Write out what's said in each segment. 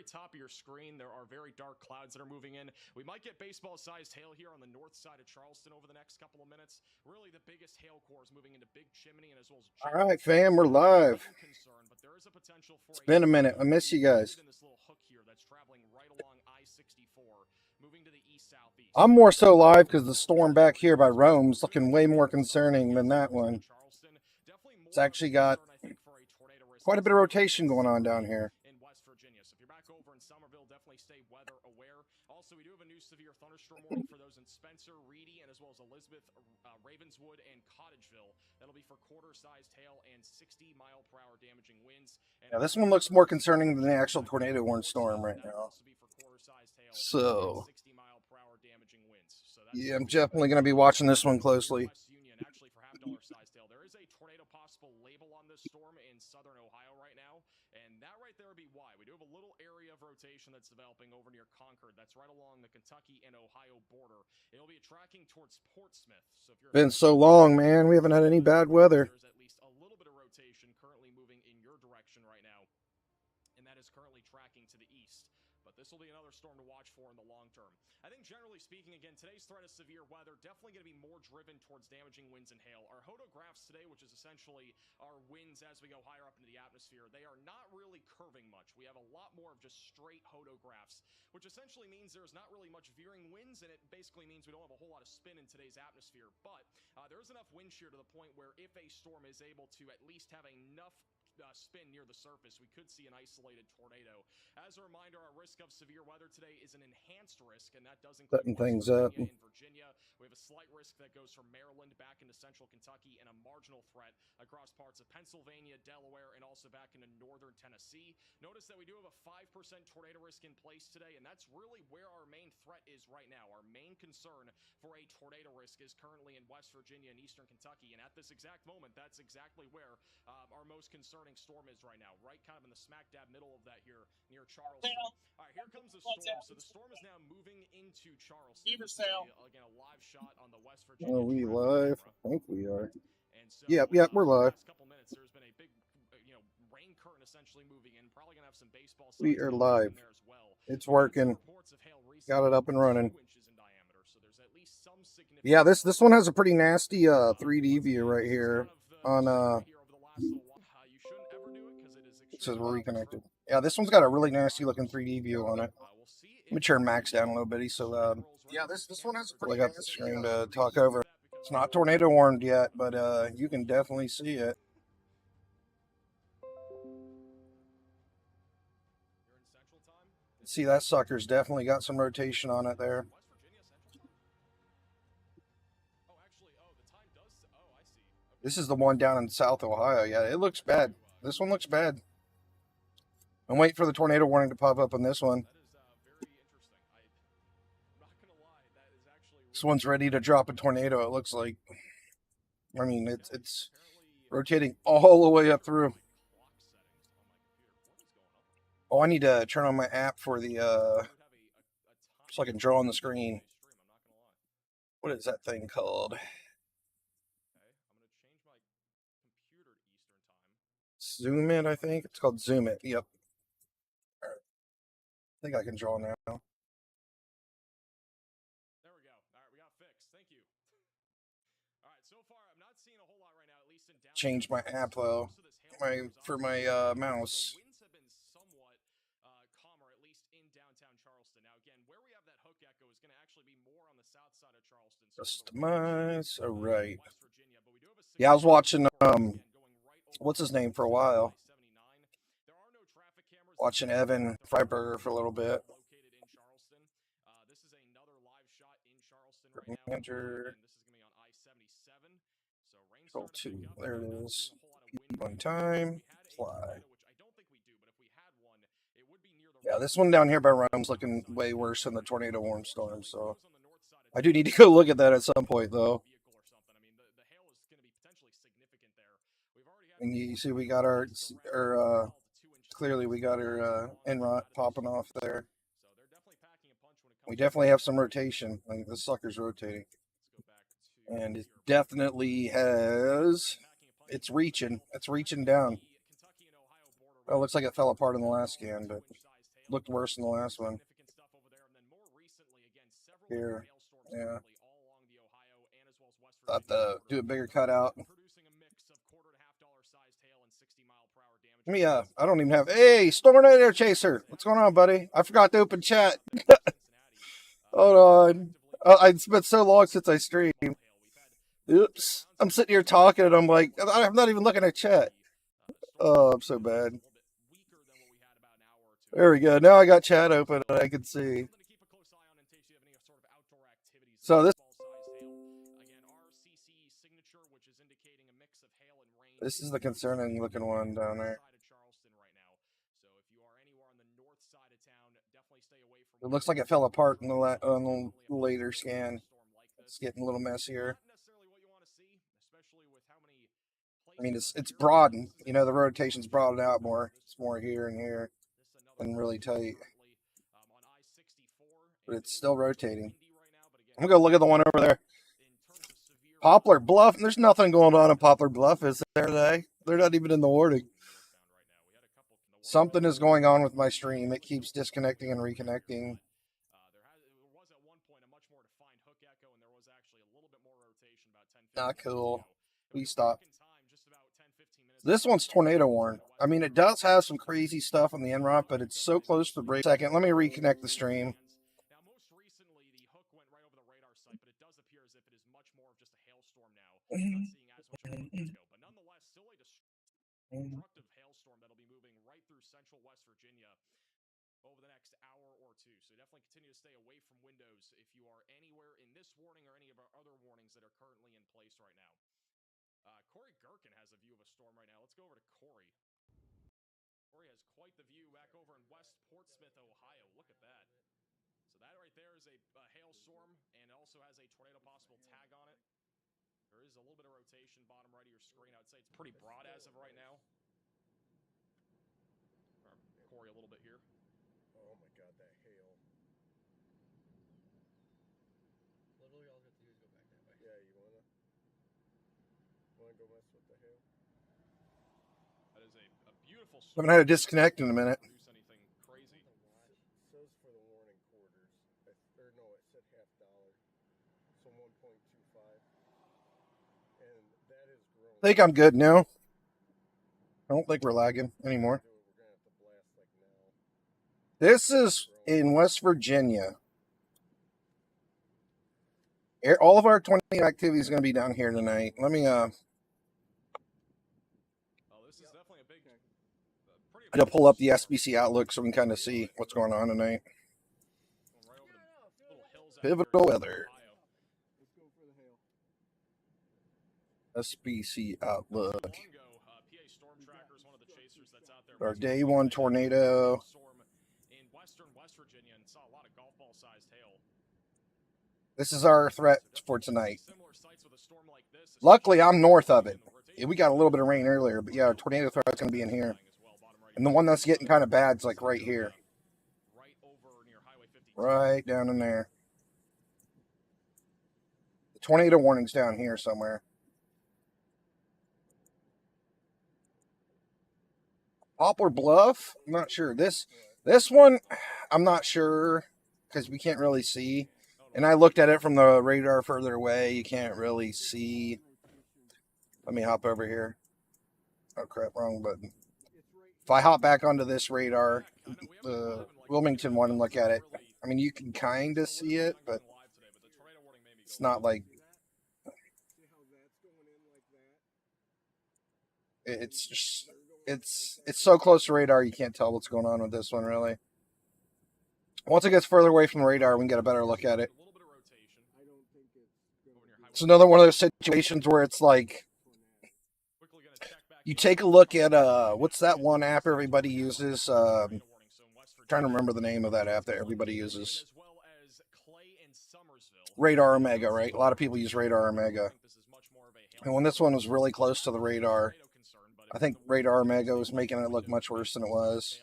very top of your screen, there are very dark clouds that are moving in. We might get baseball-sized hail here on the north side of Charleston over the next couple of minutes. Really, the biggest hail cores moving into Big Chimney and as well as All right, fam, we're live. concern, but there is a potential for it's been a minute. I miss you guys. in this little hook here that's traveling right along I-64, moving to the east-southeast. I'm more so live because the storm back here by Rome's looking way more concerning than that one. It's actually got quite a bit of rotation going on down here. In West Virginia. So if you're back over in Somerville, definitely stay weather aware. Also, we do have a new severe thunderstorm warning for those in Spencer, Reedy, and as well as Elizabeth, Ravenswood, and Cottageville. That'll be for quarter-sized hail and 60-mile-per-hour damaging winds. Yeah, this one looks more concerning than the actual tornado warning storm right now. So, yeah, I'm definitely going to be watching this one closely. Actually, for half-dollar-sized hail, there is a tornado possible label on this storm in southern Ohio right now, and that right there would be why. We do have a little area of rotation that's developing over near Concord. That's right along the Kentucky and Ohio border. It'll be tracking towards Portsmouth. So if you're been so long, man. We haven't had any bad weather. There's at least a little bit of rotation currently moving in your direction right now, and that is currently tracking to the east. But this will be another storm to watch for in the long term. I think generally speaking, again, today's threat of severe weather definitely going to be more driven towards damaging winds and hail. Our hodographs today, which is essentially our winds as we go higher up into the atmosphere, they are not really curving much. We have a lot more of just straight hodographs, which essentially means there's not really much veering winds, and it basically means we don't have a whole lot of spin in today's atmosphere. But there is enough wind shear to the point where if a storm is able to at least have enough spin near the surface, we could see an isolated tornado. As a reminder, our risk of severe weather today is an enhanced risk, and that does include setting things up in Virginia. We have a slight risk that goes from Maryland back into central Kentucky, and a marginal threat across parts of Pennsylvania, Delaware, and also back into northern Tennessee. Notice that we do have a 5% tornado risk in place today, and that's really where our main threat is right now. Our main concern for a tornado risk is currently in West Virginia and eastern Kentucky, and at this exact moment, that's exactly where our most concerning storm is right now, right kind of in the smack dab middle of that here near Charleston. All right, here comes the storm. So the storm is now moving into Charleston. Again, a live shot on the West Virginia. Are we live? I think we are. And so, yeah, we're live. Last couple minutes, there's been a big, rain current essentially moving in. Probably gonna have some baseball. We are live. It's working. Got it up and running. Yeah, this one has a pretty nasty 3D view right here on it says we're reconnected. Yeah, this one's got a really nasty looking 3D view on it. Let me turn Max down a little bit. He's so loud. Yeah, this one has a pretty got the screen to talk over. It's not tornado warned yet, but you can definitely see it. See, that sucker's definitely got some rotation on it there. This is the one down in South Ohio. Yeah, it looks bad. This one looks bad. I'm waiting for the tornado warning to pop up on this one. This one's ready to drop a tornado, it looks like. I mean, it's rotating all the way up through. Oh, I need to turn on my app for the, so I can draw on the screen. What is that thing called? Zoom It, I think. It's called Zoom It. Yep. I think I can draw now. There we go. All right, we got fixed. Thank you. All right, so far I'm not seeing a whole lot right now, at least in downtown. Change my app though. For my mouse. Winds have been somewhat calmer, at least in downtown Charleston. Now again, where we have that hook echo is going to actually be more on the south side of Charleston. Customize. All right. Yeah, I was watching what's his name for a while. Watching Evan Freiberger for a little bit. This is another live shot in Charleston right now. Enter. This is going to be on I-77. So rain Control 2. There it is. One time. Fly. Yeah, this one down here by Rome's looking way worse than the tornado warning storm. So I do need to go look at that at some point, though. And you see, we got our clearly we got our NROT popping off there. We definitely have some rotation. I mean, this sucker's rotating. And it definitely has, it's reaching down. Oh, it looks like it fell apart in the last scan, but looked worse than the last one. Here, yeah. Thought to do a bigger cutout. Me, I don't even have. Hey, Tornado Chaser, what's going on, buddy? I forgot to open chat. Hold on. It's been so long since I streamed. Oops. I'm sitting here talking and I'm like, I'm not even looking at chat. Oh, I'm so bad. There we go. Now I got chat open and I can see. So this is the concerning looking one down there. It looks like it fell apart in on the later scan. It's getting a little messier. I mean, it's broadened. You know, the rotation's broadened out more. It's more here and here and really tight. But it's still rotating. I'm going to look at the one over there. Poplar Bluff. There's nothing going on in Poplar Bluff, is there today? They're not even in the warning. Something is going on with my stream. It keeps disconnecting and reconnecting. Not cool. Please stop. This one's tornado warned. I mean, it does have some crazy stuff on the NROT, but it's so close to the break. Second, let me reconnect the stream. Now, most recently, the hook went right over the radar site, but it does appear as if it is much more of just a hailstorm now. Not seeing as much go, but nonetheless, still a destructive hailstorm that'll be moving right through central West Virginia over the next hour or two. So definitely continue to stay away from windows if you are anywhere in this warning or any of our other warnings that are currently in place right now. Corey Gherkin has a view of a storm right now. Let's go over to Corey. Corey has quite the view back over in West Portsmouth, Ohio. Look at that. So that right there is a hailstorm and also has a tornado possible tag on it. There is a little bit of rotation bottom right of your screen. I would say it's pretty broad as of right now. Corey a little bit here. Oh my god, that hail. Literally all you have to do is go back that way. Yeah, you wanna go mess with the hail? That is a beautiful I haven't had a disconnect in a minute. Anything crazy? It says for the warning quarters. Or no, it said $half. So 1.25. And that is grown. I think I'm good now. I don't think we're lagging anymore. This is in West Virginia. All of our 20 activity is going to be down here tonight. Let me I'll pull up the SBC Outlook so we can kind of see what's going on tonight. Pivotal weather. SBC Outlook. Our day one tornado. This is our threat for tonight. Luckily, I'm north of it. We got a little bit of rain earlier, but yeah, our tornado threat's going to be in here. And the one that's getting kind of bad is like right here. Right down in there. The tornado warning's down here somewhere. Poplar Bluff? I'm not sure. This one, I'm not sure because we can't really see. And I looked at it from the radar further away. You can't really see. Let me hop over here. Oh, crap. Wrong button. If I hop back onto this radar, the Wilmington one, and look at it, I mean, you can kind of see it, but it's not like... It's just... It's so close to radar, you can't tell what's going on with this one, really. Once it gets further away from the radar, we can get a better look at it. It's another one of those situations where it's like, you take a look at, what's that one app everybody uses? I'm trying to remember the name of that app that everybody uses. Radar Omega, right? A lot of people use Radar Omega. And when this one was really close to the radar, I think Radar Omega was making it look much worse than it was.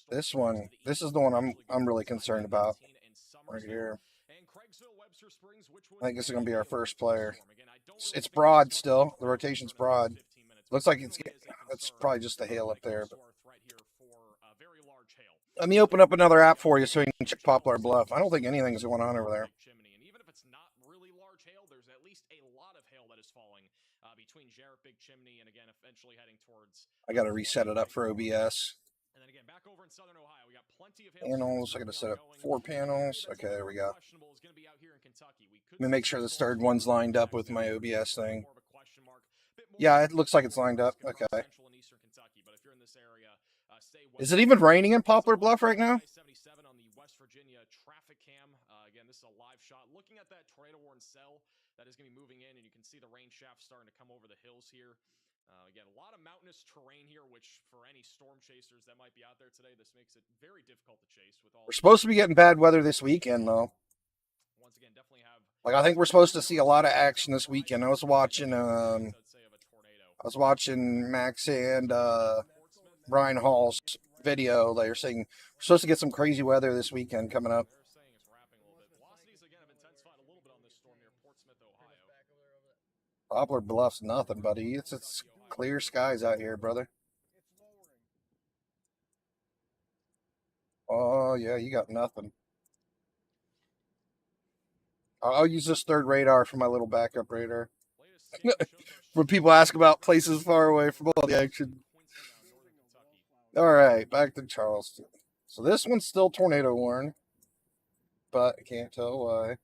This one, this is the one I'm really concerned about. Right here. I think this is going to be our first player. It's broad still. The rotation's broad. Looks like it's probably just the hail up there. But Let me open up another app for you so you can check Poplar Bluff. I don't think anything's going on over there. And even if it's not really large hail, there's at least a lot of hail that is falling between Jarrett, Big Chimney, and again, eventually heading towards. I got to reset it up for OBS. And then again, back over in southern Ohio, we got plenty of panels. I got to set up 4 panels. Okay, there we go. Let me make sure this third one's lined up with my OBS thing. Yeah, it looks like it's lined up. Okay. Is it even raining in Poplar Bluff right now? On the West Virginia traffic cam. Again, this is a live shot. Looking at that tornado-worn cell that is going to be moving in, and you can see the rain shaft starting to come over the hills here. Again, a lot of mountainous terrain here, which for any storm chasers that might be out there today, this makes it very difficult to chase. We're supposed to be getting bad weather this weekend, though. Once again, definitely have. Like, I think we're supposed to see a lot of action this weekend. I was watching Max and Brian Hall's video. They were saying we're supposed to get some crazy weather this weekend coming up. Poplar Bluff's nothing, buddy. It's clear skies out here, brother. Oh, yeah, you got nothing. I'll use this third radar for my little backup radar. When people ask about places far away from all the action. All right, back to Charleston. So this one's still tornado warned, but I can't tell why.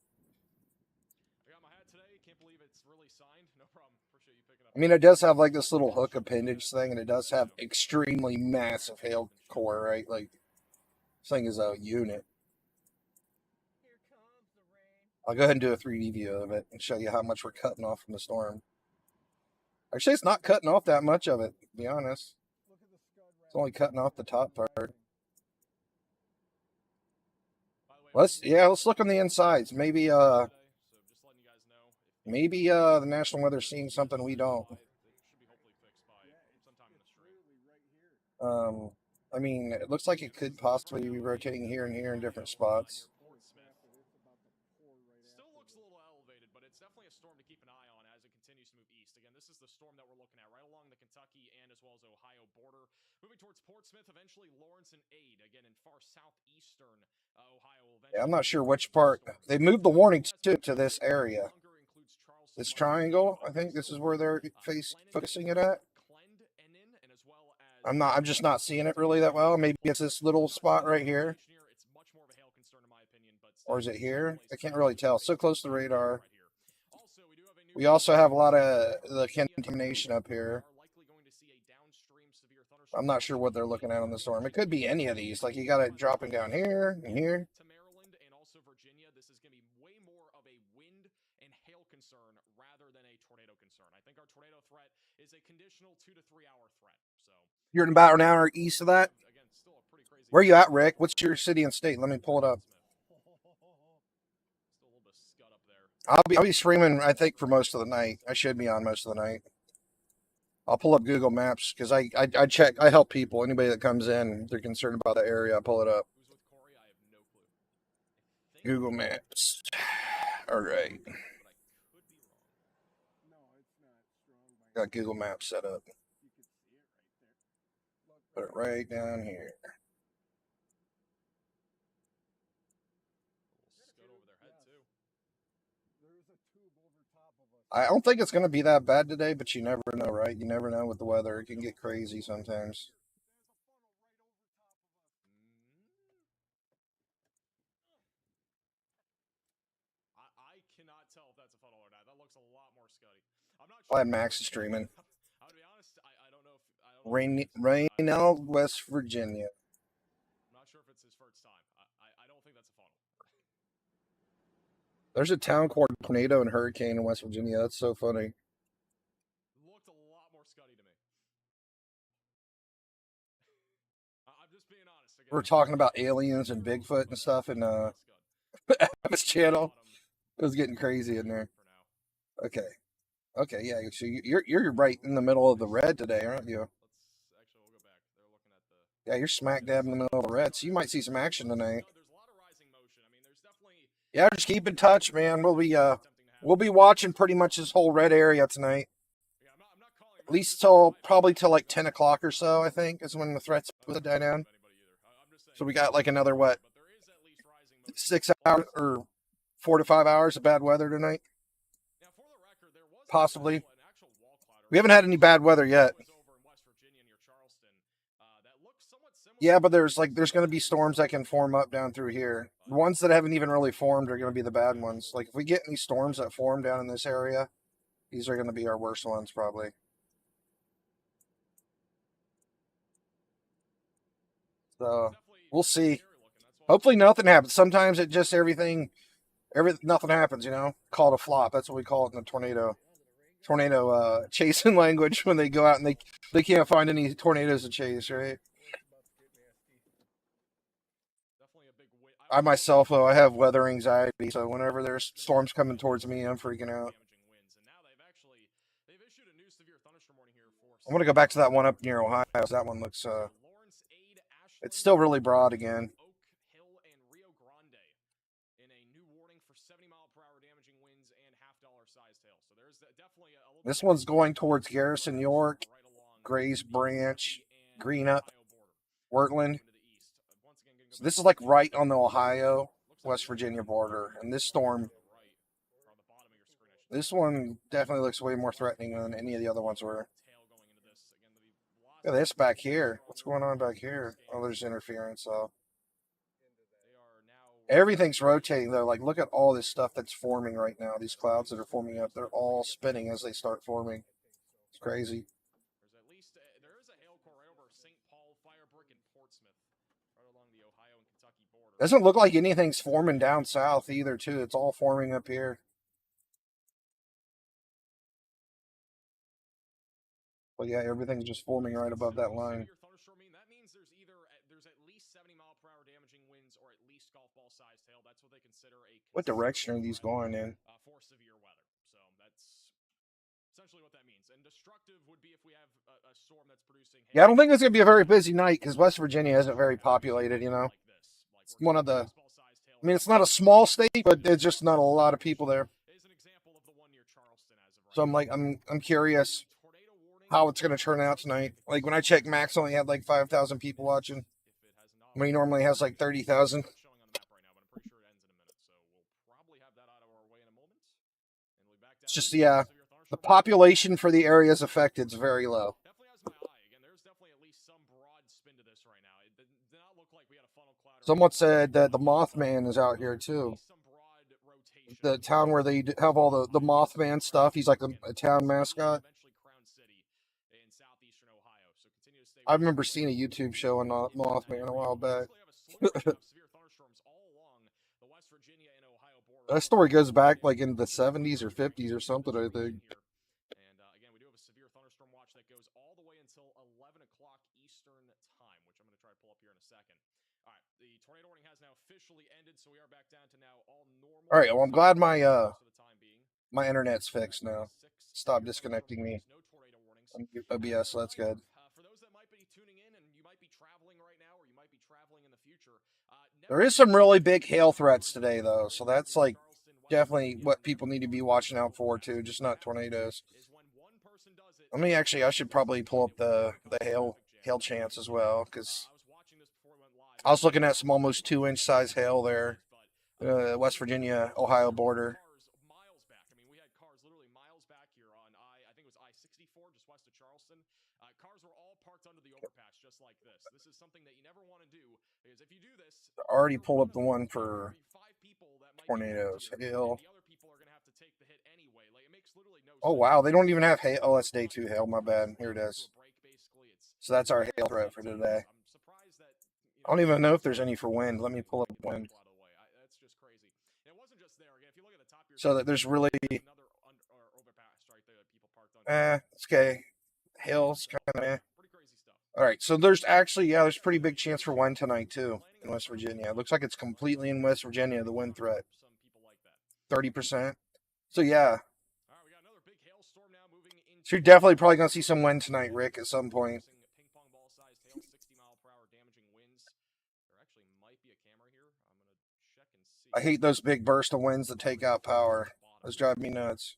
I mean, it does have like this little hook appendage thing, and it does have extremely massive hail core, right? Like, this thing is a unit. I'll go ahead and do a 3D view of it and show you how much we're cutting off from the storm. Actually, it's not cutting off that much of it, to be honest. It's only cutting off the top part. Let's look on the insides. Maybe the National Weather's seeing something we don't. I mean, it looks like it could possibly be rotating here and here in different spots. Still looks a little elevated, but it's definitely a storm to keep an eye on as it continues to move east. Again, this is the storm that we're looking at right along the Kentucky and as well as Ohio border. Moving towards Portsmouth, eventually Lawrence and Ade, again in far southeastern Ohio. Yeah, I'm not sure which part. They moved the warning to this area. This triangle, I think this is where they're focusing it at. I'm just not seeing it really that well. Maybe it's this little spot right here. Or is it here? I can't really tell. So close to the radar. We also have a lot of the contamination up here. I'm not sure what they're looking at on the storm. It could be any of these. Like, you got it dropping down here and here. To Maryland and also Virginia, this is going to be way more of a wind and hail concern rather than a tornado concern. I think our tornado threat is a conditional 2 to 3 hour threat. So you're in about an hour east of that. Where are you at, Rick? What's your city and state? Let me pull it up. I'll be streaming, I think, for most of the night. I should be on most of the night. I'll pull up Google Maps because I check. I help people. Anybody that comes in, they're concerned about the area, I pull it up. Google Maps. All right. Got Google Maps set up. Put it right down here. I don't think it's going to be that bad today, but you never know, right? You never know with the weather. It can get crazy sometimes. I cannot tell if that's a funnel or not. That looks a lot more scuddy. I'm not sure. Max is streaming. I'll be honest, I don't know. Raynell, West Virginia. I'm not sure if it's his first time. I don't think that's a funnel. There's a town called Tornado and Hurricane in West Virginia. That's so funny. Looked a lot more scuddy to me. I'm just being honest. Again, we're talking about aliens and Bigfoot and stuff in this channel. It was getting crazy in there. Okay. Okay, yeah. So you're right in the middle of the red today, aren't you? We'll go back. They're looking at the. Yeah, you're smack dab in the middle of the red, so you might see some action tonight. There's a lot of rising motion. I mean, there's definitely. Yeah, just keep in touch, man. We'll be watching pretty much this whole red area tonight. Yeah, I'm not calling at least till probably till like 10 o'clock or so, I think, is when the threats will die down. So we got like another, what, 6 hours or 4 to 5 hours of bad weather tonight? Possibly. We haven't had any bad weather yet. Yeah, but there's going to be storms that can form up down through here. The ones that haven't even really formed are going to be the bad ones. Like if we get any storms that form down in this area, these are going to be our worst ones probably. So we'll see. Hopefully nothing happens. Sometimes it just nothing happens, you know. Call it a flop. That's what we call it in the tornado chasing language when they go out and they can't find any tornadoes to chase, right? I myself, though, I have weather anxiety, so whenever there's storms coming towards me, I'm freaking out. I'm gonna go back to that one up near Ohio. That one looks it's still really broad again. This one's going towards Garrison, York, Grays Branch, Greenup, Wurtland. So this is like right on the Ohio, West Virginia border. And this storm, this one definitely looks way more threatening than any of the other ones were. Look at this back here. What's going on back here? Oh, there's interference. So everything's rotating though. Like look at all this stuff that's forming right now. These clouds that are forming up, they're all spinning as they start forming. It's crazy. There is a hail core right over St. Paul, Firebrook, and Portsmouth, right along the Ohio and Kentucky border. Doesn't look like anything's forming down south either, too. It's all forming up here. But yeah, everything's just forming right above that line. That means there's at least 70-mile-per-hour damaging winds or at least golf ball sized hail. That's what they consider a. What direction are these going in? For severe weather. So that's essentially what that means. And destructive would be if we have a storm that's producing hail. Yeah, I don't think it's going to be a very busy night because West Virginia isn't very populated, you know. It's one of the. I mean, it's not a small state, but there's just not a lot of people there. So I'm curious how it's going to turn out tonight. Like when I checked, Max only had like 5,000 people watching. When he normally has like 30,000. It's just, yeah, the population for the areas affected is very low. Someone said that the Mothman is out here too. The town where they have all the Mothman stuff. He's like a town mascot. I remember seeing a YouTube show on Mothman a while back. That story goes back like in the 70s or 50s or something, I think. And again, we do have a severe thunderstorm watch that goes all the way until 11 o'clock Eastern time, which I'm going to try to pull up here in a second. All right, the tornado warning has now officially ended, so we are back down to now all normal. All right, well, I'm glad my internet's fixed now. Stop disconnecting me on OBS, so that's good. For those that might be tuning in and you might be traveling right now or you might be traveling in the future. There is some really big hail threats today, though, so that's like definitely what people need to be watching out for, too, just not tornadoes. I should probably pull up the hail chance as well, because I was looking at some almost 2-inch size hail there, West Virginia, Ohio border. We had cars literally miles back here on I think it was I-64, just west of Charleston. Cars were all parked under the overpass, just like this. This is something that you never want to do, because if you do this, I already pulled up the one for tornadoes. Hail. Oh, wow. They don't even have hail. Oh, that's day 2 hail. My bad. Here it is. So that's our hail threat for today. I don't even know if there's any for wind. Let me pull up wind. So that there's really... it's okay. Hail's kind of... All right, so there's actually, there's a pretty big chance for wind tonight, too, in West Virginia. It looks like it's completely in West Virginia, the wind threat. 30%. So, yeah. So you're definitely probably going to see some wind tonight, Rick, at some point. I hate those big bursts of winds that take out power. Those drive me nuts.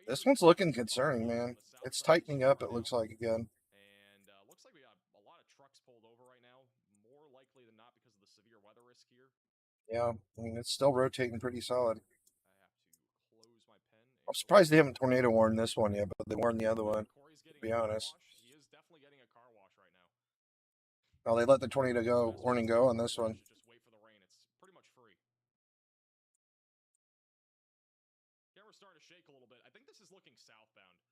This one's looking concerning, man. It's tightening up, it looks like, again. Yeah, I mean, it's still rotating pretty solid. I have to close my pen and I'm open surprised they it. haven't tornado warned this one yet, but they warned the other one, Corey's to getting be a car honest. wash. He is definitely getting a car wash right now. Oh, they let the tornado go, Best warning place to go get a on car this wash one. is just wait for the rain. It's pretty much free. Camera's starting to shake a little bit. I think this is looking southbound.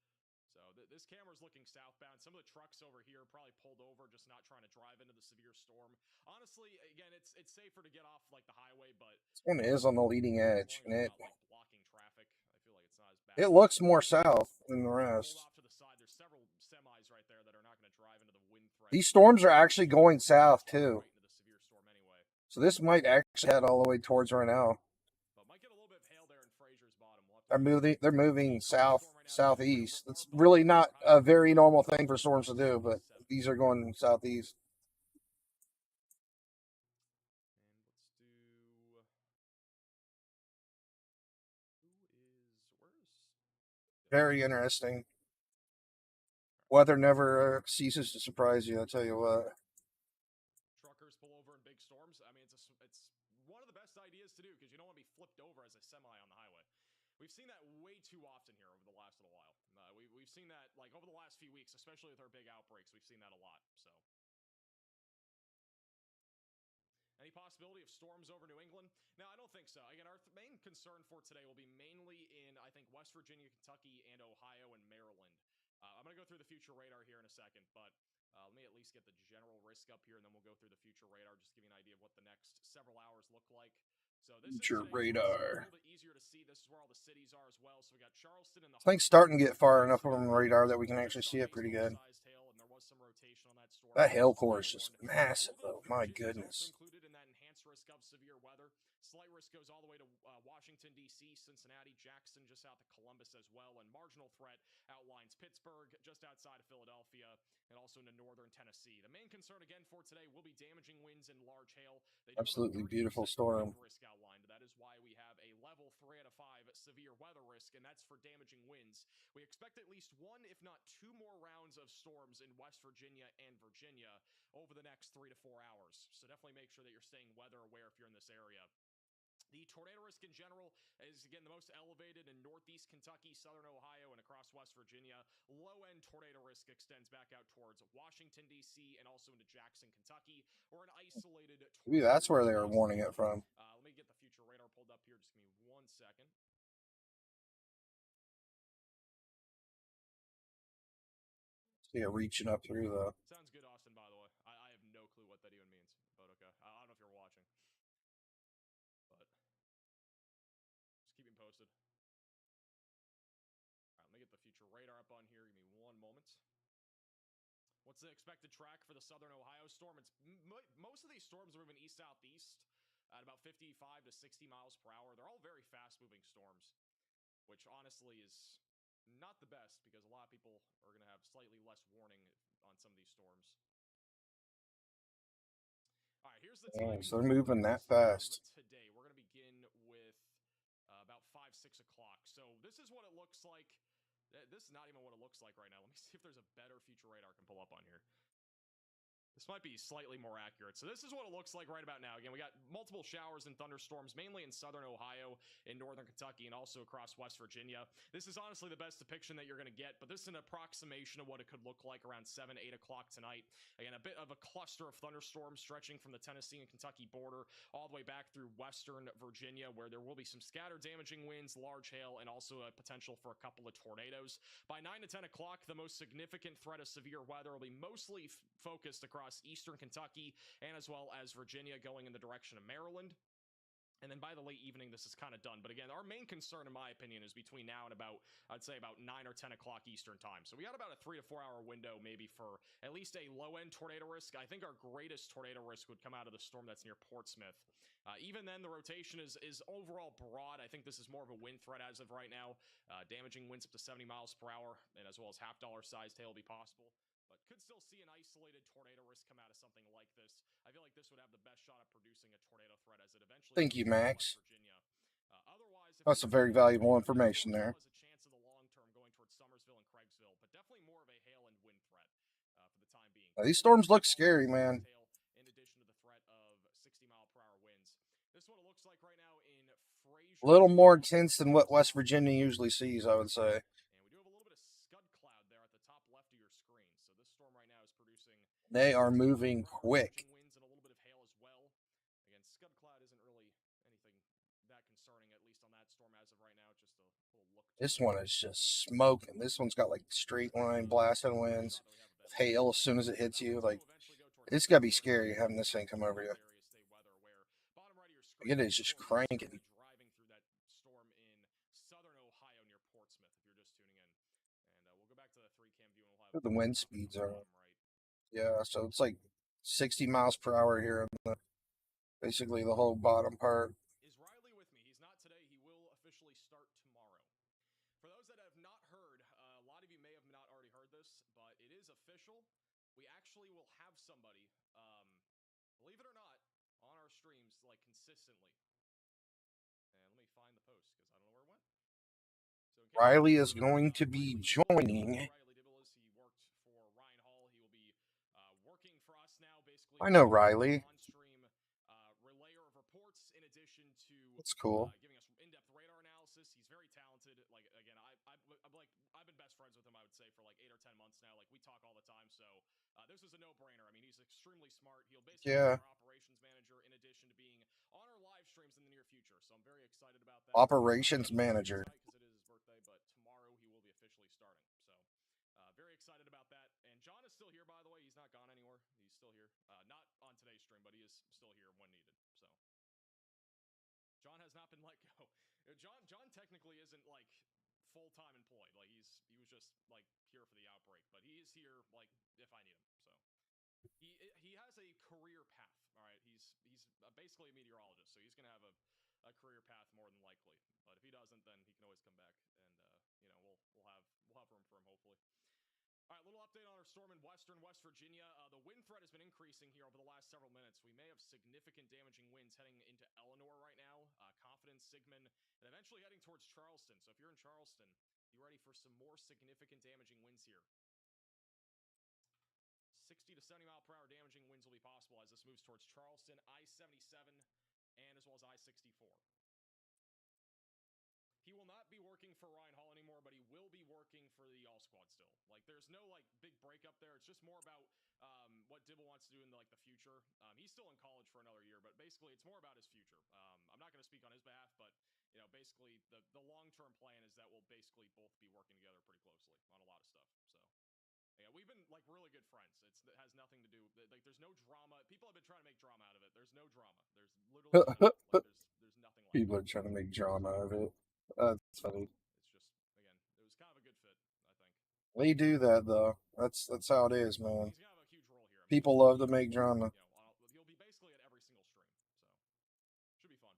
So this camera's looking southbound. Some of the trucks over here probably pulled over, just not trying to drive into the severe storm. Honestly, again, it's safer to get off like the highway, but This one is on the leading as edge, long and as you're not like blocking traffic, I feel like it's not as bad. it looks more south than the Pulled rest. off to the side. There's several semis right there that are not going to drive into the wind threat. These storms are actually going south too, Right into the severe storm anyway. so this might actually head all the way towards Renell. But might get a little bit of hail there in Fraser's bottom. We'll have to They're moving south southeast. It's really not a very normal thing for storms to do, but these are going southeast. And let's do. Where's Very interesting. Weather never ceases to surprise you. I tell you what. truckers pull over in big storms? I mean, it's one of the best ideas to do because you don't want to be flipped over as a semi on the highway. We've seen that way too often here over the last little while. We've seen that like over the last few weeks, especially with our big outbreaks. We've seen that a lot. So. Any possibility of storms over New England? No, I don't think so. Again, our main concern for today will be mainly in, I think, West Virginia, Kentucky, and Ohio and Maryland. I'm going to go through the future radar here in a second, but let me at least get the general risk up here, and then we'll go through the future radar, just give you an idea of what the next several hours look like. So this Future is radar. a little bit easier to see. This is where all the cities are as well. So we got Charleston and the I think starting to get far enough on the radar that we can actually see it pretty good. That hail core is just massive, though. My goodness. Included in that enhanced risk of severe weather. Slight risk goes all the way to Washington, D.C., Cincinnati, Jackson, just south of Columbus as well. And marginal threat outlines Pittsburgh, just outside of Philadelphia, and also into northern Tennessee. The main concern, again, for today will be damaging winds and large hail. Absolutely beautiful storm. Risk outlined. That is why we have a level 3 out of 5 severe weather risk, and that's for damaging winds. We expect at least one, if not two more rounds of storms in West Virginia and Virginia over the next 3 to 4 hours. So definitely make sure that you're staying weather aware if you're in this area. The tornado risk in general is, again, the most elevated in northeast Kentucky, southern Ohio, and across West Virginia. Low-end tornado risk extends back out towards Washington, D.C., and also into Jackson, Kentucky, or an isolated tornado. Maybe that's where they were warning it from. Let me get the future radar pulled up here. Just give me 1 second. See it reaching up through the. Sounds good, Austin, by the way. I have no clue what that even means, but okay. I don't know if you're watching. But just keep me posted. All right, let me get the future radar up on here. Give me 1 moment. What's the expected track for the southern Ohio storm? It's most of these storms are moving east-southeast at about 55 to 60 miles per hour. They're all very fast-moving storms, which honestly is not the best because a lot of people are going to have slightly less warning on some of these storms. All right, here's the timing. So they're moving that fast. Today, we're going to begin with about 5, 6 o'clock. So this is what it looks like. This is not even what it looks like right now. Let me see if there's a better future radar I can pull up on here. This might be slightly more accurate. So this is what it looks like right about now. Again, we got multiple showers and thunderstorms, mainly in southern Ohio, in northern Kentucky, and also across West Virginia. This is honestly the best depiction that you're going to get, but this is an approximation of what it could look like around 7, 8 o'clock tonight. Again, a bit of a cluster of thunderstorms stretching from the Tennessee and Kentucky border all the way back through western Virginia, where there will be some scattered damaging winds, large hail, and also a potential for a couple of tornadoes. By 9 to 10 o'clock, the most significant threat of severe weather will be mostly focused across eastern Kentucky and as well as Virginia, going in the direction of Maryland. And then by the late evening, this is kind of done. But again, our main concern, in my opinion, is between now and I'd say about 9 or 10 o'clock Eastern time. So we got about a 3 to 4 hour window maybe for at least a low-end tornado risk. I think our greatest tornado risk would come out of the storm that's near Portsmouth. Even then, the rotation is overall broad. I think this is more of a wind threat as of right now. Damaging winds up to 70 miles per hour, and as well as half-dollar sized hail will be possible. But could still see an isolated tornado risk come out of something like this. I feel like this would have the best shot at producing a tornado threat as it eventually. Thank you, Max. Otherwise, that's some very valuable information there. A chance in the long term going towards Summersville and Craigsville, but definitely more of a hail and wind threat for the time being. Now, these storms look scary, man. In addition to the threat of 60-mile-per-hour winds, this is what it looks A little more intense than what West Virginia usually sees, I would say. And we do have a little bit of scud cloud there at the top left of your screen. So this storm right now is producing. They are moving quick. Winds and a little bit of hail as well. Again, scud cloud isn't really anything that concerning, at least on that storm as of right now. Just a little look. This one is just smoking. This one's got like straight line blasting winds, hail as soon as it hits you. Like, it's gotta be scary having this thing come over you. It is just cranking. Driving through that storm in southern Ohio near Portsmouth, if you're just tuning in. And we'll go back to the 3-cam view and we'll have The wind speeds are. right. Yeah, so it's like 60 miles per hour here in the, basically the whole bottom part. Is Riley with me? He's not today. He will officially start tomorrow. For those that have not heard, a lot of you may have not already heard this, but it is official. We actually will have somebody, believe it or not, on our streams like consistently. And let me find the post because I don't know where it went. So Riley is going to be joining. Riley Dibbles, he worked for Ryan Hall. He will be working for us now, basically. I know Riley. On-stream relayer of reports, in addition to That's cool. giving us in-depth radar analysis. He's very talented. Like again, I've been best friends with him. I would say for like 8 or 10 months now. Like we talk all the time. So this is a no-brainer. I mean, he's extremely smart. He'll basically be our operations manager in addition to being on our live streams in the near future. So I'm very excited about that. Operations manager. Because it is his birthday, but tomorrow he will be officially starting. So very excited about that. And John is still here, by the way. He's not gone anywhere. He's still here. Not on today's stream, but he is still here when needed. So John has not been let go. John technically isn't like full-time employed. Like he was just like here for the outbreak, but he is here like if I need him. So he has a career path. All right, he's basically a meteorologist, so he's gonna have a career path more than likely. But if he doesn't, then he can always come back, and we'll have room for him hopefully. All right, little update on our storm in western West Virginia. The wind threat has been increasing here over the last several minutes. We may have significant damaging winds heading into Eleanor right now, Confidence, Sigmund, and eventually heading towards Charleston. So if you're in Charleston, be ready for some more significant damaging winds here. 60 to 70 mile per hour damaging winds will be possible as this moves towards Charleston, I-77, and as well as I-64. He will not be working for Ryan Hall anymore, but he will be working for the All Squad still. Like, there's no like big breakup there. It's just more about what Dibble wants to do in the future. He's still in college for another year, but basically it's more about his future. I'm not going to speak on his behalf, but basically the long-term plan is that we'll basically both be working together pretty closely on a lot of stuff. So yeah, we've been like really good friends. It has nothing to do like there's no drama. People have been trying to make drama out of it. There's no drama. There's literally there's nothing like People are trying to make drama out of it. That's funny. It's just again, it was kind of a good fit, I think. They do that though. That's how it is, man. He's gonna have a huge role here. People love to make drama. He'll be basically at every single stream, so should be fun.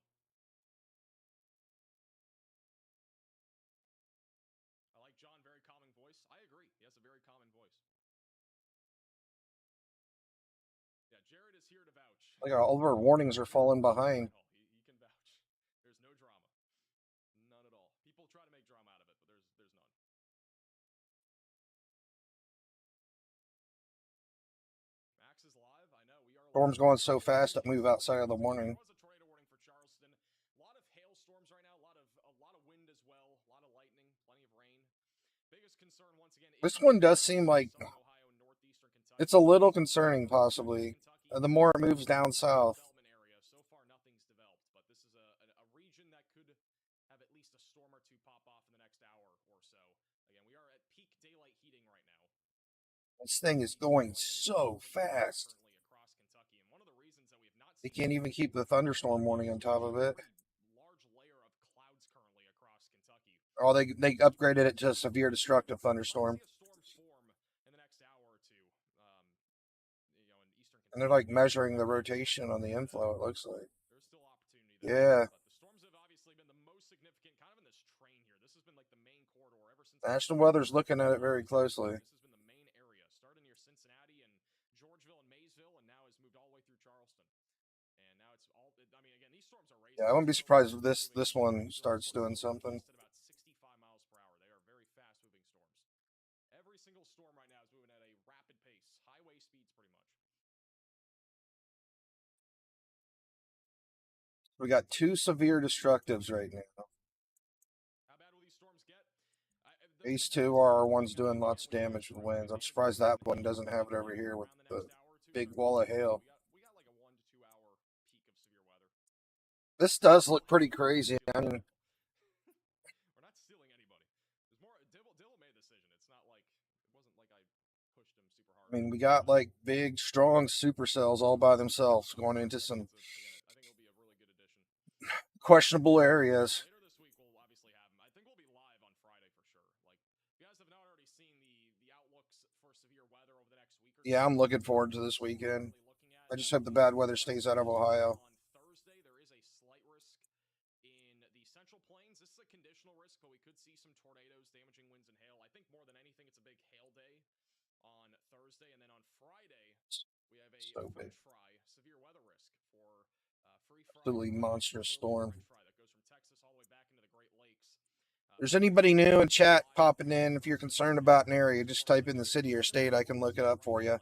I like John, very calming voice. I agree. He has a very calming voice. Yeah, Jared is here to vouch. Like all of our warnings are falling behind. He can vouch. There's no drama. None at all. People try to make drama out of it, but there's none. Max is live. I know we are. Storm's going so fast to move outside of the warning. There was a tornado warning for Charleston. A lot of hailstorms right now. A lot of wind as well. A lot of lightning. Plenty of rain. Biggest concern once again. This one does seem like it's a little concerning, possibly. The more it moves down south. So far, nothing's developed, but this is a region that could have at least a storm or two pop off in the next hour or so. Again, we are at peak daylight heating right now. This thing is going so fast. They can't even keep the thunderstorm warning on top of it. Large layer of clouds currently across Kentucky. Oh, they upgraded it to severe destructive thunderstorm. And they're like measuring the rotation on the inflow, it looks like. There's still opportunity there. Yeah. But the storms have obviously been the most significant kind of in this train here. This has been like the main corridor ever since National Weather's looking at it very closely. This has been the main area. Started near Cincinnati and Georgeville and Maysville, and now has moved all the way through Charleston. And now it's all I mean, again, these storms are racing. Yeah, I wouldn't be surprised if this one starts doing something. At about 65 miles per hour. They are very fast moving storms. Every single storm right now is moving at a rapid pace. Highway speeds pretty much. We got 2 severe destructives right now. How bad will these storms get? These 2 are ones doing lots of damage with winds. I'm surprised that one doesn't have it over here with the big wall of hail. We got like a 1 to 2 hour peak of severe weather. This does look pretty crazy. I mean, We're not stealing anybody. There's more. Dibble made a decision. It's not like it wasn't like I pushed him super hard. I mean, we got like big, strong supercells all by themselves going into some I think it'll be a really good addition. questionable areas. Later this week, we'll obviously have him. I think we'll be live on Friday for sure. Like, if you guys have not already seen the outlooks for severe weather over the next week or so. Yeah, I'm looking forward to this weekend. I just hope the bad weather stays out of Ohio. On Thursday, there is a slight risk in the Central Plains. This is a conditional risk, but we could see some tornadoes, damaging winds, and hail. I think more than anything, it's a big hail day on Thursday, and then on Friday, we have a French fry severe weather risk for free fry. Absolutely monstrous storm. French fry that goes from Texas all the way back into the Great Lakes. If there's anybody new in chat popping in, if you're concerned about an area, just type in the city or state. I can look it up for you.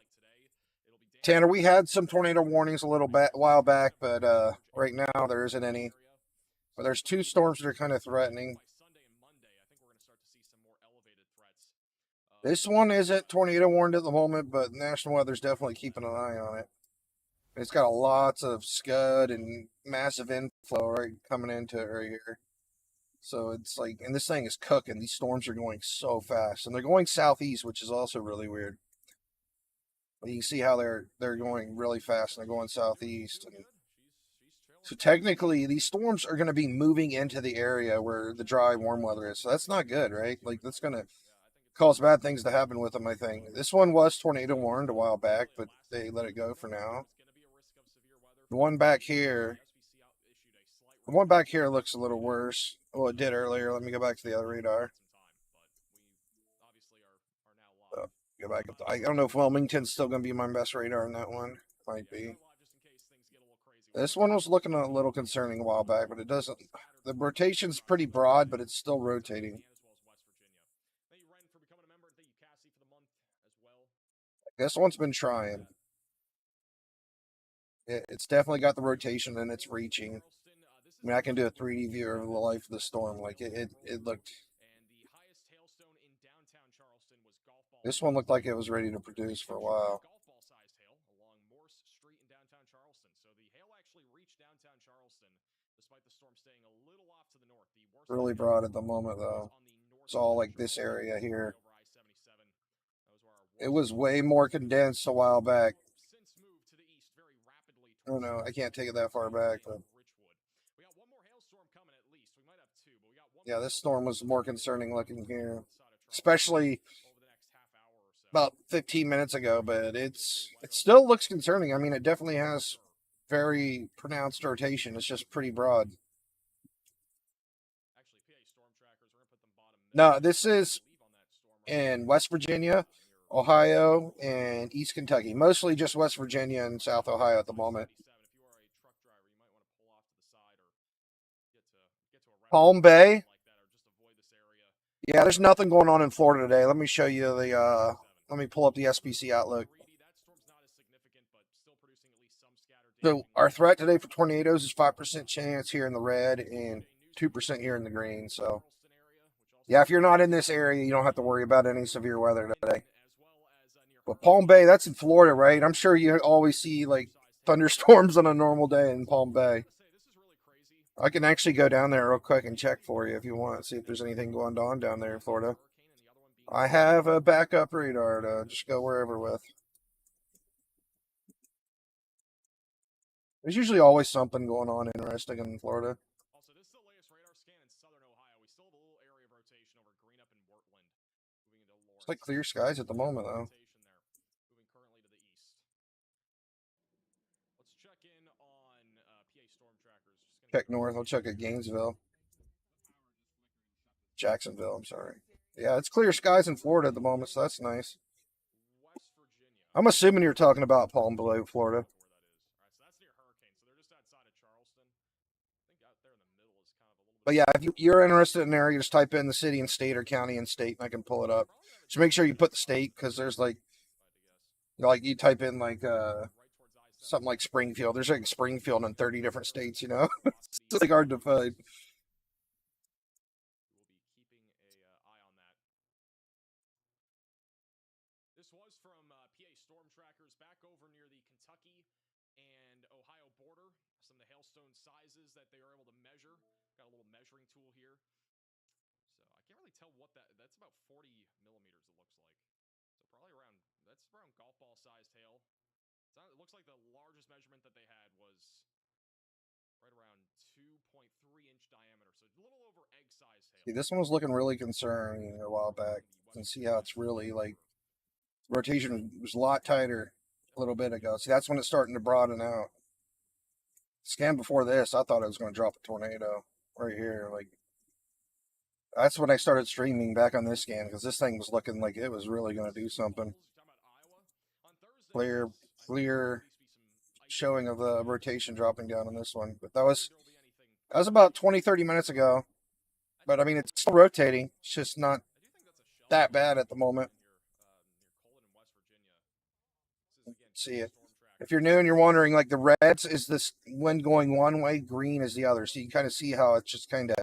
Tanner, we had some tornado warnings a while back, but right now there isn't any. But there's 2 storms that are kind of threatening. By Sunday and Monday, I think we're going to start to see some more elevated threats. This one isn't tornado warned at the moment, but National Weather's definitely keeping an eye on it. It's got lots of scud and massive inflow right coming into it right here. So it's like, and this thing is cooking. These storms are going so fast, and they're going southeast, which is also really weird. But you can see how they're going really fast, and they're going southeast. And so technically, these storms are going to be moving into the area where the dry, warm weather is. So that's not good, right? Like, that's going to cause bad things to happen with them, I think. This one was tornado warned a while back, but they let it go for now. The one back here looks a little worse. Well, it did earlier. Let me go back to the other radar. Go back up. I don't know if Wilmington's still going to be my best radar on that one. Might be. This one was looking a little concerning a while back, but it doesn't. The rotation's pretty broad, but it's still rotating. This one's been trying. It's definitely got the rotation and it's reaching. I mean, I can do a 3D view of the life of the storm. Like it looked. This one looked like it was ready to produce for a while. Really broad at the moment, though. It's all like this area here. It was way more condensed a while back. I don't know. I can't take it that far back, but yeah, this storm was more concerning looking here, especially about 15 minutes ago, but it still looks concerning. I mean, it definitely has very pronounced rotation. It's just pretty broad. No, this is in West Virginia, Ohio, and East Kentucky. Mostly just West Virginia and South Ohio at the moment. Palm Bay. Yeah, there's nothing going on in Florida today. Let me show you the let me pull up the SPC outlook. So our threat today for tornadoes is 5% chance here in the red and 2% here in the green. So yeah, if you're not in this area, you don't have to worry about any severe weather today. But Palm Bay, that's in Florida, right? I'm sure you always see like thunderstorms on a normal day in Palm Bay. I can actually go down there real quick and check for you if you want, see if there's anything going on down there in Florida. I have a backup radar to just go wherever with. There's usually always something going on interesting in Florida. Also, this is the latest radar scan in southern Ohio. We still have a little area of rotation over Greenup and Wortland, moving into Lawrence. It's like clear skies at the moment, though. Moving currently to the east. Let's check in on PA storm trackers. Check north. I'll check at Gainesville. Jacksonville, I'm sorry. Yeah, it's clear skies in Florida at the moment, so that's nice. I'm assuming you're talking about Palm Bay, Florida. But yeah, if you're interested in an area, just type in the city and state or county and state, and I can pull it up. Just make sure you put the state, because there's like you type in like something like Springfield. There's like Springfield in 30 different states, you know? It's like hard to find. We'll be keeping a eye on that. This was from PA Storm Trackers back over near the Kentucky and Ohio border. Some of the hailstone sizes that they were able to measure. Got a little measuring tool here. So I can't really tell what that's about 40 millimeters it looks like. So probably that's around golf ball sized hail. It looks like the largest measurement that they had was right around 2.3-inch diameter. So a little over egg size hail. See, this one was looking really concerning a while back. You can see how it's really like rotation was a lot tighter a little bit ago. See, that's when it's starting to broaden out. Scan before this, I thought it was going to drop a tornado right here. Like, that's when I started streaming back on this scan because this thing was looking like it was really going to do something. Clear showing of the rotation dropping down on this one. But that was about 20-30 minutes ago. But I mean, it's still rotating. It's just not that bad at the moment. See it. If you're new and you're wondering, like the reds is this wind going one way, green is the other. So you can kind of see how it's just kind of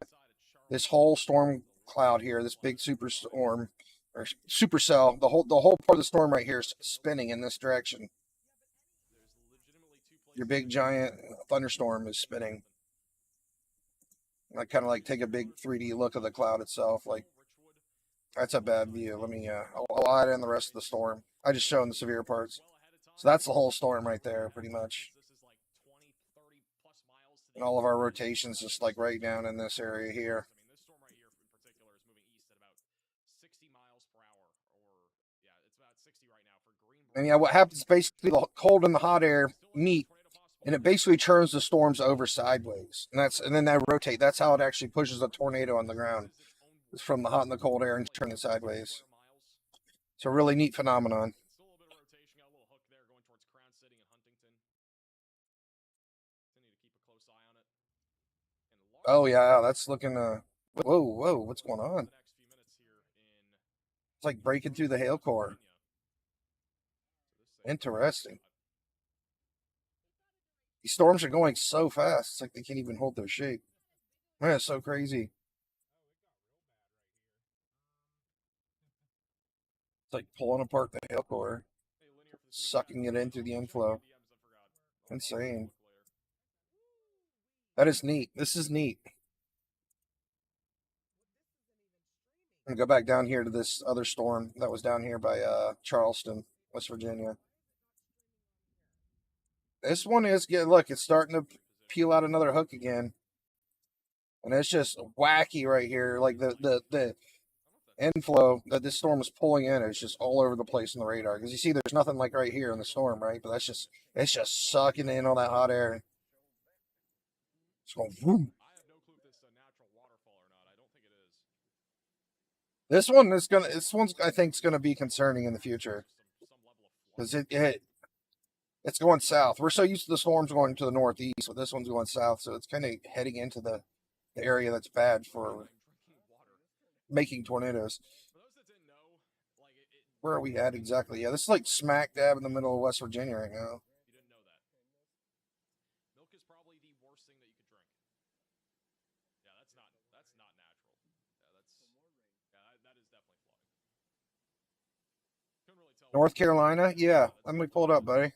this whole storm cloud here, this big superstorm or supercell, the whole part of the storm right here is spinning in this direction. Your big giant thunderstorm is spinning. I kind of like take a big 3D look of the cloud itself. Like, that's a bad view. Let me, I'll add in the rest of the storm. I just showing the severe parts. So that's the whole storm right there, pretty much. And all of our rotations just like right down in this area here. And yeah, what happens is basically the cold and the hot air meet, and it basically turns the storms over sideways. And then they rotate. That's how it actually pushes a tornado on the ground. It's from the hot and the cold air and turning it sideways. It's a really neat phenomenon. Oh yeah, that's looking whoa, what's going on? It's like breaking through the hail core. Interesting. These storms are going so fast, it's like they can't even hold their shape. Man, it's so crazy. It's like pulling apart the hail core, sucking it in through the inflow. Insane. That is neat. This is neat. I'm gonna go back down here to this other storm that was down here by Charleston, West Virginia. This one is good. Look, it's starting to peel out another hook again. And it's just wacky right here. Like the inflow that this storm is pulling in is just all over the place in the radar. Because you see there's nothing like right here in the storm, right? But it's just sucking in all that hot air. It's going boom. I have no clue if this is a natural waterfall or not. I don't think it is. This one's I think is gonna be concerning in the future. Because it's going south. We're so used to the storms going to the northeast, but this one's going south, so it's kind of heading into the area that's bad for making tornadoes. Where are we at exactly? Yeah, this is like smack dab in the middle of West Virginia right now. You didn't know that. Milk is probably the worst thing that you could drink. Yeah, that's not natural. Yeah, that is definitely flooding. Couldn't really tell. North Carolina? Yeah, let me pull it up, buddy.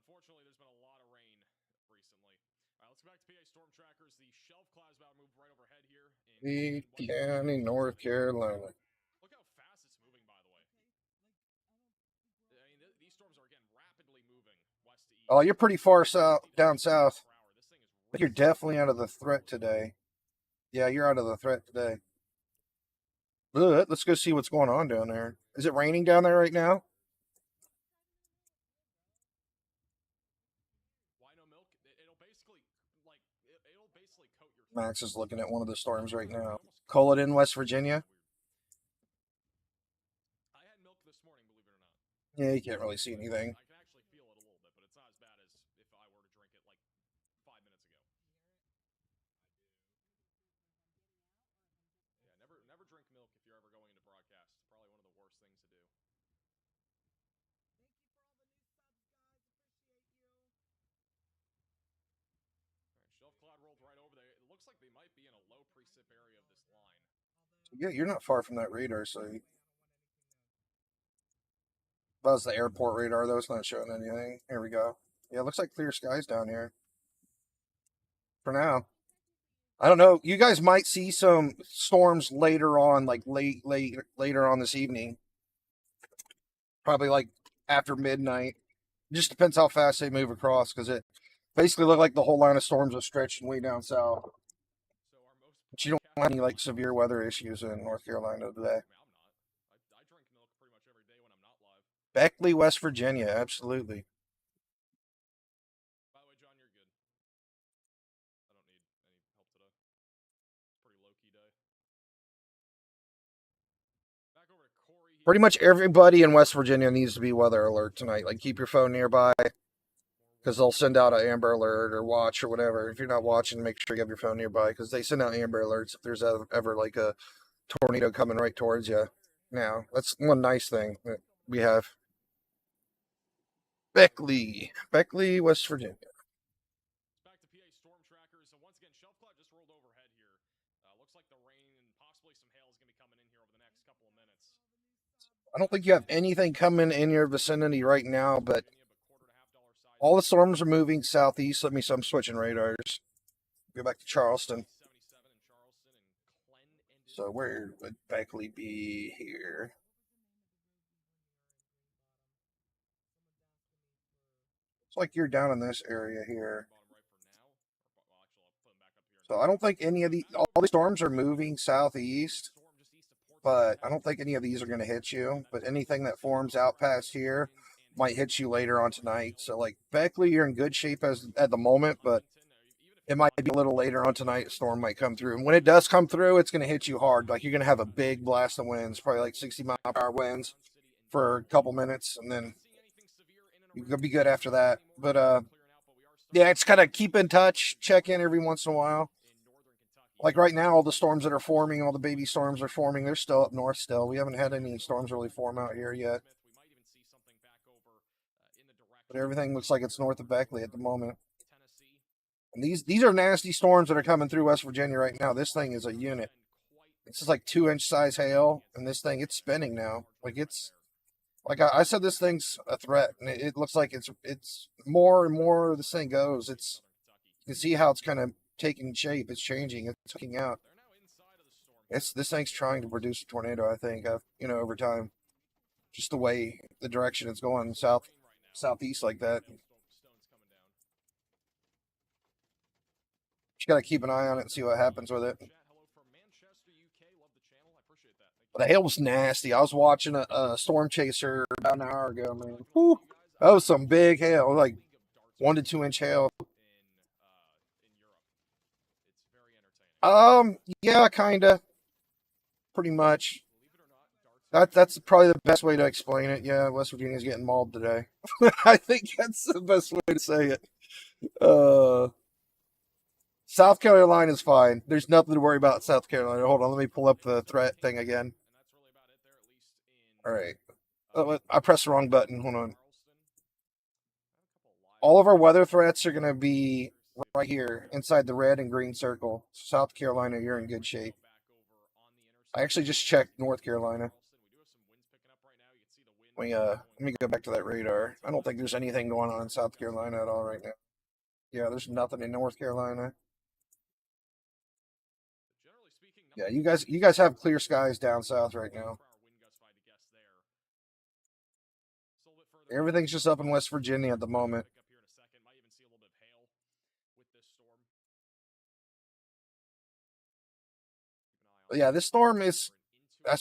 Unfortunately, there's been a lot of rain recently. All right, let's go back to PA Storm Trackers. The shelf cloud is about to move right overhead here. Lee County, North Carolina. Look how fast it's moving, by the way. I mean, these storms are, again, rapidly moving west to east. Oh, you're pretty far down south. I think you're definitely out of the threat today. Yeah, you're out of the threat today. Let's go see what's going on down there. Is it raining down there right now? Max is looking at one of the storms right now. Culloden, West Virginia. I had milk this morning, believe it or not. Yeah, you can't really see anything. I can actually feel it a little bit, but it's not as bad as if I were to drink it like 5 minutes ago. Yeah, never drink milk if you're ever going into broadcast. It's probably one of the worst things to do. Yeah, you're not far from that radar site. That was the airport radar, though. It's not showing anything. Here we go. Yeah, it looks like clear skies down here. For now. I don't know. You guys might see some storms later on, like later on this evening. Probably like after midnight. It just depends how fast they move across, because it basically looked like the whole line of storms was stretching way down south. But you don't have any like severe weather issues in North Carolina today. Beckley, West Virginia, absolutely. Pretty much everybody in West Virginia needs to be weather alert tonight. Like, keep your phone nearby, because they'll send out an Amber Alert or watch or whatever. If you're not watching, make sure you have your phone nearby, because they send out Amber Alerts if there's ever like a tornado coming right towards you. Now, that's one nice thing that we have. Beckley, West Virginia. Back to PA storm trackers. So once again, shelf cloud just rolled overhead here. Looks like the rain and possibly some hail is going to be coming in here over the next couple of minutes. I don't think you have anything coming in your vicinity right now, but all the storms are moving southeast. So I'm switching radars. Go back to Charleston. So where would Beckley be here? It's like you're down in this area here. So I don't think any of all the storms are moving southeast, but I don't think any of these are going to hit you. But anything that forms out past here might hit you later on tonight. So like Beckley, you're in good shape at the moment, but it might be a little later on tonight. A storm might come through, and when it does come through, it's going to hit you hard. Like, you're going to have a big blast of winds, probably like 60-mile-per-hour winds for a couple minutes, and then you're going to be good after that. But yeah, it's kind of keep in touch, check in every once in a while. Like right now, all the storms that are forming, all the baby storms are forming. They're still up north still. We haven't had any storms really form out here yet. But everything looks like it's north of Beckley at the moment. And these are nasty storms that are coming through West Virginia right now. This thing is a unit. This is like 2-inch size hail, and this thing, it's spinning now. Like, it's like I said, this thing's a threat, and it looks like it's more and more this thing goes. You can see how it's kind of taking shape. It's changing. It's hooking out. This thing's trying to produce a tornado, I think, over time. Just the way, the direction it's going, southeast like that. Just got to keep an eye on it and see what happens with it. The hail was nasty. I was watching a storm chaser about an hour ago, man. Whew. That was some big hail, like 1 to 2 inch hail. Yeah, kinda. Pretty much. That's probably the best way to explain it. Yeah, West Virginia's getting mauled today. I think that's the best way to say it. South Carolina is fine. There's nothing to worry about in South Carolina. Hold on, let me pull up the threat thing again. All right. Oh, I pressed the wrong button. Hold on. All of our weather threats are going to be right here inside the red and green circle. South Carolina, you're in good shape. I actually just checked North Carolina. Let me go back to that radar. I don't think there's anything going on in South Carolina at all right now. Yeah, there's nothing in North Carolina. Yeah, you guys have clear skies down south right now. Everything's just up in West Virginia at the moment. But yeah, this storm that's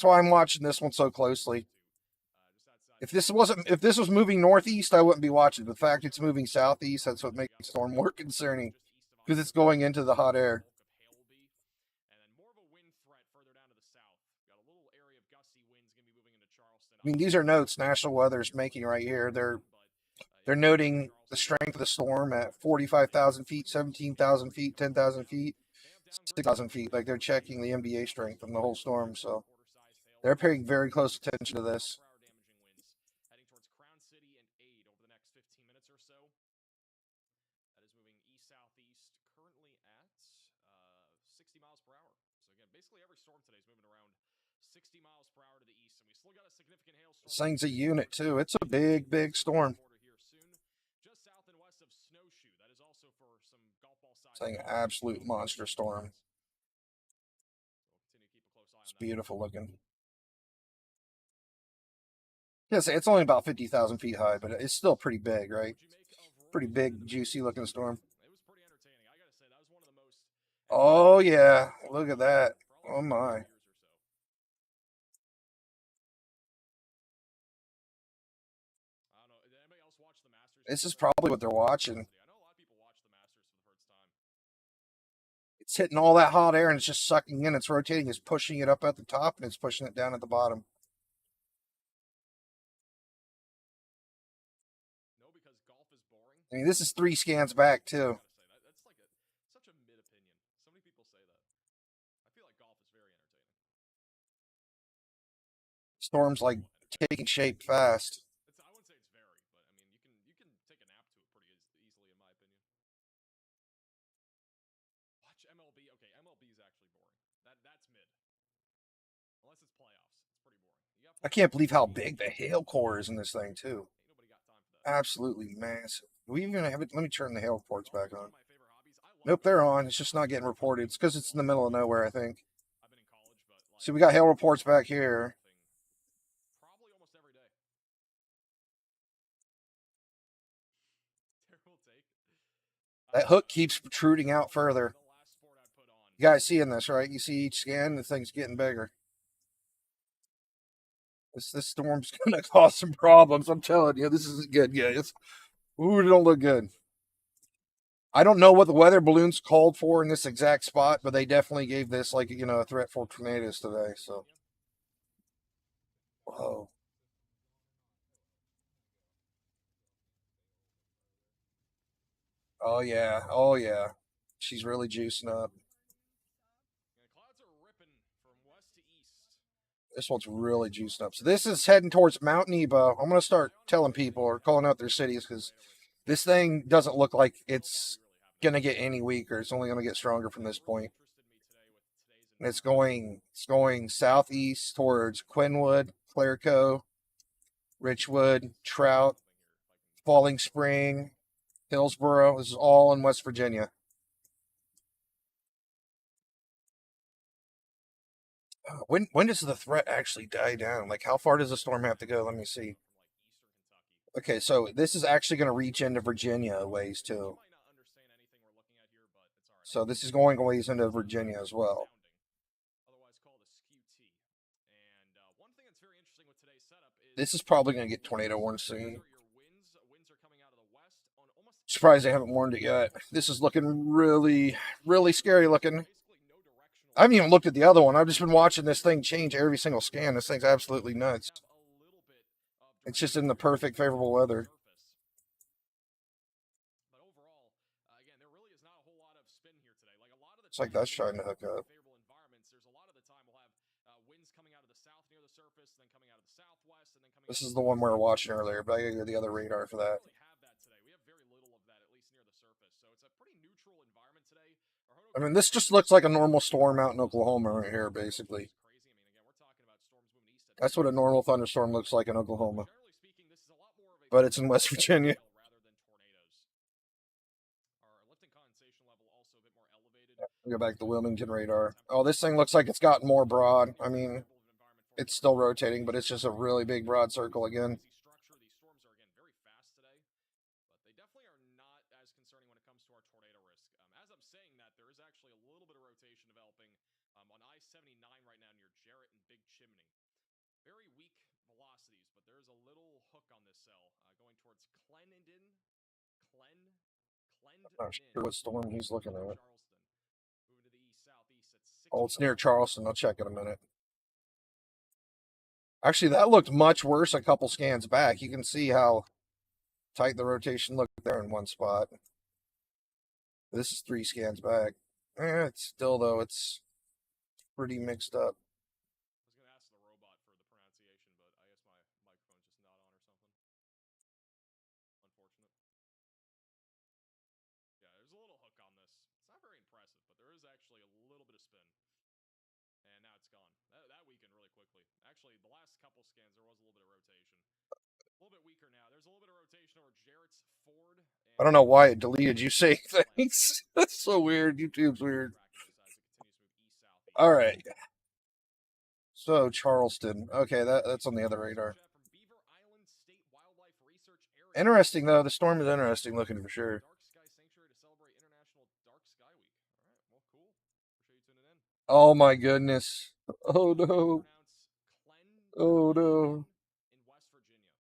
why I'm watching this one so closely. If this was moving northeast, I wouldn't be watching. The fact it's moving southeast, that's what makes the storm more concerning, because it's going into the hot air. I mean, these are notes National Weather's making right here. They're noting the strength of the storm at 45,000 feet, 17,000 feet, 10,000 feet, 6,000 feet. Like, they're checking the MBA strength from the whole storm. So they're paying very close attention to this. 60 miles per hour. So again, basically every storm today is moving around 60 miles per hour to the east, and we still got a significant hailstorm. This thing's a unit too. It's a big, big storm. Just south and west of Snowshoe. That is also for some golf ball size. It's like an absolute monster storm. It's beautiful looking. Yes, it's only about 50,000 feet high, but it's still pretty big, right? Pretty big, juicy looking storm. It was pretty entertaining. I gotta say, that was one of the most. Oh yeah, look at that. Oh my. This is probably what they're watching. I know a lot of people watch the Masters for the first time. It's hitting all that hot air and it's just sucking in. It's rotating. It's pushing it up at the top and it's pushing it down at the bottom. No, because golf is boring. I mean, this is 3 scans back too. That's like such a mid opinion. So many people say that. I feel like golf is very entertaining. Storm's like taking shape fast. I wouldn't say it's very, but I mean, you can take a nap to it pretty easily, in my opinion. Watch MLB. Okay, MLB is actually boring. That's mid. Unless it's playoffs, it's pretty boring. I can't believe how big the hail core is in this thing too. Ain't nobody got time for that. Absolutely massive. Do we even have it? Let me turn the hail reports back on. Nope, they're on. It's just not getting reported. It's because it's in the middle of nowhere, I think. I've been in college, but like, See, we got hail reports back here. probably almost every day. Terrible take. That hook keeps protruding out further. The last sport I put on. You guys seeing this, right? You see each scan, the thing's getting bigger. This storm's gonna cause some problems. I'm telling you, this isn't good, guys. Ooh, it don't look good. I don't know what the weather balloons called for in this exact spot, but they definitely gave this like, you know, a threat for tornadoes today. So, whoa. Oh yeah, oh yeah. She's really juicing up. Yeah, clouds are ripping from west to east. This one's really juicing up. So this is heading towards Mount Nebo. I'm gonna start telling people or calling out their cities because this thing doesn't look like it's gonna get any weaker. It's only gonna get stronger from this point. And it's going southeast towards Quinwood, Clairco, Richwood, Trout, Falling Spring, Hillsboro. This is all in West Virginia. When does the threat actually die down? Like, how far does the storm have to go? Let me see. Okay, so this is actually going to reach into Virginia a ways too. So this is going a ways into Virginia as well. This is probably going to get tornado warned soon. Surprised they haven't warned it yet. This is looking really, really scary looking. I haven't even looked at the other one. I've just been watching this thing change every single scan. This thing's absolutely nuts. It's just in the perfect favorable weather. It's like that's trying to hook up. This is the one we were watching earlier, but I gotta get the other radar for that. I mean, this just looks like a normal storm out in Oklahoma right here, basically. That's what a normal thunderstorm looks like in Oklahoma. But it's in West Virginia. Go back to the Wilmington radar. Oh, this thing looks like it's gotten more broad. I mean, it's still rotating, but it's just a really big broad circle again. I'm not sure what storm he's looking at. Oh, it's near Charleston. I'll check in a minute. Actually, that looked much worse a couple scans back. You can see how tight the rotation looked there in one spot. This is 3 scans back. It's still, though, it's pretty mixed up. I was going to ask the robot for the pronunciation, but I guess my microphone's just not on or something. Unfortunate. Yeah, there's a little hook on this. It's not very impressive, but there is actually a little bit of spin. And now it's gone. That weakened really quickly. Actually, the last couple scans, there was a little bit of rotation. A little bit weaker now. There's a little bit of rotation over Jarrett's Ford. I don't know why it deleted you saying things. That's so weird. YouTube's weird. All right. So Charleston. Okay, that's on the other radar. Interesting though. The storm is interesting looking for sure. Dark Sky Sanctuary to celebrate International Dark Sky Week. All right, well, cool. Appreciate you tuning in. Oh my goodness. Oh no. Oh no. In West Virginia.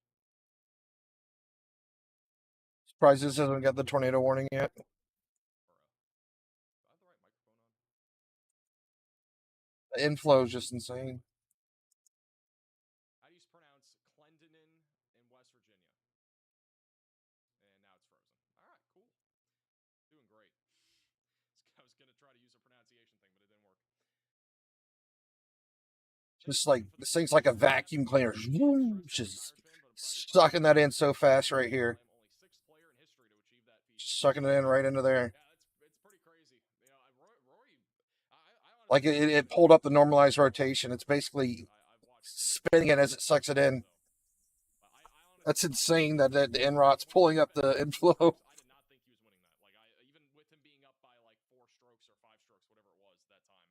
Surprised this hasn't got the tornado warning yet. Do I have the right microphone on? The inflow is just insane. How do you pronounce Clendenin in West Virginia? And now it's frozen. All right, cool. Doing great. I was going to try to use a pronunciation thing, but it didn't work. Just like this thing's like a vacuum cleaner. Just sucking that in so fast right here. Just sucking it in right into there. Yeah, it's pretty crazy. You know, Rory, Like it pulled up the normalized rotation. It's basically spinning it as it sucks it in. That's insane that the Enrot's pulling up the inflow. I did not think he was winning that. Like, even with him being up by like 4 strokes or 5 strokes, whatever it was that time,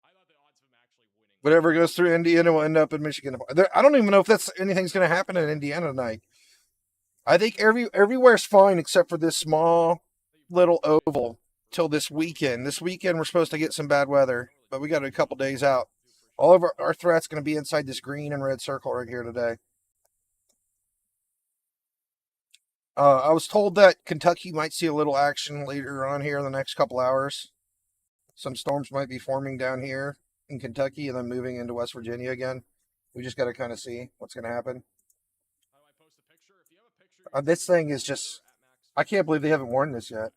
I thought the odds of him actually winning. Whatever goes through Indiana will end up in Michigan. I don't even know if that's anything's going to happen in Indiana tonight. I think everywhere's fine except for this small little oval till this weekend. This weekend we're supposed to get some bad weather, but we got a couple days out. All of our threat's going to be inside this green and red circle right here today. I was told that Kentucky might see a little action later on here in the next couple hours. Some storms might be forming down here in Kentucky and then moving into West Virginia again. We just got to kind of see what's going to happen. This thing is just, I can't believe they haven't warned this yet.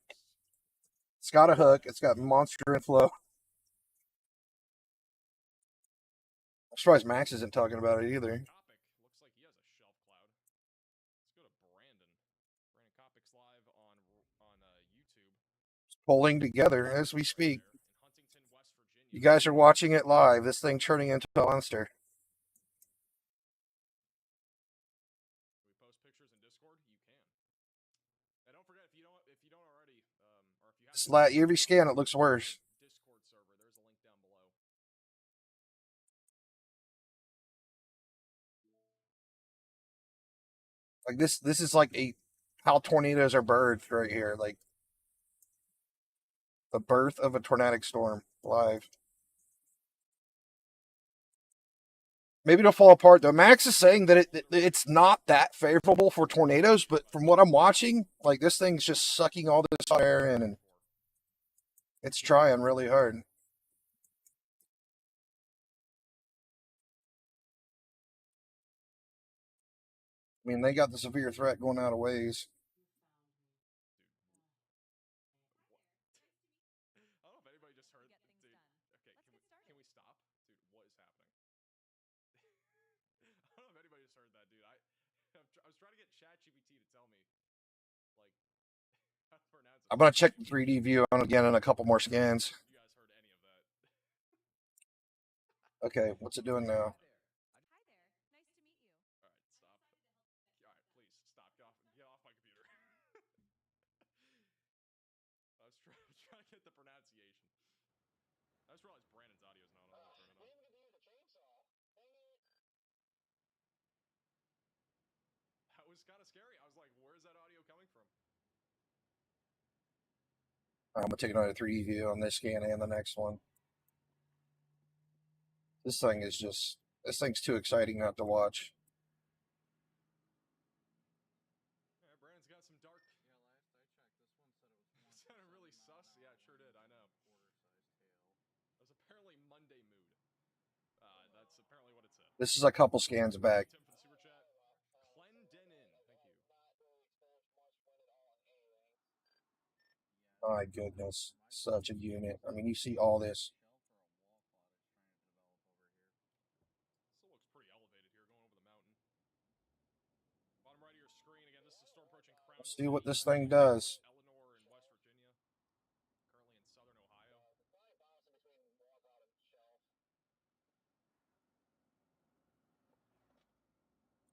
It's got a hook. It's got monster inflow. I'm surprised Max isn't talking about it either. Looks like he has a shelf cloud. Let's go to Brandon. Brandon Kopic's live on YouTube. It's pulling together as we speak. You guys are watching it live. This thing turning into a monster. Every scan, it looks worse. Discord server. There's a link down below. Like this is like how tornadoes are birthed right here. Like the birth of a tornadic storm live. Maybe it'll fall apart though. Max is saying that it's not that favorable for tornadoes, but from what I'm watching, like this thing's just sucking all this hot air in and it's trying really hard. I mean, they got the severe threat going out of ways. I don't know if anybody just heard. Dude, okay, can we stop? Dude, what is happening? I don't know if anybody just heard that, dude. I was trying to get ChatGPT to tell me, like, how to pronounce it. I'm gonna check the 3D view on again in a couple more scans. You guys heard any of that? Okay, what's it doing now? Hi there. Nice to meet you. All right, stop. All right, please stop. Get off my computer. I was trying to get the pronunciation. I just realized Brandon's audio is not on. I'll turn it on. That was kind of scary. I was like, where's that audio coming from? I'm gonna take another 3D view on this scan and the next one. This thing's too exciting not to watch. Yeah, Brandon's got some dark. Yeah, last I checked, this one said it was. Sounded really sus. Yeah, it sure did. I know. It was apparently Monday mood. That's apparently what it said. This is a couple scans back. Tim for the super chat. Clendenin. Thank you. My goodness, such a unit. I mean, you see all this. Still looks pretty elevated here, going over the mountain. Bottom right of your screen again. This is a storm approaching Crown. Let's see what this thing does. Eleanor in West Virginia, currently in southern Ohio.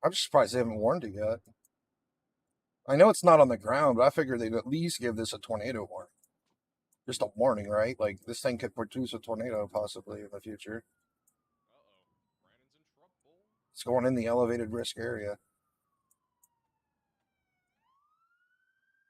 I'm just surprised they haven't warned it yet. I know it's not on the ground, but I figured they'd at least give this a tornado warning. Just a warning, right? Like, this thing could produce a tornado possibly in the future. Brandon's in trouble. It's going in the elevated risk area. That sounds more like an ambulance.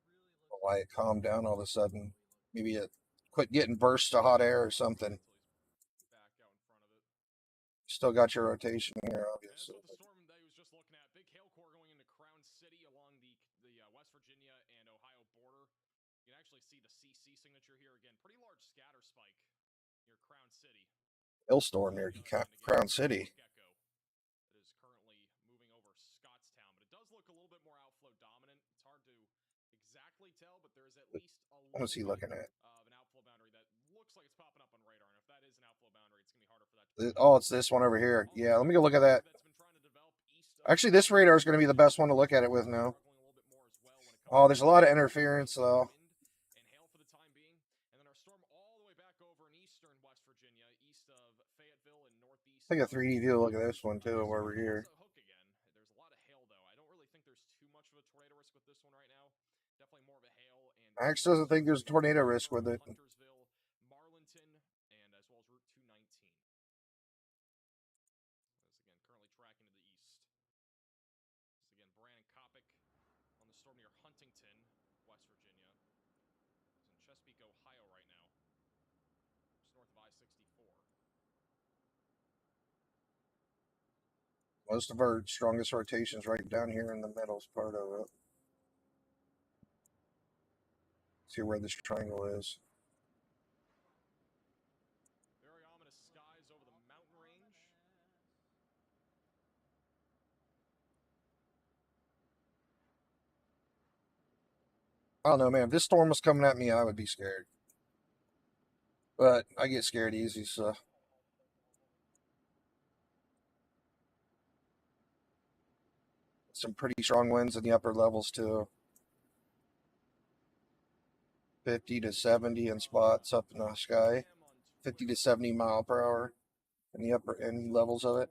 Couldn't really tell. Why it calmed down all of a sudden. Maybe it quit getting bursts of hot air or something. Back out in front of it. Still got your rotation here, And obviously. so the storm that he was just looking at, big hail core going into Crown City along the West Virginia and Ohio border. You can actually see the CC signature here again. Pretty large scatter spike near Crown City. Hailstorm near Crown City. It is currently moving over Scottstown, but it does look a little bit more outflow dominant. It's hard to exactly tell, but there is at least a little What is he looking at? of an outflow boundary that looks like it's popping up on radar. And if that is an outflow boundary, it's going to be harder for that to Oh, it's this one over here. Yeah, let me go look at that. Actually, this radar is going to be the best one to look at it with now. Oh, there's a lot of interference, though. And hail for the time being. And then our storm all the way back over in eastern West Virginia, east of Fayetteville and northeast. Take a 3D view look at this one, too, over here. There's a lot of hail, though. I don't really think there's too much of a tornado risk with this one right now. Definitely more of a hail. And Axe doesn't think there's a tornado risk with it. Huntersville, Marlinton, and as well as Route 219. This again, currently tracking to the east. This again, Brandon Kopic on the storm near Huntington, West Virginia. He's in Chesapeake, Ohio right now. Just north of I-64. Most of our strongest rotations right down here in the middle part of it. See where this triangle is. Very ominous skies over the mountain range. I don't know, man. If this storm was coming at me, I would be scared. But I get scared easy, so. Some pretty strong winds in the upper levels, too. 50 to 70 in spots up in the sky. 50 to 70 mile per hour in the upper end levels of it.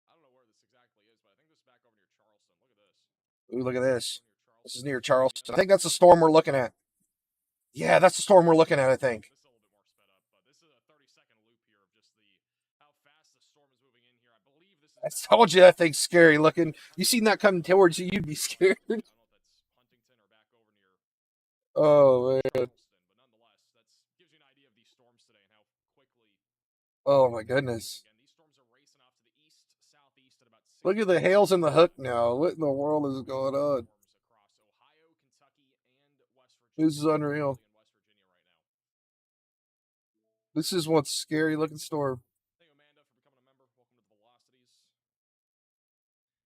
I don't know where this exactly is, but I think this is back over near Charleston. Look at this. Ooh, look at this. This is near Charleston. I think that's the storm we're looking at. Yeah, that's the storm we're looking at, I think. This is a little bit more sped up, but this is a 30-second loop here of just how fast the storm is moving in here. I believe this is. I told you that thing's scary looking. You seen that coming towards you, you'd be scared. I don't know if that's Huntington or back over near. Oh, man. Charleston, but nonetheless, that gives you an idea of these storms today and how quickly. Oh, my goodness. Again, these storms are racing off to the east, southeast at about. Look at the hails in the hook now. What in the world is going on? Across Ohio, Kentucky, and West Virginia. This is unreal. In West Virginia right now. This is one scary looking storm. Thank you, Amanda, for becoming a member. Welcome to the Velocities.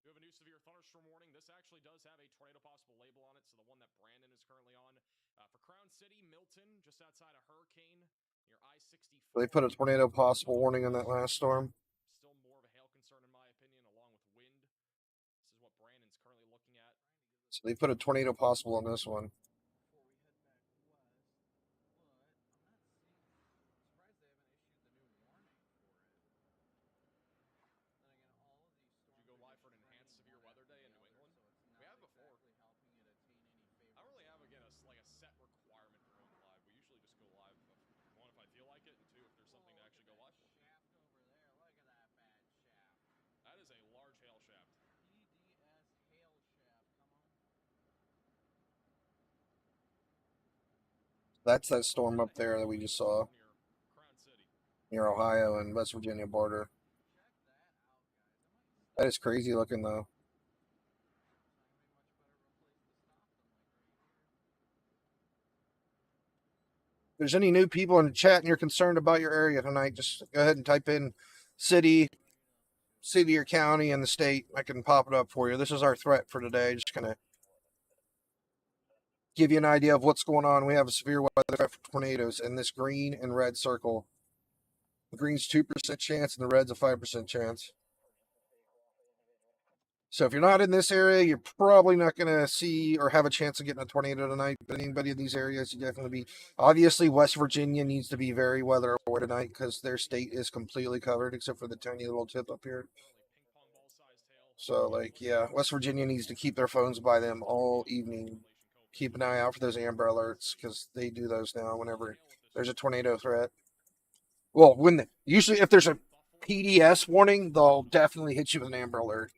We have a new severe thunderstorm warning. This actually does have a tornado possible label on it, so the one that Brandon is currently on. For Crown City, Milton, just outside of Hurricane, near I-64. They put a tornado possible warning on that last storm. Still more of a hail concern, in my opinion, along with wind. This is what Brandon's currently looking at. So they put a tornado possible on this one. Did you go live for an enhanced severe weather day in New England? We have before. I don't really have, again, a set requirement for going live. We usually just go live, one, if I feel like it, and two, if there's something to actually go live for. That is a large hail shaft. That's that storm up there that we just saw near Ohio and West Virginia border. That is crazy looking, though. If there's any new people in the chat and you're concerned about your area tonight, just go ahead and type in city or county and the state. I can pop it up for you. This is our threat for today. Just kind of give you an idea of what's going on, we have a severe weather threat for tornadoes in this green and red circle. The green's 2% chance and the red's a 5% chance. So if you're not in this area, you're probably not going to see or have a chance of getting a tornado tonight. But anybody in these areas, you definitely be. Obviously, West Virginia needs to be very weather aware tonight because their state is completely covered except for the tiny little tip up here. So, like, yeah, West Virginia needs to keep their phones by them all evening. Keep an eye out for those Amber Alerts because they do those now whenever there's a tornado threat. Well, usually if there's a PDS warning, they'll definitely hit you with an Amber Alert.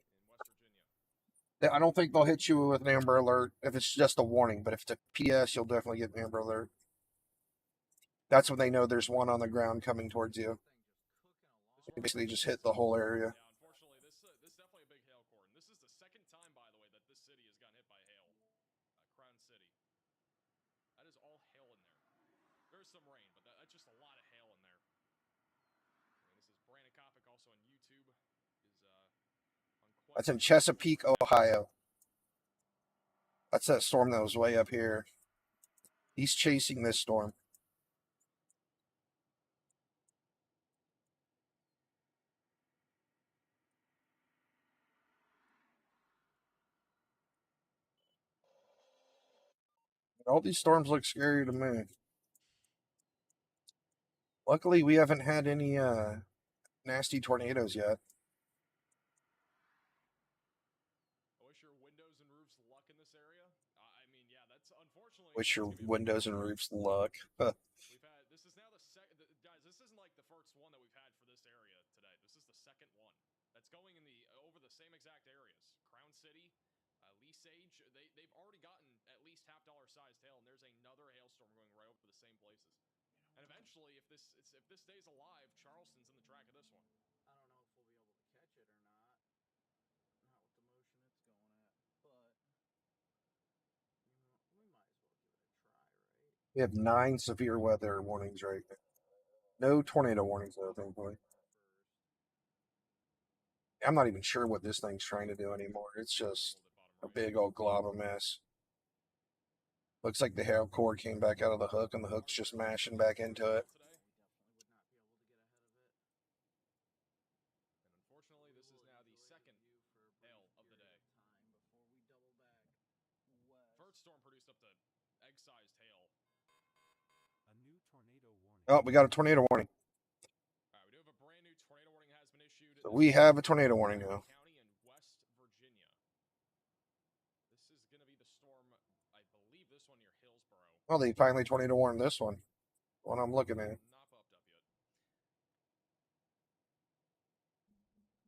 I don't think they'll hit you with an Amber Alert if it's just a warning, but if it's a PDS, you'll definitely get an Amber Alert. That's when they know there's one on the ground coming towards you. You basically just hit the whole area. Yeah, unfortunately, this is definitely a big hail core. And this is the second time, by the way, that this city has gotten hit by hail. Crown City. That is all hail in there. There's some rain, but that's just a lot of hail in there. And this is Brandon Kopic, also on YouTube. That's in Chesapeake, Ohio. That's that storm that was way up here. He's chasing this storm. All these storms look scary to me. Luckily, we haven't had any nasty tornadoes yet. I wish your windows and roofs luck in this area. I mean, yeah, that's unfortunately. Wish your windows and roofs luck. We've had, this is now the second, guys, this isn't like the first one that we've had for this area today. This is the second one that's going in over the same exact areas. Crown City, Lee Sage, they've already gotten at least $half-dollar sized hail, and there's another hailstorm going right over the same places. And eventually, if this stays alive, Charleston's in the track of this one. I don't know if we'll be able to catch it or not. Not with the motion it's going at, but we might as well give it a try, right? We have 9 severe weather warnings right now. No tornado warnings, though, thankfully. I'm not even sure what this thing's trying to do anymore. It's just a big old glob of mess. Looks like the hail core came back out of the hook, and the hook's just mashing back into it. Unfortunately, this is now the second hail of the day. First storm produced up to egg-sized hail. A new tornado warning. Oh, we got a tornado warning. All right, we do have a brand new tornado warning has been issued. So we have a tornado warning now. County in West Virginia. This is going to be the storm, I believe this one near Hillsborough. Oh, they finally tornado warned this one. One I'm looking at. Not popped up yet. All right, so it is.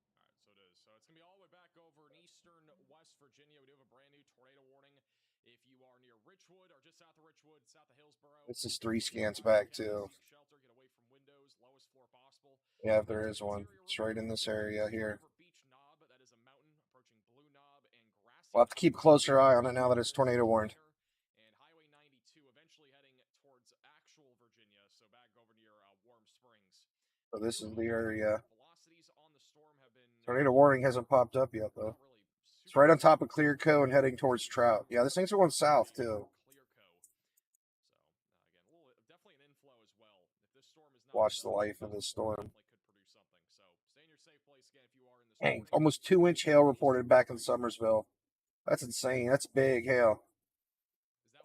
So it's going to be all the way back over in eastern West Virginia. We do have a brand new tornado warning. If you are near Richwood or just south of Richwood, south of Hillsborough. This is 3 scans back, too. Shelter, get away from windows, lowest floor possible. Yeah, if there is one. It's right in this area here. That is a mountain approaching Blue Knob and Grassy. We'll have to keep a closer eye on it now that it's tornado warned. And Highway 92 eventually heading towards actual Virginia, so back over near Warm Springs. So this is the area. Velocities on the storm have been Tornado warning hasn't popped up yet, though. It's right on top of Clearco and heading towards Trout. Yeah, this thing's going south, too. Watch the life of this storm. Dang, almost 2-inch hail reported back in Summersville. That's insane. That's big hail.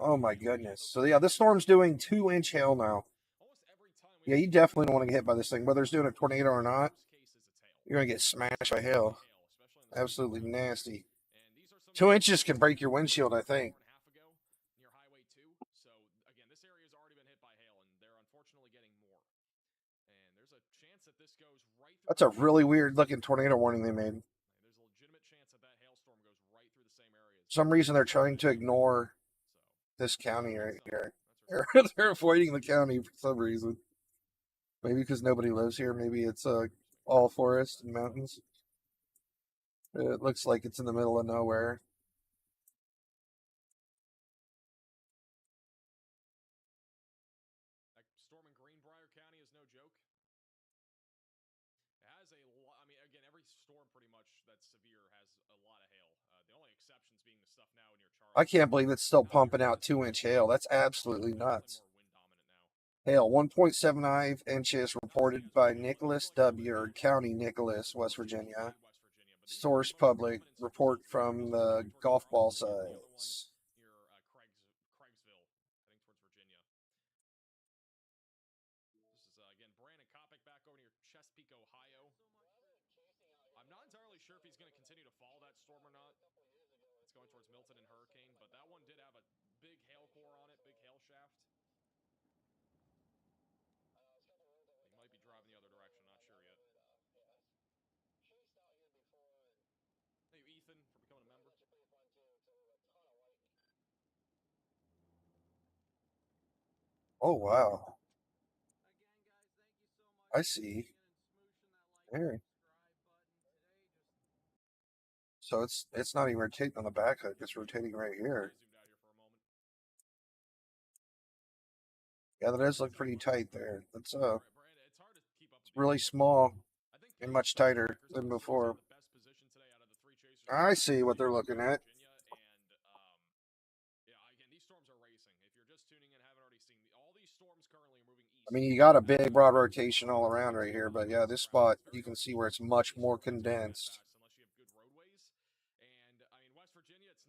Oh my goodness. So yeah, this storm's doing 2-inch hail now. Yeah, you definitely don't want to get hit by this thing. Whether it's doing a tornado or not, you're going to get smashed by hail. Absolutely nasty. 2 inches can break your windshield, I think. That's a really weird looking tornado warning they made. For some reason, they're trying to ignore this county right here. They're avoiding the county for some reason. Maybe because nobody lives here. Maybe it's all forest and mountains. It looks like it's in the middle of nowhere. That storm in Greenbrier County is no joke. It has a lot. I mean, again, every storm pretty much that's severe has a lot of hail. The only exceptions being the stuff now near Charleston. I can't believe it's still pumping out 2-inch hail. That's absolutely nuts. Hail 1.79 inches reported by Nicholas W. County, Nicholas, West Virginia. Source public report from the golf ball sites. Near Craigsville, heading towards Virginia. This is again Brandon Kopic back over near Chesapeake, Ohio. I'm not entirely sure if he's going to continue to follow that storm or not. It's going towards Milton and Hurricane, but that one did have a big hail core on it, big hail shaft. He might be driving the other direction, not sure yet. Thank you, Ethan, for becoming a member. Oh, wow. I see. There. So it's not even rotating on the back hook. It's rotating right here. Yeah, that does look pretty tight there. It's really small and much tighter than before. I see what they're looking at. I mean, you got a big broad rotation all around right here, but yeah, this spot you can see where it's much more condensed.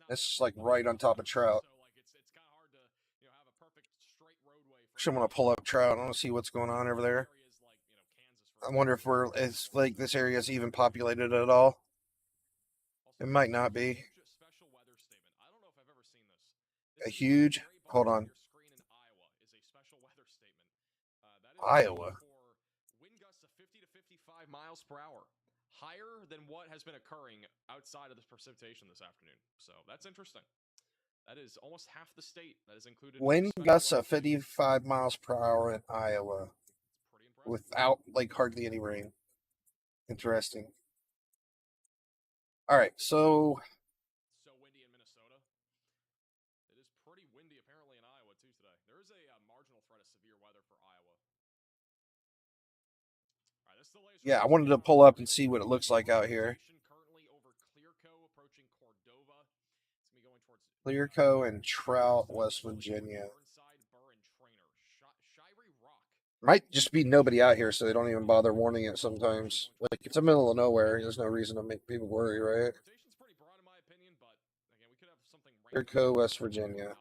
This is like right on top of Trout. Actually, I'm gonna pull up Trout. I want to see what's going on over there. I wonder if it's like this area is even populated at all. It might not be. A huge. Hold on. Iowa. Wind gusts of 50 to 55 miles per hour, higher than what has been occurring outside of this precipitation this afternoon. So that's interesting. That is almost half the state that is included. Wind gusts of 55 miles per hour in Iowa, without like hardly any rain. Interesting. All right, so windy in Minnesota. It is pretty windy apparently in Iowa too today. There is a marginal threat of severe weather for Iowa. All right, this is the latest. Yeah, I wanted to pull up and see what it looks like out here. Currently over Clearco, approaching Cordova. It's gonna be going towards Clearco and Trout, West Virginia. Might just be nobody out here, so they don't even bother warning it sometimes. Like, it's the middle of nowhere. There's no reason to make people worry, right? Clearco, West Virginia.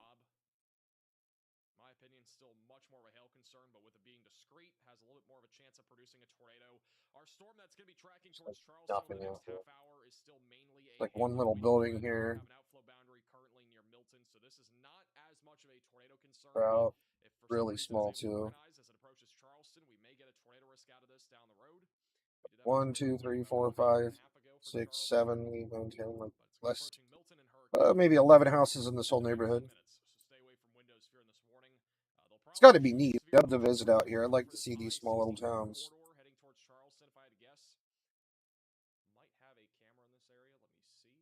My opinion, still much more of a hail concern, but with it being discreet, has a little bit more of a chance of producing a tornado. Our storm that's going to be tracking towards Charleston over the next half hour is still mainly like one little building here. Have an outflow boundary currently near Milton, so this is not as much of a tornado concern. Trout, really small too. As it approaches Charleston, we may get a tornado risk out of this down the road. 1, 2, 3, 4, 5, 6, 7, 8, 9, 10, like less. Maybe 11 houses in this whole neighborhood. It's got to be neat. I'd love to visit out here. I'd like to see these small little towns. Heading towards Charleston, if I had to guess. Might have a camera in this area. Let me see.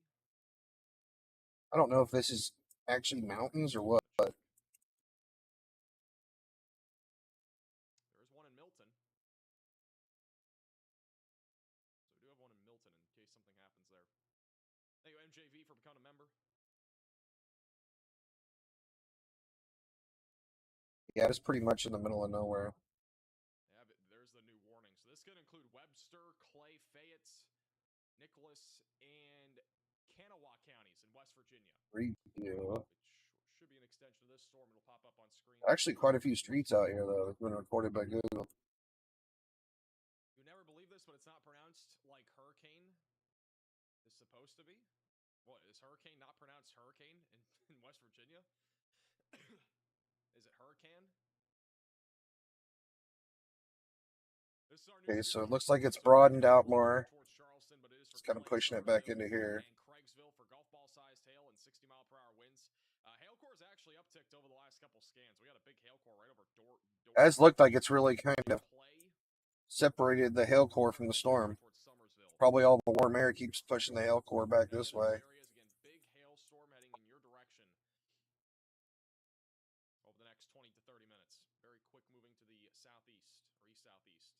I don't know if this is actually mountains or what. There is one in Milton. So we do have one in Milton in case something happens there. Thank you, MJV, for becoming a member. Yeah, it's pretty much in the middle of nowhere. Yeah, but there's the new warning. So this could include Webster, Clay, Fayette, Nicholas, and Kanawha counties in West Virginia. Review. Which should be an extension of this storm. It'll pop up on screen. Actually, quite a few streets out here, though, have been recorded by Google. You never believe this, but it's not pronounced like hurricane is supposed to be. What, is hurricane not pronounced hurricane in West Virginia? Is it hurricane? Okay, so it looks like it's broadened out more. It's kind of pushing it back into here. Craigsville for golf ball sized hail and 60-mile-per-hour winds. Hail core has actually upticked over the last couple scans. We got a big hail core right over As looked like it's really kind of separated the hail core from the storm. Probably all the warm air keeps pushing the hail core back this way. Big hailstorm heading in your direction over the next 20 to 30 minutes. Very quick moving to the southeast or east southeast.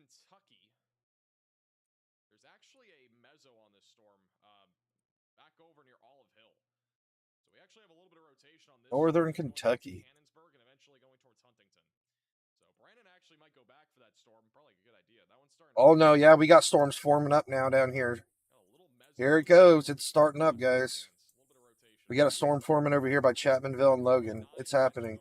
Kentucky, there's actually a mezzo on this storm back over near Olive Hill. So we actually have a little bit of rotation on this. Northern storm going Kentucky. towards Cannonsburg and eventually going towards Huntington. So Brandon actually might go back for that storm. Probably a good idea. That one's starting. Oh no, yeah, we got storms forming up now down here. Here it goes. It's starting up, guys. We got a storm forming over here by Chapmanville and Logan. It's happening.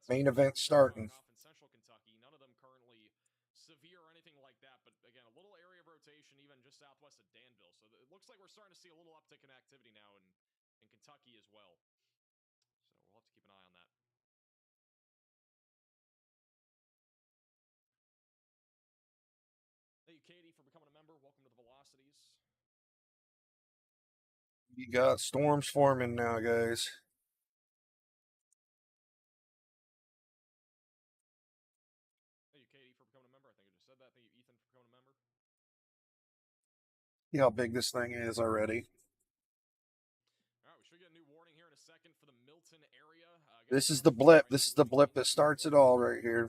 Main event starting. Central Kentucky, none of them currently severe or anything like that, but again, a little area of rotation even just southwest of Danville. So it looks like we're starting to see a little uptick in activity now in Kentucky as well. So we'll have to keep an eye on that. Thank you, Katie, for becoming a member. Welcome to the Velocities. You got storms forming now, guys. See how big this thing is already. All right, we should get a new warning here in a second for the Milton area. This is the blip. This is the blip that starts it all right here.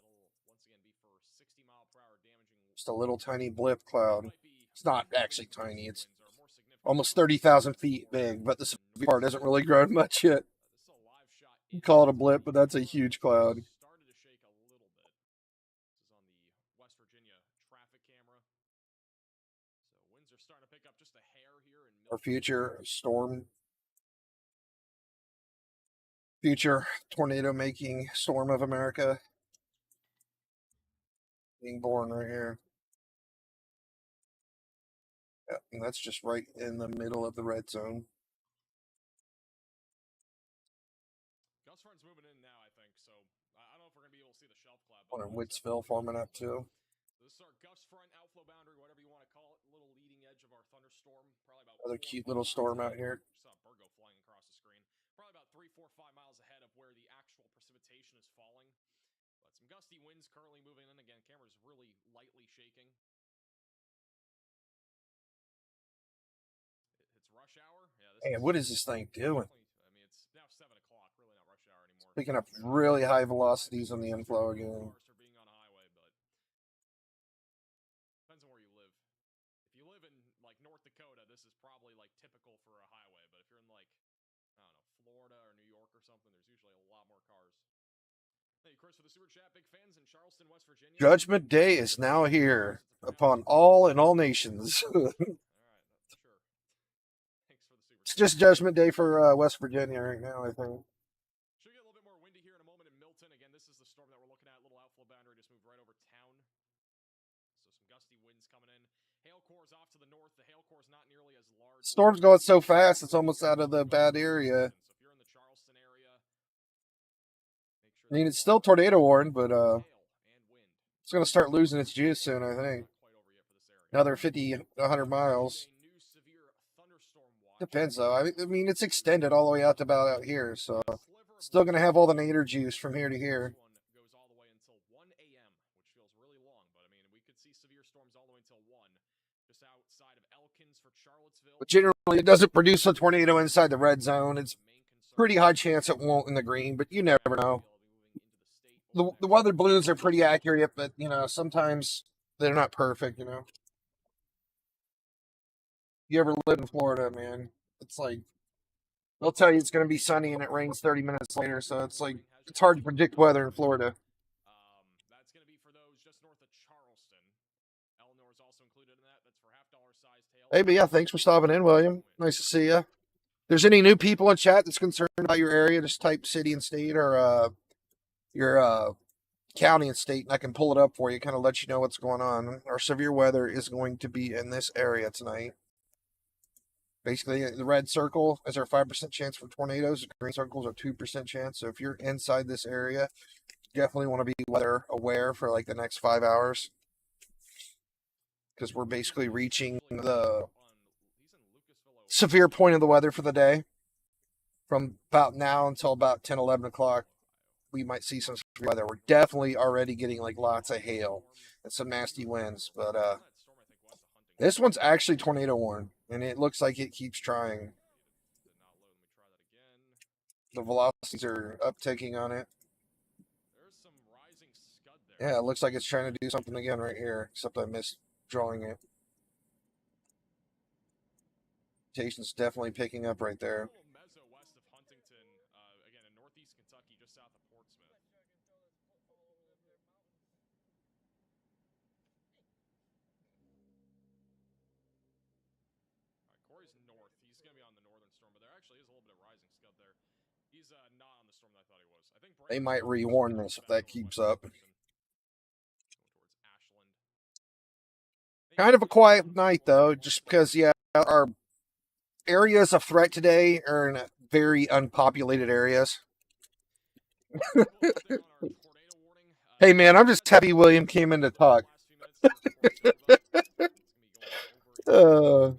That'll once again be for 60-mile-per-hour damaging. Just a little tiny blip cloud. It's not actually tiny. It's almost 30,000 feet big, but the severe part hasn't really grown much yet. You call it a blip, but that's a huge cloud. Started to shake a little bit. This is on the West Virginia traffic camera. So winds are starting to pick up just a hair here in Our future tornado making storm of America being born right here. Yeah, and that's just right in the middle of the red zone. Gust front's moving in now, I think. So I don't know if we're gonna be able to see the shelf cloud. One in Wittsville forming up too. This is our gust front outflow boundary, whatever you want to call it. Little leading edge of our thunderstorm. Probably about Another cute little storm out here. Saw Virgo flying across the screen. Probably about 3, 4, 5 miles ahead of where the actual precipitation is falling. But some gusty winds currently moving in. Again, camera's really lightly shaking. It's rush hour. Yeah. Man, what is this thing doing? I mean, it's now 7 o'clock. Really not rush hour anymore. Picking up really high velocities on the inflow again. Cars are being on a highway, but depends on where you live. If you live in like North Dakota, this is probably like typical for a highway. But if you're in like, I don't know, Florida or New York or something, there's usually a lot more cars. Thank you, Chris, for the super chat. Big fans in Charleston, West Virginia. Judgment Day is now here upon all and all nations. All right, sure. Thanks for the super It's just Judgment Day for West Virginia right now, I think. Should get a little bit more windy here in a moment in Milton. Again, this is the storm that we're looking at. Little outflow boundary just moved right over town. So some gusty winds coming in. Hail core's off to the north. The hail core's not nearly as large. Storm's going so fast, it's almost out of the bad area. So if you're in the Charleston area, make sure I mean, that it's still tornado warned, but hail and wind. it's going to start losing its juice soon, I think. Not quite over yet for this area. Another 50, 100 miles. A new severe thunderstorm watch. Depends, though. I mean, it's extended all the way out to about out here, so still going to have all the nadir juice from here to here. This one goes all the way until 1 a.m., which feels really long, but I mean, we could see severe storms all the way until 1, just outside of Elkins for Charlottesville. But generally, it doesn't produce a tornado inside the red zone. It's pretty high chance it won't in the green, but you never know. The weather balloons are pretty accurate, but, you know, sometimes they're not perfect, you know. You ever live in Florida, man, it's like, they'll tell you it's going to be sunny and it rains 30 minutes later, so it's like, it's hard to predict weather in Florida. That's going to be for those just north of Charleston. Eleanor is also included in that. That's for $half sized hail. Hey, but yeah, thanks for stopping in, William. Nice to see you. If there's any new people in chat that's concerned about your area, just type city and state or your county and state, and I can pull it up for you, kind of let you know what's going on. Our severe weather is going to be in this area tonight. Basically, the red circle is our 5% chance for tornadoes. The green circles are 2% chance. So if you're inside this area, you definitely want to be weather aware for like the next 5 hours, because we're basically reaching the severe point of the weather for the day. From about now until about 10, 11 o'clock, we might see some severe weather. We're definitely already getting like lots of hail and some nasty winds, but this one's actually tornado warned, and it looks like it keeps trying. The velocities are uptaking on it. There's some Yeah, it looks like it's trying to do something again right here, except I missed drawing it. Rotation's definitely picking up right there. A little mezzo west of Huntington, again in northeast Kentucky, just south of Portsmouth. All right, Corey's north. He's going to be on the northern storm, but there actually is a little bit of rising scud there. He's not on the storm that I thought he was. I think They Brandon's might north is rewarn just this if that south keeps northwest up. of Huntington, going towards Ashland. Kind of a quiet night though, just because our areas of threat today are in very unpopulated areas. Hey man, I'm just happy William came in to talk. uh,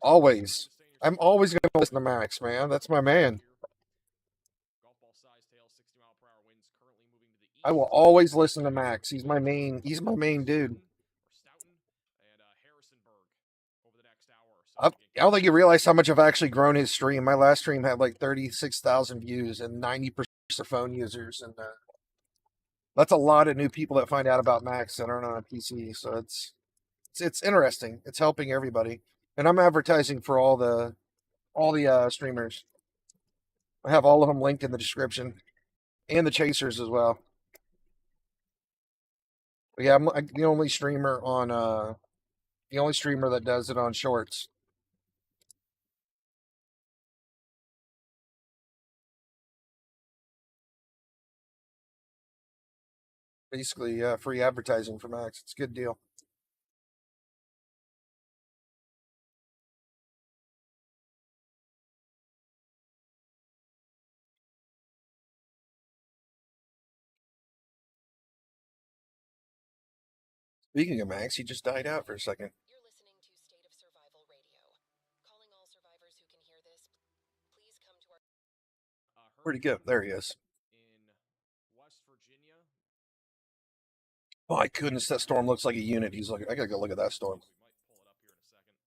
always. I'm always going to listen to Max, man. That's my man. I will always listen to Max. He's my main dude. I don't think you realize how much I've actually grown his stream. My last stream had like 36,000 views and 90% are phone users, and that's a lot of new people that find out about Max that aren't on a PC. So it's interesting. It's helping everybody, and I'm advertising for all the streamers. I have all of them linked in the description, and the chasers as well. But yeah, I'm the only streamer that does it on Shorts. Basically, free advertising for Max. It's a good deal. Speaking of Max, he just died out for a second. You're listening to State of Survival Radio. Calling all survivors who can hear this, please come to our... Where'd he go? There he is. In West Virginia. My goodness, that storm looks like a unit. He's like, I gotta go look at that storm. We might pull it up here in a second.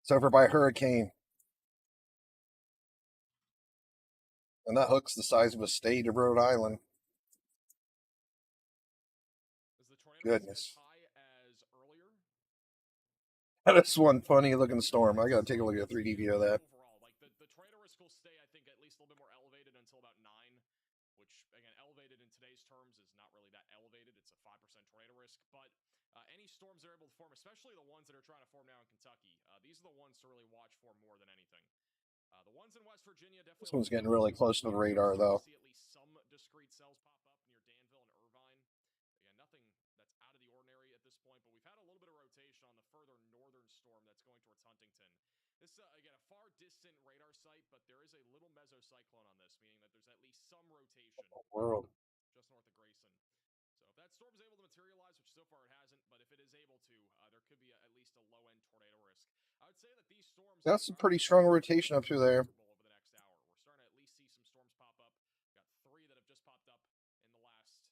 It's over by Hurricane. And that hook's the size of a state of Rhode Island. Goodness. That is one funny looking storm. I gotta take a look at a 3D view of that. Overall, like the tornado risk will stay, I think, at least a little bit more elevated until about 9, which, again, elevated in today's terms is not really that elevated. It's a 5% tornado risk. But any storms that are able to form, especially the ones that are trying to form now in Kentucky, these are the ones to really watch for more than anything. The ones in West Virginia definitely. This one's getting really close to the radar, though. See at least some discrete cells pop up near Danville and Irvine. Again, nothing that's out of the ordinary at this point, but we've had a little bit of rotation on the further northern storm that's going towards Huntington. This again, a far distant radar site, but there is a little mesocyclone on this, meaning that there's at least some rotation World. just north of Grayson. So if that storm is able to materialize, which so far it hasn't, but if it is able to, there could be at least a low-end tornado risk. I would say that these storms. That's a pretty strong rotation up through there. Over the next hour, we're starting to at least see some storms pop up. Got 3 that have just popped up in the last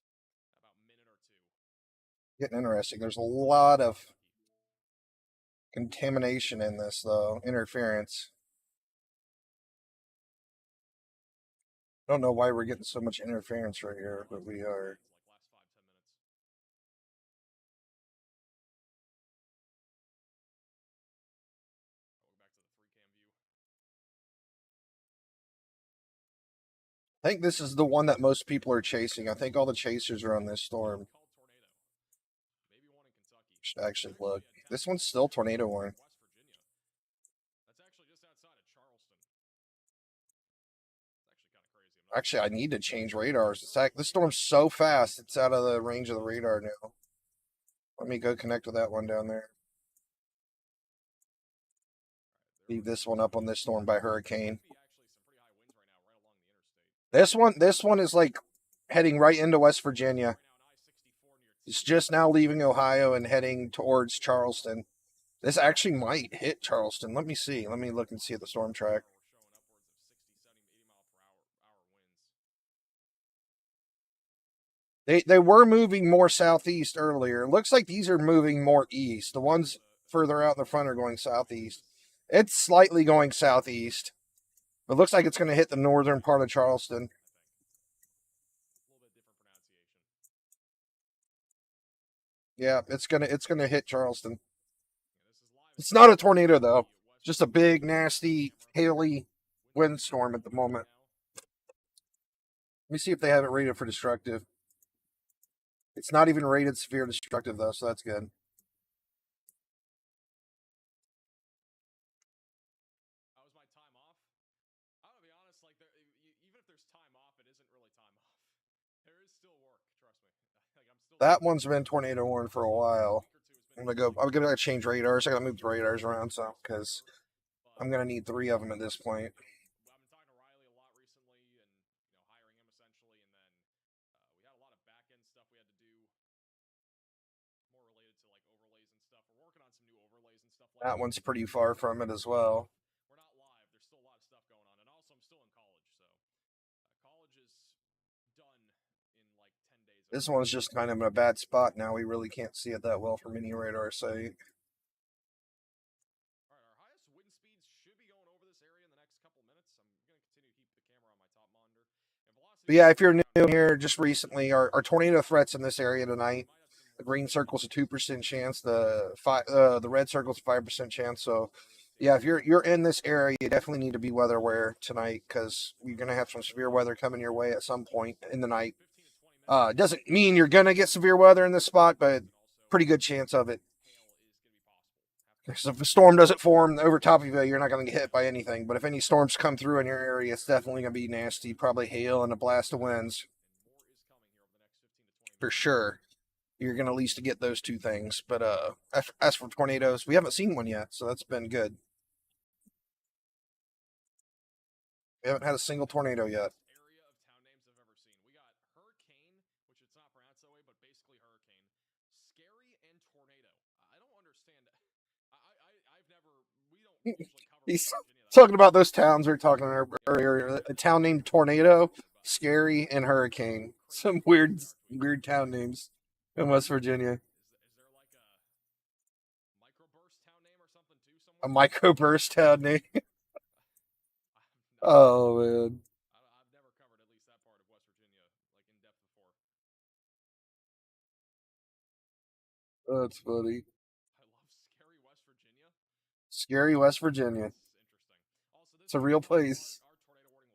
about minute or 2. Getting interesting. There's a lot of contamination in this, though. Interference. I don't know why we're getting so much interference right here, but we are. Like last 5-10 minutes. Go back to the 3-cam view. I think this is the one that most people are chasing. I think all the chasers are on this storm. Called tornado. Maybe one in Kentucky. Should actually look. This one's still tornado warning. West Virginia. That's actually just outside of Charleston. It's actually kind of crazy. Actually, I need to change radars. This storm's so fast, it's out of the range of the radar now. Let me go connect with that one down there. Leave this one up on this storm by Hurricane. This one is like heading right into West Virginia. It's just now leaving Ohio and heading towards Charleston. This actually might hit Charleston. Let me see. Let me look and see at the storm track. They were moving more southeast earlier. It looks like these are moving more east. The ones further out in the front are going southeast. It's slightly going southeast. It looks like it's going to hit the northern part of Charleston. Yeah, it's gonna hit Charleston. It's not a tornado though. Just a big, nasty, haily windstorm at the moment. Let me see if they have it rated for destructive. It's not even rated severe destructive though, so that's good. How was my time off? I'm gonna be honest, like even if there's time off, it isn't really time off. There is still work, trust me. Like I'm still. That one's been tornado warned for a while. I'm gonna change radars. I gotta move the radars around because I'm gonna need 3 of them at this point. I've been talking to Riley a lot recently, and hiring him essentially, and then we had a lot of back end stuff we had to do, more related to like overlays and stuff. We're working on some new overlays and stuff. That one's pretty far from it as well. We're not live. There's still a lot of stuff going on, and also I'm still in college, so college is done in like 10 days. This one's just kind of in a bad spot now. We really can't see it that well from any radar sight. But yeah, if you're new here, just recently, our tornado threats in this area tonight. The green circle's a 2% chance. The red circle's a 5% chance. So, yeah, if you're in this area, you definitely need to be weather aware tonight because you're gonna have some severe weather coming your way at some point in the night. Doesn't mean you're gonna get severe weather in this spot, but pretty good chance of it. So if a storm doesn't form over top of you, you're not going to get hit by anything. But if any storms come through in your area, it's definitely going to be nasty. Probably hail and a blast of winds. For sure. You're going to at least get those 2 things. But as for tornadoes, we haven't seen one yet, so that's been good. We haven't had a single tornado yet. He's talking about those towns we were talking earlier. A town named Tornado, Scary, and Hurricane. Some weird town names in West Virginia. A microburst town name. Oh man. I've never covered at least that part of West Virginia like in depth before. That's funny. I love Scary West Virginia. Scary West Virginia. It's a real place. Our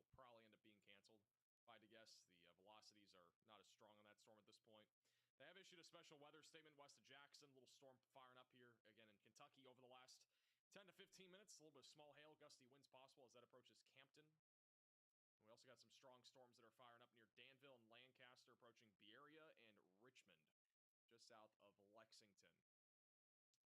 tornado warning will probably end up being canceled. If I had to guess, the velocities are not as strong on that storm at this point. They have issued a special weather statement west of Jackson. Little storm firing up here again in Kentucky over the last 10 to 15 minutes. A little bit of small hail, gusty winds possible as that approaches Campton. And we also got some strong storms that are firing up near Danville and Lancaster, approaching Berea and Richmond, just south of Lexington.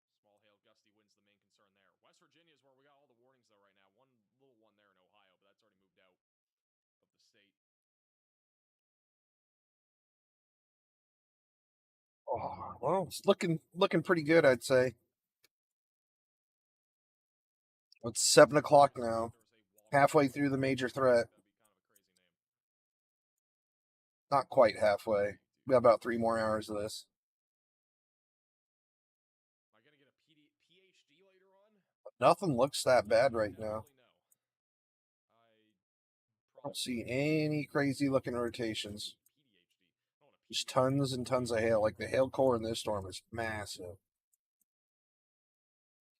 Small hail, gusty winds, the main concern there. West Virginia is where we got all the warnings though right now. One little one there in Ohio, but that's already moved out of the state. Oh, well, it's looking pretty good, I'd say. It's 7 o'clock now. Halfway through the major threat. Not quite halfway. We got about 3 more hours of this. Am I gonna get a PhD later on? Nothing looks that bad right now. I don't see any crazy looking rotations. Just tons and tons of hail. Like the hail core in this storm is massive.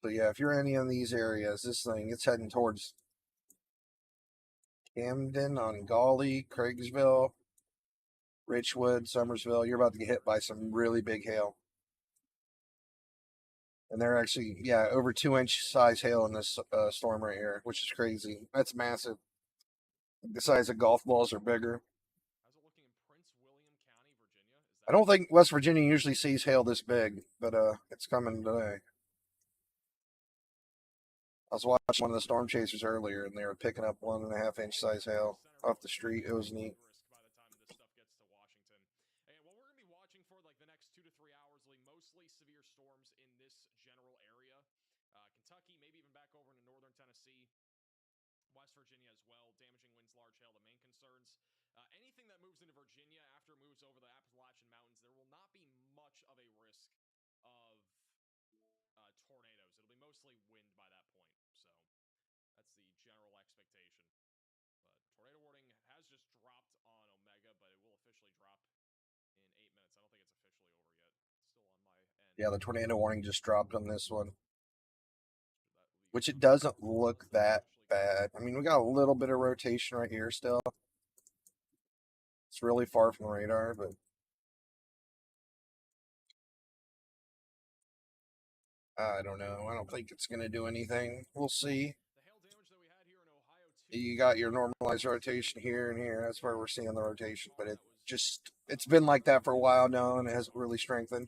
So yeah, if you're in any of these areas, this thing, it's heading towards Camden, Ongolly, Craigsville, Richwood, Summersville. You're about to get hit by some really big hail. And they're actually, yeah, over 2-inch size hail in this storm right here, which is crazy. That's massive. The size of golf balls or bigger. How's it looking in Prince William County, Virginia? I don't think West Virginia usually sees hail this big, but it's coming today. I was watching one of the storm chasers earlier, and they were picking up 1.5-inch size hail off the street. It was neat. By the time this stuff gets to Washington, and what we're going to be watching for like the next 2 to 3 hours, mostly severe storms in this general area. Kentucky, maybe even back over into northern Tennessee, West Virginia as well. Damaging winds, large hail, the main concerns. Anything that moves into Virginia after it moves over the Appalachian Mountains, there will not be much of a risk of tornadoes. It'll be mostly wind by that point. So that's the general expectation. But tornado warning has just dropped on Omega, but it will officially drop in 8 minutes. I don't think it's officially over yet. It's still on my end. Yeah, the tornado warning just dropped on this one, Should which it that leave doesn't look that bad. I mean, we got a little bit of rotation right here still. It's really far from the radar, but I don't know. I don't think it's going to do anything. We'll see. the hail damage that we had here in Ohio too. You got your normalized rotation here and here. That's where we're seeing the rotation, but it's been like that for a while now, and it hasn't really strengthened.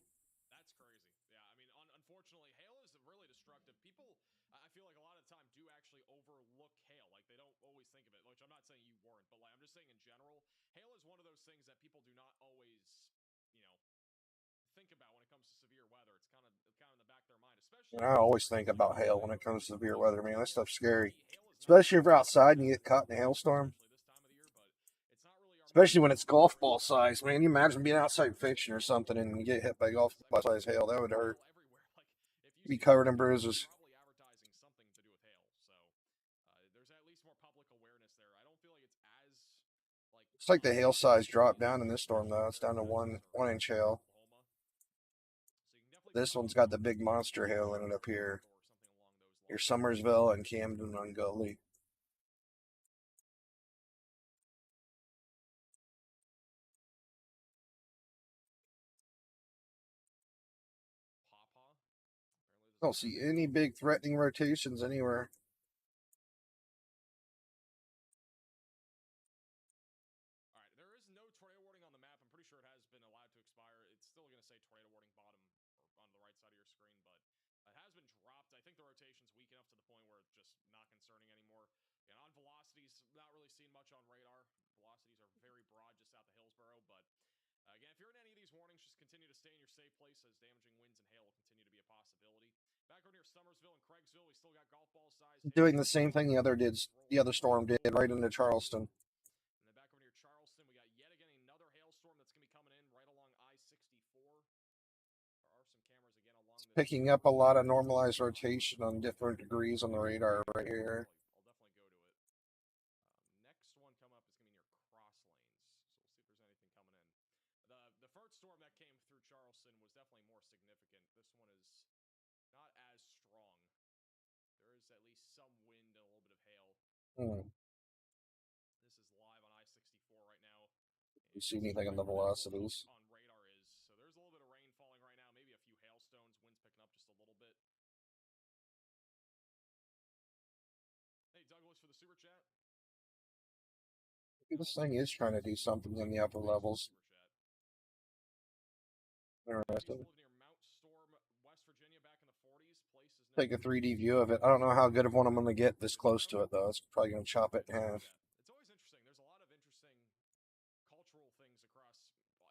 That's crazy. Yeah, I mean, unfortunately, hail is really destructive. People, I feel like a lot of the time do actually overlook hail. Like, they don't always think of it, which I'm not saying you weren't, but like, I'm just saying in general, hail is one of those things that people do not always, think about when it comes to severe weather. It's kind of in the back of their mind, especially. And I always think about hail when it comes to severe weather, man. That stuff's scary. Especially if you're outside and you get caught in a hailstorm. Especially when it's golf ball size, man. You imagine being outside fishing or something and you get hit by golf ball size hail. That would hurt. Be covered in bruises. Probably advertising something to do with hail, so there's at least more public awareness there. I don't feel like it's as It's like the hail size dropped down in this storm though. It's down to one inch hail. This one's got the big monster hail in it up here. Your Summersville and Camden on Gully. I don't see any big threatening rotations anywhere. All right, there is no tornado warning on the map. I'm pretty sure it has been allowed to expire. It's still going to say tornado warning bottom or on the right side of your screen, but it has been dropped. I think the rotation's weak enough to the point where it's just not concerning anymore. And on velocities, not really seen much on radar. Velocities are very broad just south of Hillsboro, but again, if you're in any of these warnings, just continue to stay in your safe place as damaging winds and hail will continue to be a possibility. Back over near Summersville and Craigsville, we still got golf ball size. Doing the same thing the other storm did right into Charleston. And then back over near Charleston, we got yet again another hailstorm that's going to be coming in right along I-64. There are some cameras again along this. Picking up a lot of normalized rotation on different degrees on the radar right here. I'll definitely go to it. Next one come up is going to be near Cross Lanes, so we'll see if there's anything coming in. The first storm that came through Charleston was definitely more significant. This one is not as strong. There is at least some wind and a little bit of hail. This is live on I-64 right now. You see anything on the velocities? On radar is. So there's a little bit of rain falling right now, maybe a few hailstones, wind's picking up just a little bit. Hey, Douglas for the super chat. This thing is trying to do something in the upper levels. Interesting. Take a 3D view of it. I don't know how good of one I'm going to get this close to it, though. It's probably going to chop it in half. It's always interesting. There's a lot of interesting cultural things across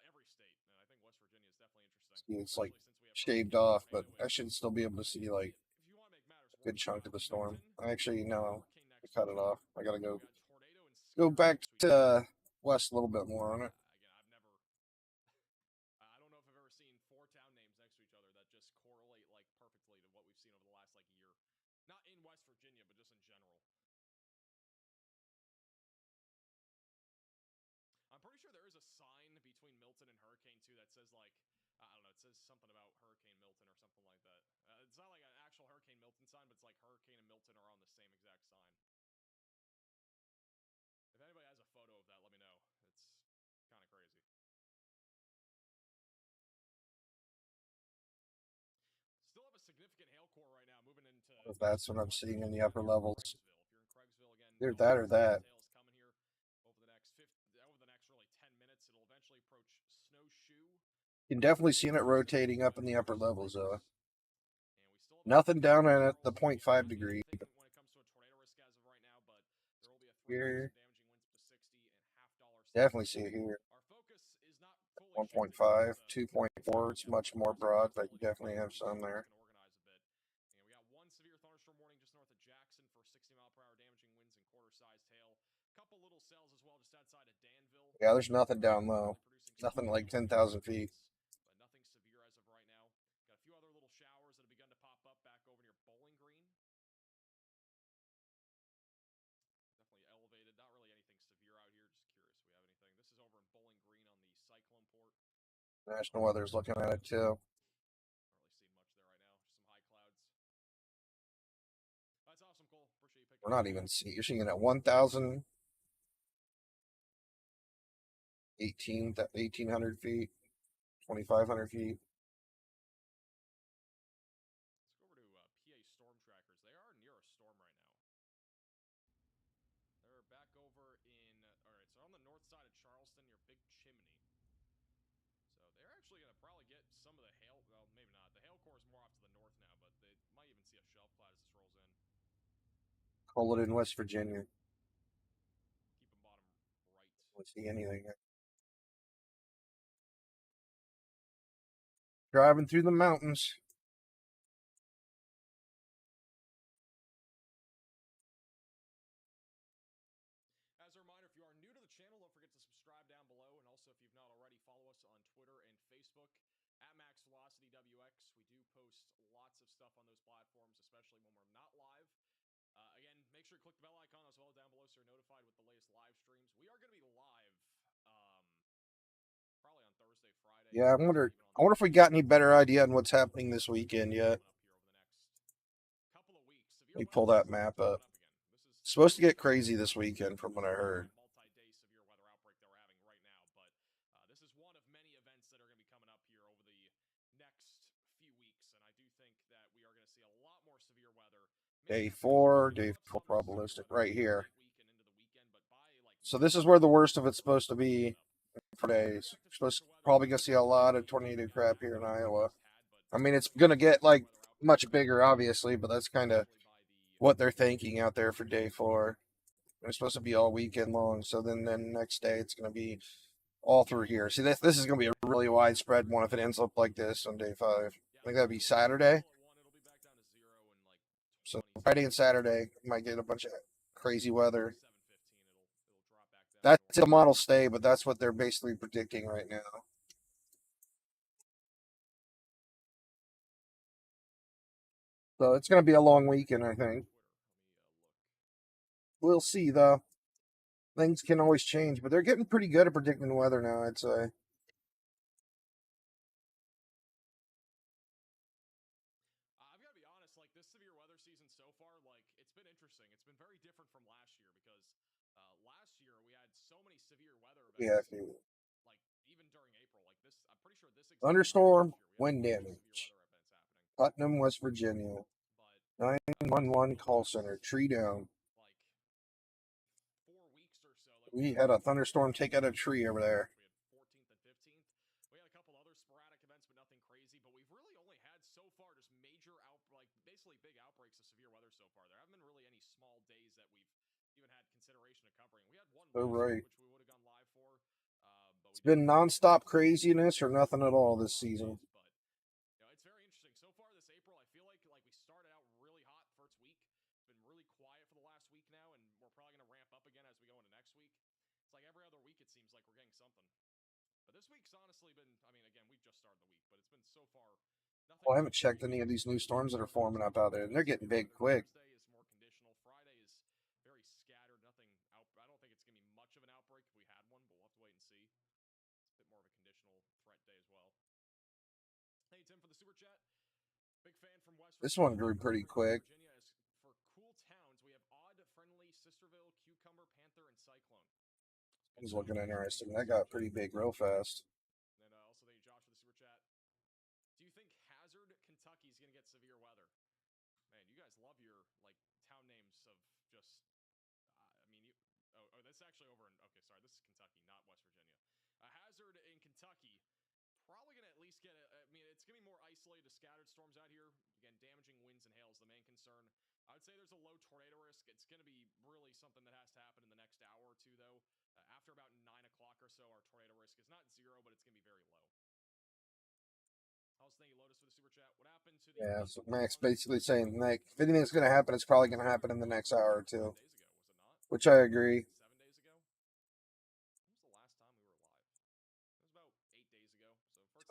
every state, and I think West Virginia is definitely interesting. It's like shaved off, but I should still be able to see like a good chunk of the storm. Actually, no, I cut it off. I got to go back to west a little bit more on it. I don't know if I've ever seen 4 town names next to each other that just correlate like perfectly to what we've seen over the last like year. Not in West Virginia, but just in general. I'm pretty sure there is a sign between Milton and Hurricane 2 that says like, I don't know, it says something about Hurricane Milton or something like that. It's not like an actual Hurricane Milton sign, but it's like Hurricane and Milton are on the same exact sign. If anybody has a photo of that, let me know. It's kind of crazy. Still have a significant hail core right now moving into. That's what I'm seeing in the upper levels. If you're in Craigsville again, Either that or that. Hail's coming here over the next really 10 minutes. It'll eventually approach Snowshoe. You can definitely see it rotating up in the upper levels, though. Nothing down at the 0.5 degree. When it comes to a tornado risk as of right now, but there will be a threat Here. of damaging winds up to 60 and $0.50. Definitely see it here. Our focus is not fully 1.5, 2.4. It's much more broad, but you definitely have some there. We got one severe thunderstorm warning just north of Jackson for 60-mile-per-hour damaging winds and quarter-sized hail couple little cells as well just outside of Danville. Yeah, there's nothing down low. Producing Nothing like some 10,000 feet. but nothing severe as of right now. Got a few other little showers that have begun to pop up back over near Bowling Green. Definitely elevated. Not really anything severe out here. Just curious if we have anything. This is over in Bowling Green on the cyclone port. National Weather's looking at it too. Not really seeing much there right now. Just some high clouds. That's awesome, Cole. Appreciate you picking We're up. not even seeing. You're seeing it at 1,000, 1,800 feet, 2,500 feet. Let's go over to PA Storm Trackers. They are near a storm right now. They're back over in, all right, so on the north side of Charleston near Big Chimney. So they're actually going to probably get some of the hail. Well, maybe not. The hail core is more off to the north now, but they might even see a shelf cloud as this rolls in. Culloden, West Virginia. Keep them bottom right. Don't see anything. Driving through the mountains. As a reminder, if you are new to the channel, don't forget to subscribe down below. And also, if you've not already, follow us on Twitter and Facebook at Max Velocity WX. We do post lots of stuff on those platforms, especially when we're not live. Again, make sure you click the bell icon as well down below so you're notified with the latest live streams. We are going to be live probably on Thursday, Friday. Yeah, I wonder if we got any better idea on what's happening this weekend yet. Let me pull that map up. It's supposed to get crazy this weekend from what I heard. Multi-day severe weather outbreak that we're having right now, but this is one of many events that are going to be coming up here over the next few weeks, and I do think that we are going to see a lot more severe weather. Day 4 probabilistic right here. So this is where the worst of it's supposed to be for days. We're probably going to see a lot of tornado crap here in Iowa. I mean, it's going to get like much bigger, obviously, but that's kind of what they're thinking out there for day 4. It's supposed to be all weekend long. So then next day it's going to be all through here. See, this is going to be a really widespread one if it ends up like this on day 5. I think that'd be Saturday. So Friday and Saturday might get a bunch of crazy weather. That's the model stay, but that's what they're basically predicting right now. So it's going to be a long weekend, I think. We'll see, though. Things can always change, but they're getting pretty good at predicting weather now, I'd say. I've got to be honest, like, this severe weather season so far, like, it's been interesting. It's been very different from last year because last year we had so many severe weather events. Yeah, like, even during April. Like, this, I'm pretty sure this thunderstorm, wind damage. Putnam, West Virginia. 911 call center, tree down. Like 4 weeks or so. Like, We had a thunderstorm take out a tree over there. We had 14th and 15th. We had a couple other sporadic events, but nothing crazy. But we've really only had so far just major basically big outbreaks of severe weather so far. There haven't been really any small days that we've even had consideration of covering. We had one right. which we would have gone live for. But It's been nonstop craziness or nothing at all this season. But you know, it's very interesting. So far this April, I feel like we started out really hot first week. It's been really quiet for the last week now, and we're probably going to ramp up again as we go into next week. It's like every other week it seems like we're getting something. But this week's honestly been, I mean, again, we've just started the week, but it's been so far nothing. Well, I haven't checked any of these new storms that are forming up out there, and they're getting big quick. Thursday is more conditional. Friday is very scattered. Nothing out. I don't think it's going to be much of an outbreak if we had one, but we'll have to wait and see. It's a bit more of a conditional threat day as well. Hey, Tim, for the super chat. Big fan from West Virginia. This one grew pretty quick. Virginia is for cool towns. We have Odd, Friendly, Sisterville, Cucumber, Panther, and Cyclone. It's looking interesting. That got pretty big real fast. And then also thank you, Josh, for the super chat. Do you think Hazard, Kentucky is going to get severe weather? Man, you guys love your like town names of just. I mean, that's actually over in. Okay, sorry, this is Kentucky, not West Virginia. Hazard in Kentucky, probably going to at least get. I mean, it's going to be more isolated to scattered storms out here. Again, damaging winds and hail is the main concern. I would say there's a low tornado risk. It's going to be really something that has to happen in the next hour or two, though. After about 9 o'clock or so, our tornado risk is not 0, but it's going to be very low. Also, thank you, Lotus, for the super chat. What happened to the... Yeah, so Max basically saying, like, if anything's going to happen, it's probably going to happen in the next hour or two. Days ago, was it not? Which I agree. 7 days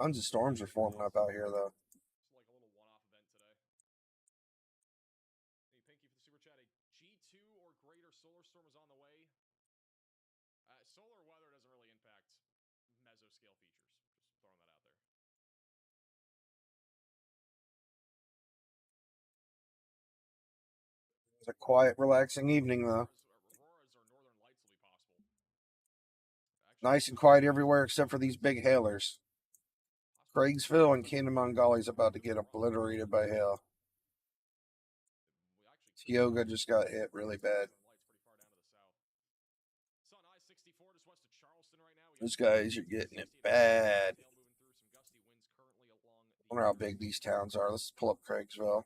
Tons of storms are forming up out here, though. It's like a little one-off event today. Hey, Pinky for the super chat. A G2 or greater solar storm is on the way. Solar weather doesn't really impact mesoscale features. Just throwing that out there. It's a quiet, relaxing evening, though. Auroras or northern lights will be possible. Nice and quiet everywhere except for these big hailers. Craigsville and Kingdom Mongolia is about to get obliterated by hail. Tioga just got hit really bad. Those guys are getting it bad. I wonder how big these towns are. Let's pull up Craigsville.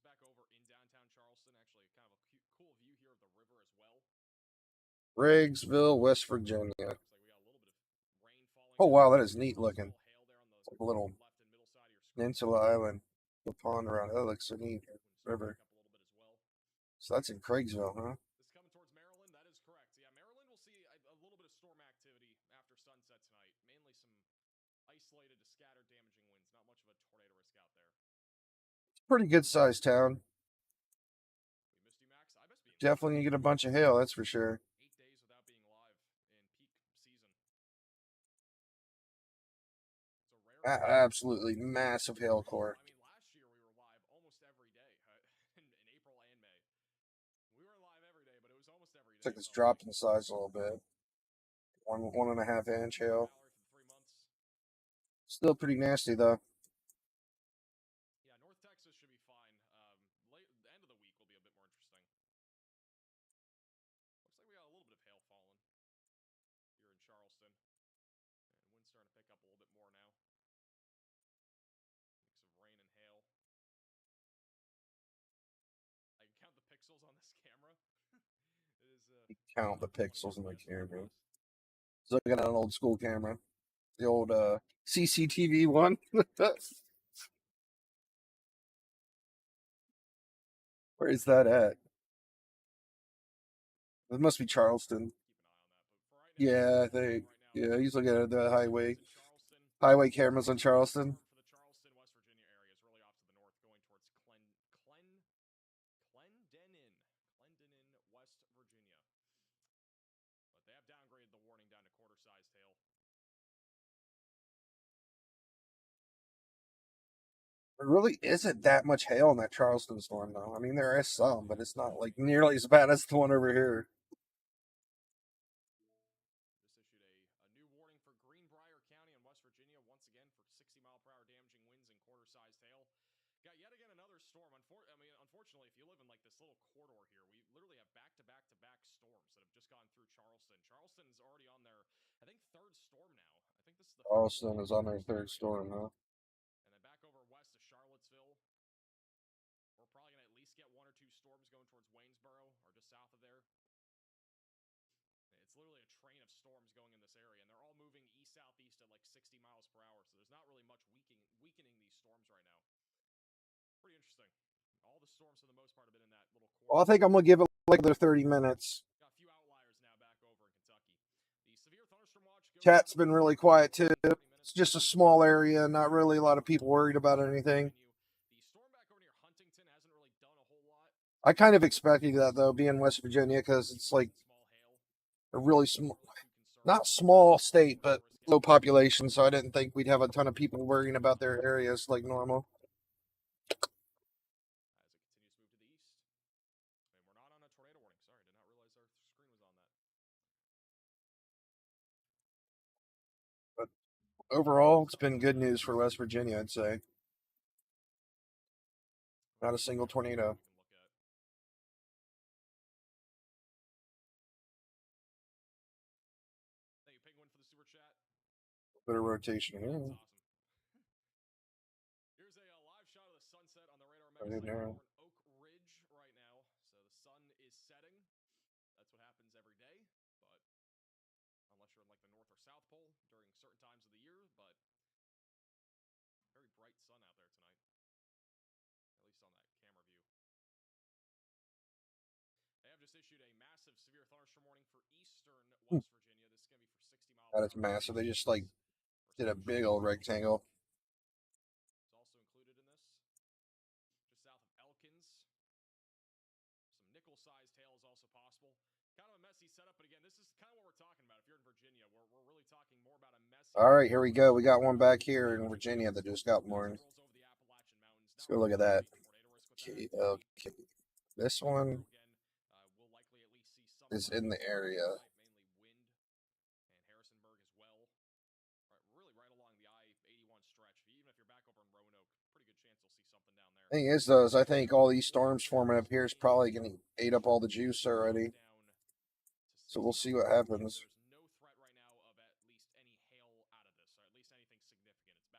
Back over in downtown Charleston, actually kind of a cool view here of the river as well. Craigsville, West Virginia. Looks like we got a little bit of rain falling. Oh wow, that is neat looking. Hail there on the It's like a little left and middle side of your screen. peninsula island, the pond around. That looks so neat. River. Back up a little bit as well. So that's in Craigsville, huh? This coming towards Maryland, that is correct. Yeah, Maryland will see a little bit of storm activity after sunset tonight. Mainly some isolated to scattered damaging winds. Not much of a tornado risk out there. Pretty good sized town. We missed you, Max. I missed being Definitely gonna get a bunch of hail, that's for sure. 8 days without being live in peak season. It's a rare. Absolutely massive hail core. I mean, last year we were live almost every day in April and May. We were live every day, but it was almost every day. Looks like it's dropped in size a little bit. 1.5 inch hail. For 3 months. Still pretty nasty though. Yeah, North Texas should be fine. The end of the week will be a bit more interesting. Looks like we got a little bit of hail falling here in Charleston. And wind's starting to pick up a little bit more now. Mix of rain and hail. I can count the pixels on this camera. It is Count the pixels in the camera. Looking at an old school camera. The old CCTV one. Where is that at? It must be Charleston. keep an eye on that. But for right now, Yeah, I think. Yeah, he's looking at the highway Charleston. cameras on Charleston. For the Charleston, West Virginia area is really off to the north, going towards Clendenin, West Virginia. But they have downgraded the warning down to quarter-sized hail. There really isn't that much hail in that Charleston storm, though. I mean, there is some, but it's not like nearly as bad as the one over here. This issued a new warning for Greenbrier County in West Virginia, once again for 60-mile-per-hour damaging winds and quarter-sized hail. Got yet again another storm. Unfortunately, if you live in like this little corridor here, we literally have back-to-back-to-back storms that have just gone through Charleston. Charleston is already on their, I think, third storm now. I think this is the Charleston is on their third storm, huh? And then back over west to Charlottesville. We're probably going to at least get 1 or 2 storms going towards Waynesboro or just south of there. It's literally a train of storms going in this area, and they're all moving east-southeast at like 60 miles per hour, so there's not really much weakening these storms right now. Pretty interesting. All the storms, for the most part, have been in that little corridor. Well, I think I'm gonna give it like another 30 minutes. Got a few outliers now back over in Kentucky. The severe thunderstorm watch goes Chat's on been for really 20 quiet too. minutes. It's just a small area, not really a lot of people worried about anything. The storm back over near Huntington hasn't really done a whole lot. I kind of expected that though, being West Virginia, because it's like Small hail. a really small, not small state, but low population. So I didn't think we'd have a ton of people worrying about their areas like normal. As it continues to move to the east. And we're not on a tornado warning. Sorry, did not realize our screen was on that. Overall, it's been good news for West Virginia, I'd say. Not a single tornado. We can look at. Thank you, Penguin, for the super chat. Bit of rotation. That's Yeah. awesome. Here's a live shot of the sunset on the radar I didn't know. Oak Ridge right now. So the sun is setting. That's what happens every day, but unless you're in like the North or South Pole during certain times of the year, but very bright sun out there tonight. At least on that camera view. They have just issued a massive severe thunderstorm warning for eastern West Virginia. This is going to be for 60 miles. That is massive. They just like Did a big old rectangle. Is also included in this. Just south of Elkins. Some nickel-sized hail is also possible. Kind of a messy setup, but again, this is kind of what we're talking about. If you're in Virginia, we're really talking more about a messy. All right, here we go. We got one back here in Virginia that just got born. Let's go look at that. Okay, okay. This one is in the area. Mainly wind and Harrisonburg as well. Really right along the I-81 stretch. Even if you're back over in Roanoke, pretty good chance you'll see something down there. Thing is, though, is I think all these storms forming up here is probably going to eat up all the juice already. So we'll see what happens. There's no threat right now of at least any hail out of this,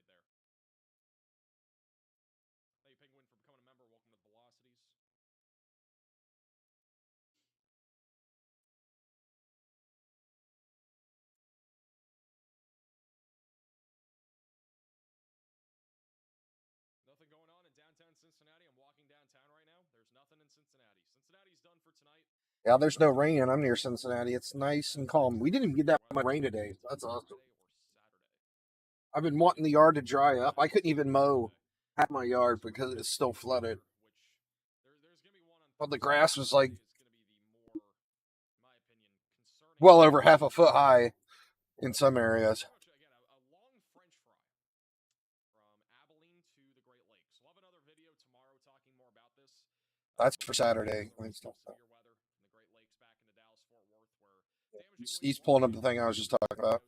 or at least anything significant. It's back down to penny-sized hail. So a little bit of a downgrade there. Thank you, Penguin, for becoming a member. Welcome to the Velocities. Nothing going on in downtown Cincinnati. I'm walking downtown right now. There's nothing in Cincinnati. Cincinnati's done for tonight. Yeah, there's no rain, and I'm near Cincinnati. It's nice and calm. We didn't even get that much rain today. That's awesome. I've been wanting the yard to dry up. I couldn't even mow half my yard because it's still flooded. But the grass was like well over half a foot high in some areas. Again, a long French fry from Abilene to the Great Lakes. We'll have another video tomorrow talking more about this. That's for Saturday. Severe weather from the Great Lakes back into Dallas-Fort Worth, where He's pulling up the thing I was just talking about.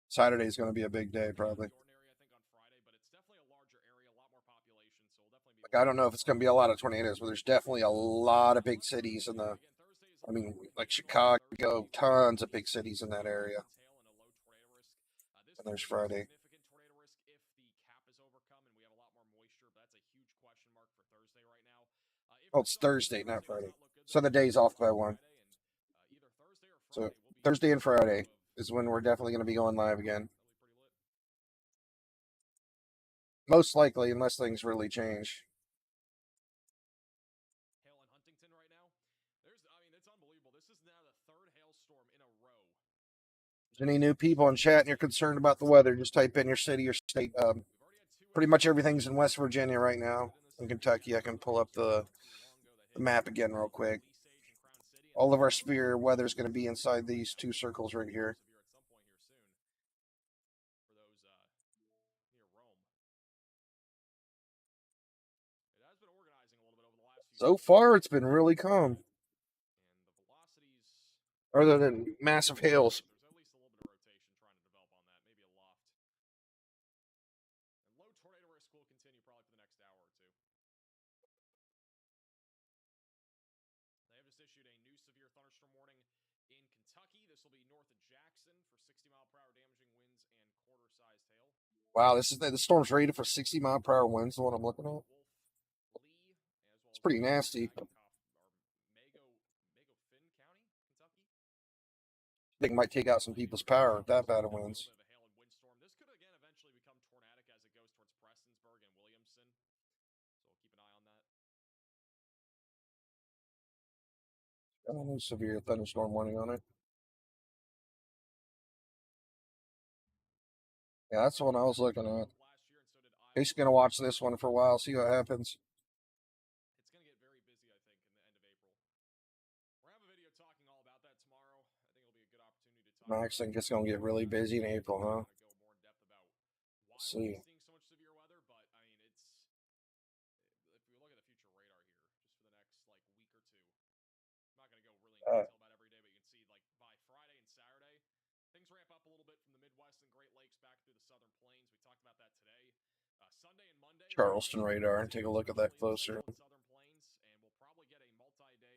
Saturday's going to be a big day, probably. Like, I don't know if it's going to be a lot of tornadoes, but there's definitely a lot of big cities in the. I mean, like Chicago, tons of big cities in that area. And there's Friday. Oh, it's Thursday, not Friday. So the day's off by one. So Thursday and Friday is when we're definitely going to be going live again. Most likely, unless things really change. Hail in Huntington right now. It's unbelievable. This is now the third hailstorm in a row. Any new people in chat and you're concerned about the weather, just type in your city or state. Pretty much everything's in West Virginia right now. In Kentucky, I can pull up the map again real quick. All of our severe weather is going to be inside these two circles right here. So far, it's been really calm. Other than massive hails. There's at least a little bit of rotation trying to develop on that, maybe a loft. And low tornado risk will continue probably for the next hour or two. They have just issued a new severe thunderstorm warning in Kentucky. This will be north of Jackson for 60-mile-per-hour damaging winds and quarter-sized hail. Wow, the storm's rated for 60-mile-per-hour winds, the one I'm looking at. It's pretty nasty. I think it might take out some people's power with that bad of winds. This could again eventually become tornadic as it goes towards Prestonsburg and Williamson. So we'll keep an eye on that. Got a new severe thunderstorm warning on it. Yeah, that's the one I was looking at. Basically gonna watch this one for a while, see what happens. It's going to get very busy, I think, in the end of April. We're going to have a video talking all about that tomorrow. I think it'll be a good opportunity to talk. Max, I think it's gonna get really busy in April, huh? Go more in depth about why Let's see. we're seeing so much severe weather, but if we look at the future radar here, just for the next week or two, I'm not going to go really in detail about every day, but you can see by Friday and Saturday, things ramp up a little bit from the Midwest and Great Lakes back through the Southern Plains. We talked about that today. Sunday and Monday, Charleston radar and take a look at that closer. Southern Plains, and we'll probably get a multi-day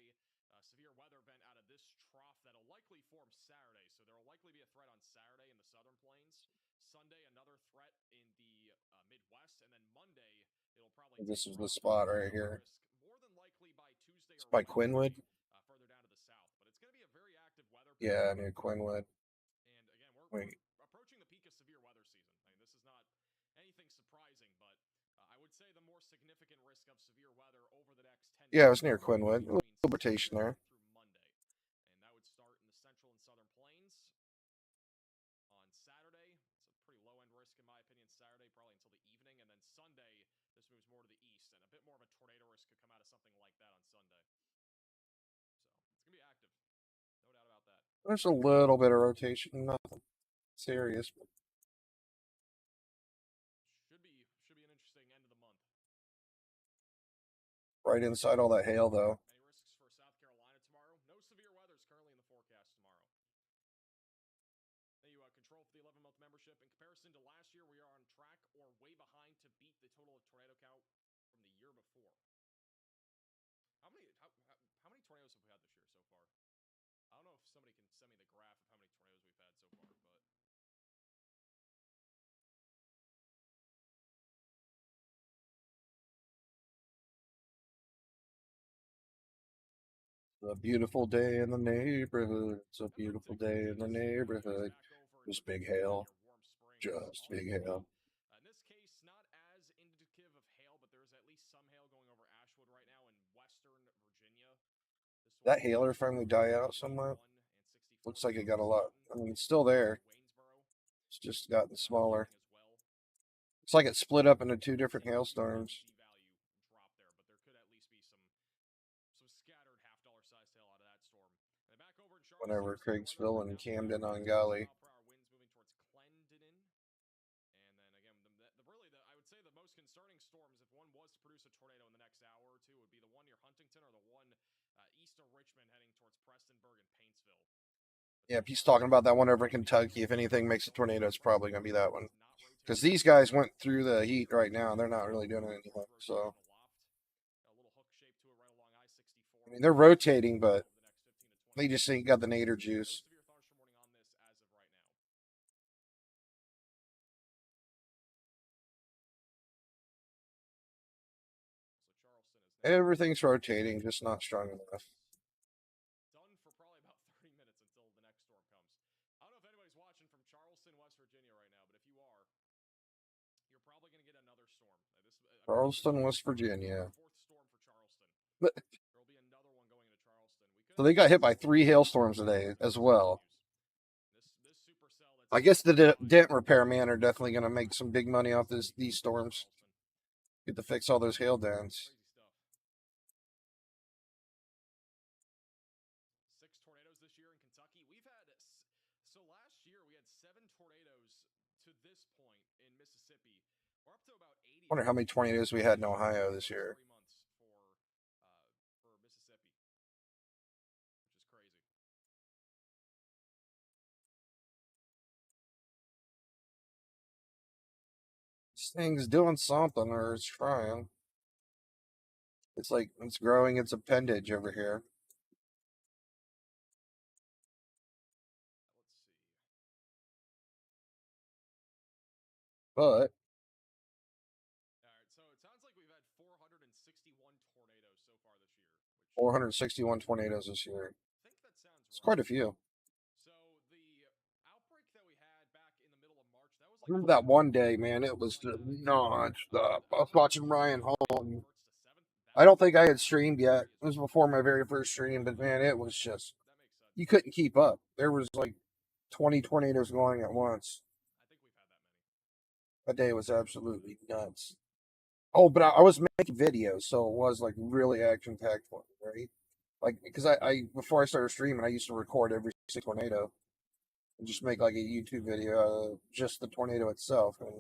severe weather event out of this trough that'll likely form Saturday. So there will likely be a threat on Saturday in the Southern Plains. Sunday, another threat in the Midwest, and then Monday it'll probably. This is the spot right here. More than likely by Tuesday. It's by Quinwood. Further down to the south, but it's going to be a very active weather. Yeah, near Quinwood. And again, we're approaching the peak of severe weather season. This is not anything surprising, but I would say the more significant risk of severe weather over the next 10 Yeah, it was near Quinwood. A little rotation there. Through Monday. And that would Saturday, probably until the evening, and then Sunday, this moves more to the east, and a bit more of a tornado risk could come out of something like that on Sunday. So, it's going to be active. No doubt about that. There's a little bit of rotation, nothing serious. Should be an interesting end of the month. Right inside all that hail, though. Any risks for South Carolina tomorrow? No severe weather is currently in the forecast tomorrow. Then you control for the 11-month membership. In comparison to last year, we are on track or way behind to beat the total of tornado count from the year before. How many tornadoes have we had this year so far? I don't know if somebody can send me the graph of how many tornadoes we've had so far, but It's a beautiful day in the neighborhood. It's a beautiful day in the neighborhood. Just big hail. Just big hail. In this case, not as indicative of hail, but there's at least some hail going over Ashwood right now in western Virginia. That hailer finally die out somewhat. Looks like it got a lot. I mean, it's still there. It's just gotten smaller. It's like it split up into two different hailstorms. Whenever Craigsville and Camden on Golly. I would say the most concerning storms, if one was to produce a tornado in the next hour or two, would be the one near Huntington or the one east of Richmond heading towards Prestonburg and Paintsville. Yeah, if he's talking about that one over in Kentucky, if anything makes a tornado, it's probably going to be that one. Because these guys went through the heat right now, and they're not really doing anything. So, I mean, they're rotating, but they just ain't got the nadir juice. Everything's rotating, just not strong enough. Done for probably about 30 minutes until the next storm comes. I don't know if anybody's watching from Charleston, West Virginia right now, but if you are, you're probably going to get another storm. Charleston, West Virginia. Fourth storm for Charleston. There'll be another one going into Charleston. So they got hit by 3 hailstorms today as well. I guess the dent repairman are definitely going to make some big money off these storms. Get to fix all those hail dents. I wonder how many tornadoes we had in Ohio this year. This thing's doing something, or it's trying. It's like it's growing its appendage over here. But 461 tornadoes this year. It's quite a few. So the outbreak that we had back in the middle of March, that was I remember that one day, man, it was just nonstop. I was watching Ryan Hall. I don't think I had streamed yet. It was before my very first stream, but man, it was just, you couldn't keep up. There was like 20 tornadoes going at once. That day was absolutely nuts. Oh, but I was making videos, so it was like really action packed one, right? Like, because I before I started streaming, I used to record every single tornado and just make like a YouTube video, just the tornado itself. And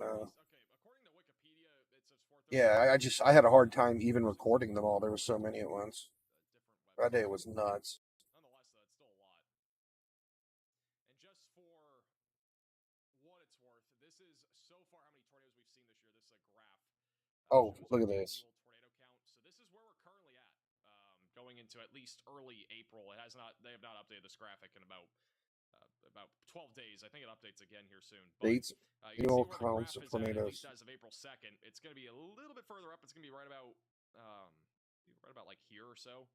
yeah, I had a hard time even recording them all. There were so many at once. That day was nuts. Nonetheless, though, it's still a lot. And just for what it's worth, this is so far how many tornadoes we've seen this year. This is a graph. Oh, look at this. Tornado count. So this is where we're currently at, going into at least early April. They have not updated this graphic in about 12 days. I think it updates again here soon. But, Dates, annual counts of tornadoes. As of April 2nd, it's going to be a little bit further up. It's going to be right about like here or so.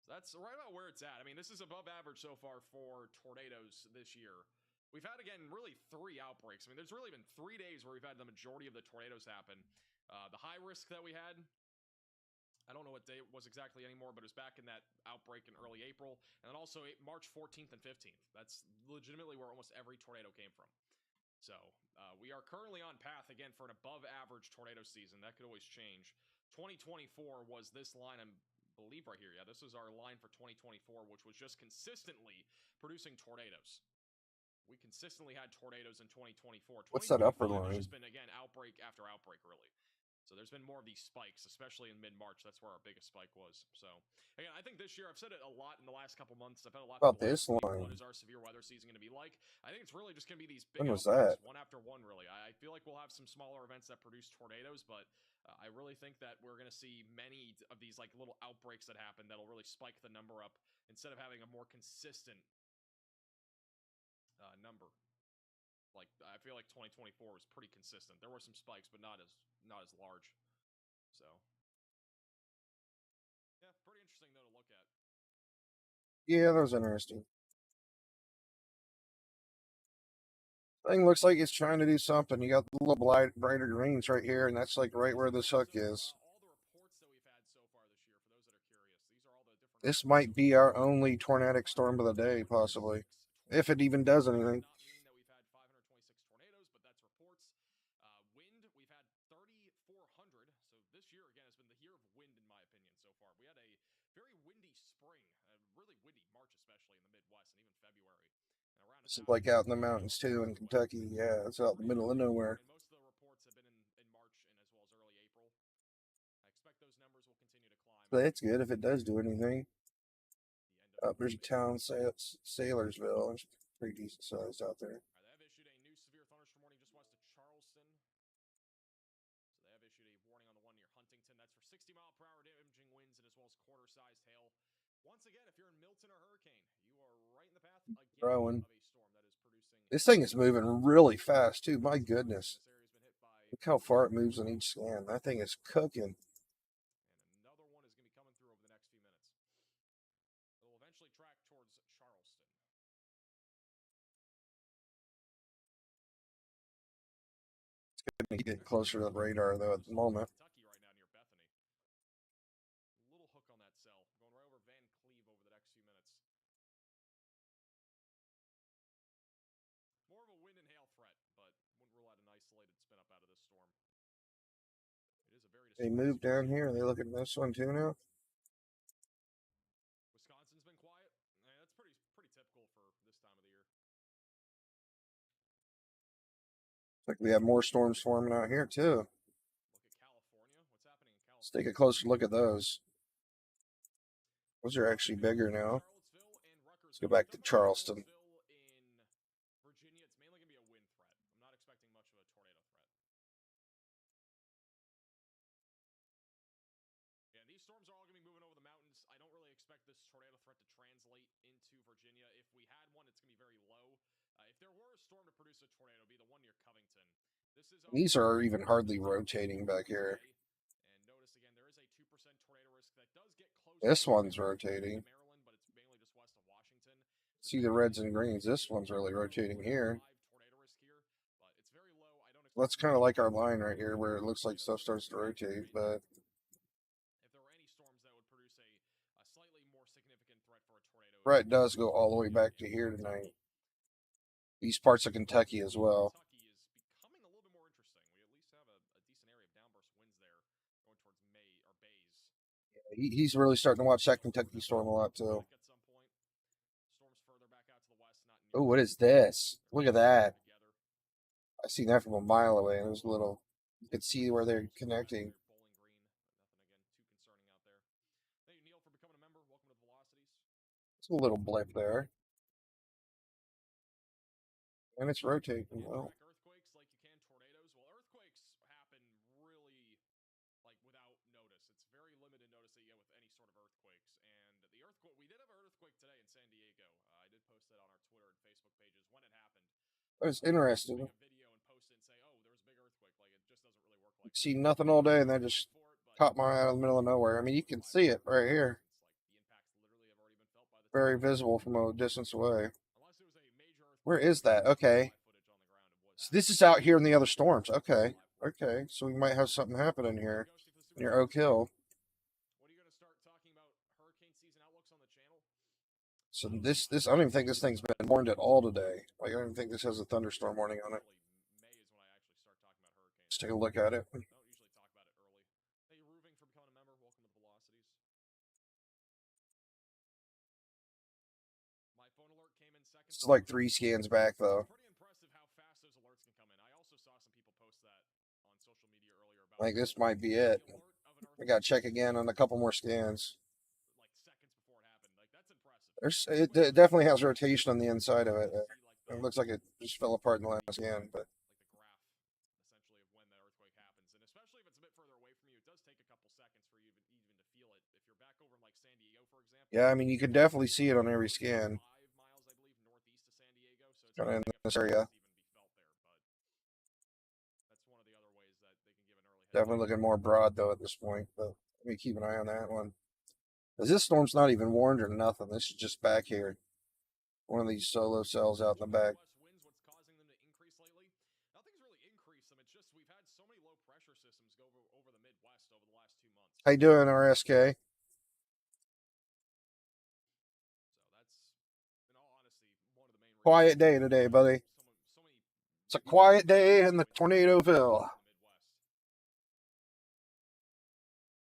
That's right about where it's at. I mean, this is above average so far for tornadoes this year. We've had, again, really 3 outbreaks. I mean, there's really been 3 days where we've had the majority of the tornadoes happen. The high risk that we had, I don't know what day it was exactly anymore, but it was back in that outbreak in early April. And then also March 14th and 15th. That's legitimately where almost every tornado came from. So we are currently on path again for an above average tornado season. That could always change. 2024 was this line, I believe right here. Yeah, this is our line for 2024, which was just consistently producing tornadoes. We consistently had tornadoes in 2024. What's that upper 2025 line? has just been, again, outbreak after outbreak, really. So there's been more of these spikes, especially in mid-March. That's where our biggest spike was. So, again, I think this year, I've said it a lot in the last couple months. I've had a lot of About people this ask me, line? what is our severe weather season going to be like? I think it's really just going to be these big When was outbreaks, that? one after one, really. I feel like we'll have some smaller events that produce tornadoes, but I really think that we're going to see many of these like little outbreaks that happen that'll really spike the number up instead of having a more consistent number. Like, I feel like 2024 was pretty consistent. There were some spikes, but not as large. So, yeah, pretty interesting though to look at. Yeah, that was interesting. Thing looks like it's trying to do something. You got the little brighter greens right here, and that's like right where this hook is. All the reports that we've had so far this year, for those that are curious, these are all the different. This might be our only tornadic storm of the day, possibly, if it even does anything. Not meaning that we've had 526 tornadoes, but that's reports. Wind, we've had 3,400. So this year again has been the year of wind, in my opinion, so far. We had a very windy spring, really windy March, especially in the Midwest, and even February. And around This is like out in the mountains too in Kentucky. Yeah, it's out in the middle of nowhere. And most of the reports have been in March and as well as early April. I expect those numbers will continue to climb. But it's good if it does do anything. The end of There's a town, Saylorsville. It's pretty decent size out there. They have issued a new severe thunderstorm warning just west of Charleston. So they have issued a warning on the one near Huntington. That's for 60-mile-per-hour damaging winds and as well as quarter-sized hail. Once again, if you're in Milton or Hurricane, you are right in the path again Throwing. of a storm that is producing. This thing is moving really fast too. My goodness. This area's been hit by, Look how far it moves in each scan. That thing is cooking. and another one is going to be coming through over the next few minutes. It will eventually track towards Charleston. Gonna get closer to the radar though at the moment. Kentucky right now near Bethany. Little hook on that cell. Going right over Van Cleve over the next few minutes. More of a wind and hail threat, but wouldn't rule out an isolated spin up out of this storm. It is a very They disturbing moved down here. Are they looking at this one too now? Wisconsin's been quiet. That's pretty typical for this time of the year. Like we have more storms forming out here too. Look at California. What's happening in California? Let's take a closer look at those. Those are actually bigger now. Let's go back to Charleston. In Virginia, it's mainly going to be a wind threat. I'm not expecting much of a tornado threat. Yeah, these storms are all going to be moving over the mountains. I don't really expect this tornado threat to translate into Virginia. If we had one, it's going to be very low. If there were a storm to produce a tornado, it'd be the one near Covington. These are even hardly rotating back here. And notice again, there is a 2% tornado risk that does get close. This one's rotating. Maryland, but it's mainly just west of Washington. See the reds and greens. This one's really rotating here. Tornado risk here, but it's very low. I don't Well, that's kind of like our line right here where it looks like stuff starts to rotate, but if there were any storms that would produce a slightly more significant threat for a tornado. Brett does go all the way back to here tonight. These parts of Kentucky as well. Kentucky is becoming a little bit more interesting. We at least have a decent area of downburst winds there going towards Bays. He's really starting to watch that Kentucky storm a lot too. At some point, storms further back out to the west, not Oh, near what is this? Look at that. together. I seen that from a mile away. It was a little. You could see where they're connecting. Bowling Green, nothing again too concerning out there. Thank you, Neil, for becoming a member. Welcome to the Velocities. It's a little blip there, and it's rotating well. Track earthquakes like you can tornadoes. Well, earthquakes happen really like without notice. It's very limited notice that you get with any sort of earthquakes. And the earthquake, we did have an earthquake today in San Diego. I did post that on our Twitter and Facebook pages when it happened. It's interesting. Make a video and post it and say, "Oh, there was a big earthquake." Like it just doesn't really work like that. See nothing all day, and then just caught my eye out of the middle of nowhere. I mean, you can see it right here. Very visible from a distance away. Where is that? Okay. So this is out here in the other storms. Okay. Okay. So we might have something happening here near Oak Hill. What are you going to start talking about hurricane season outlooks on the channel? So this I don't even think this thing's been warned at all today. Like I don't even think this has a thunderstorm warning on it. take a look at it. Don't usually talk about it early. Hey, Rooving for becoming a member. Welcome to Velocities. My phone alert came in second. It's like 3 scans back though. Pretty impressive how fast those alerts can come in. I also saw some people post that on social media earlier about Like this might be it. the alert of an I gotta check again on a couple more scans. like seconds before it happened. Like that's impressive. It definitely has rotation on the inside of it. It looks like it just fell apart in the last scan, but like the graph essentially of when the earthquake happens, and especially if it's a bit further away from you, it does take a couple seconds for you even to feel it. If you're back over in like San Diego, for example. yeah, I mean you can definitely see it on every scan. 5 miles, I believe, northeast of San Diego, so it's Kind of in like this area. even be felt there, but that's one of the other ways that they can give an early heads Definitely looking more broad though at this point, but let me keep an eye on that one. Cause this storm's not even warned or nothing. This is just back here. One of these solo cells out in the back. West winds, what's causing them to increase lately? Nothing's really increased them. It's just we've had so many low pressure systems go over the Midwest over the last 2 months. How you doing, RSK? So that's, in all honesty, one of the main reasons. Quiet day today, buddy. So many It's a quiet day in the Tornadoville. in the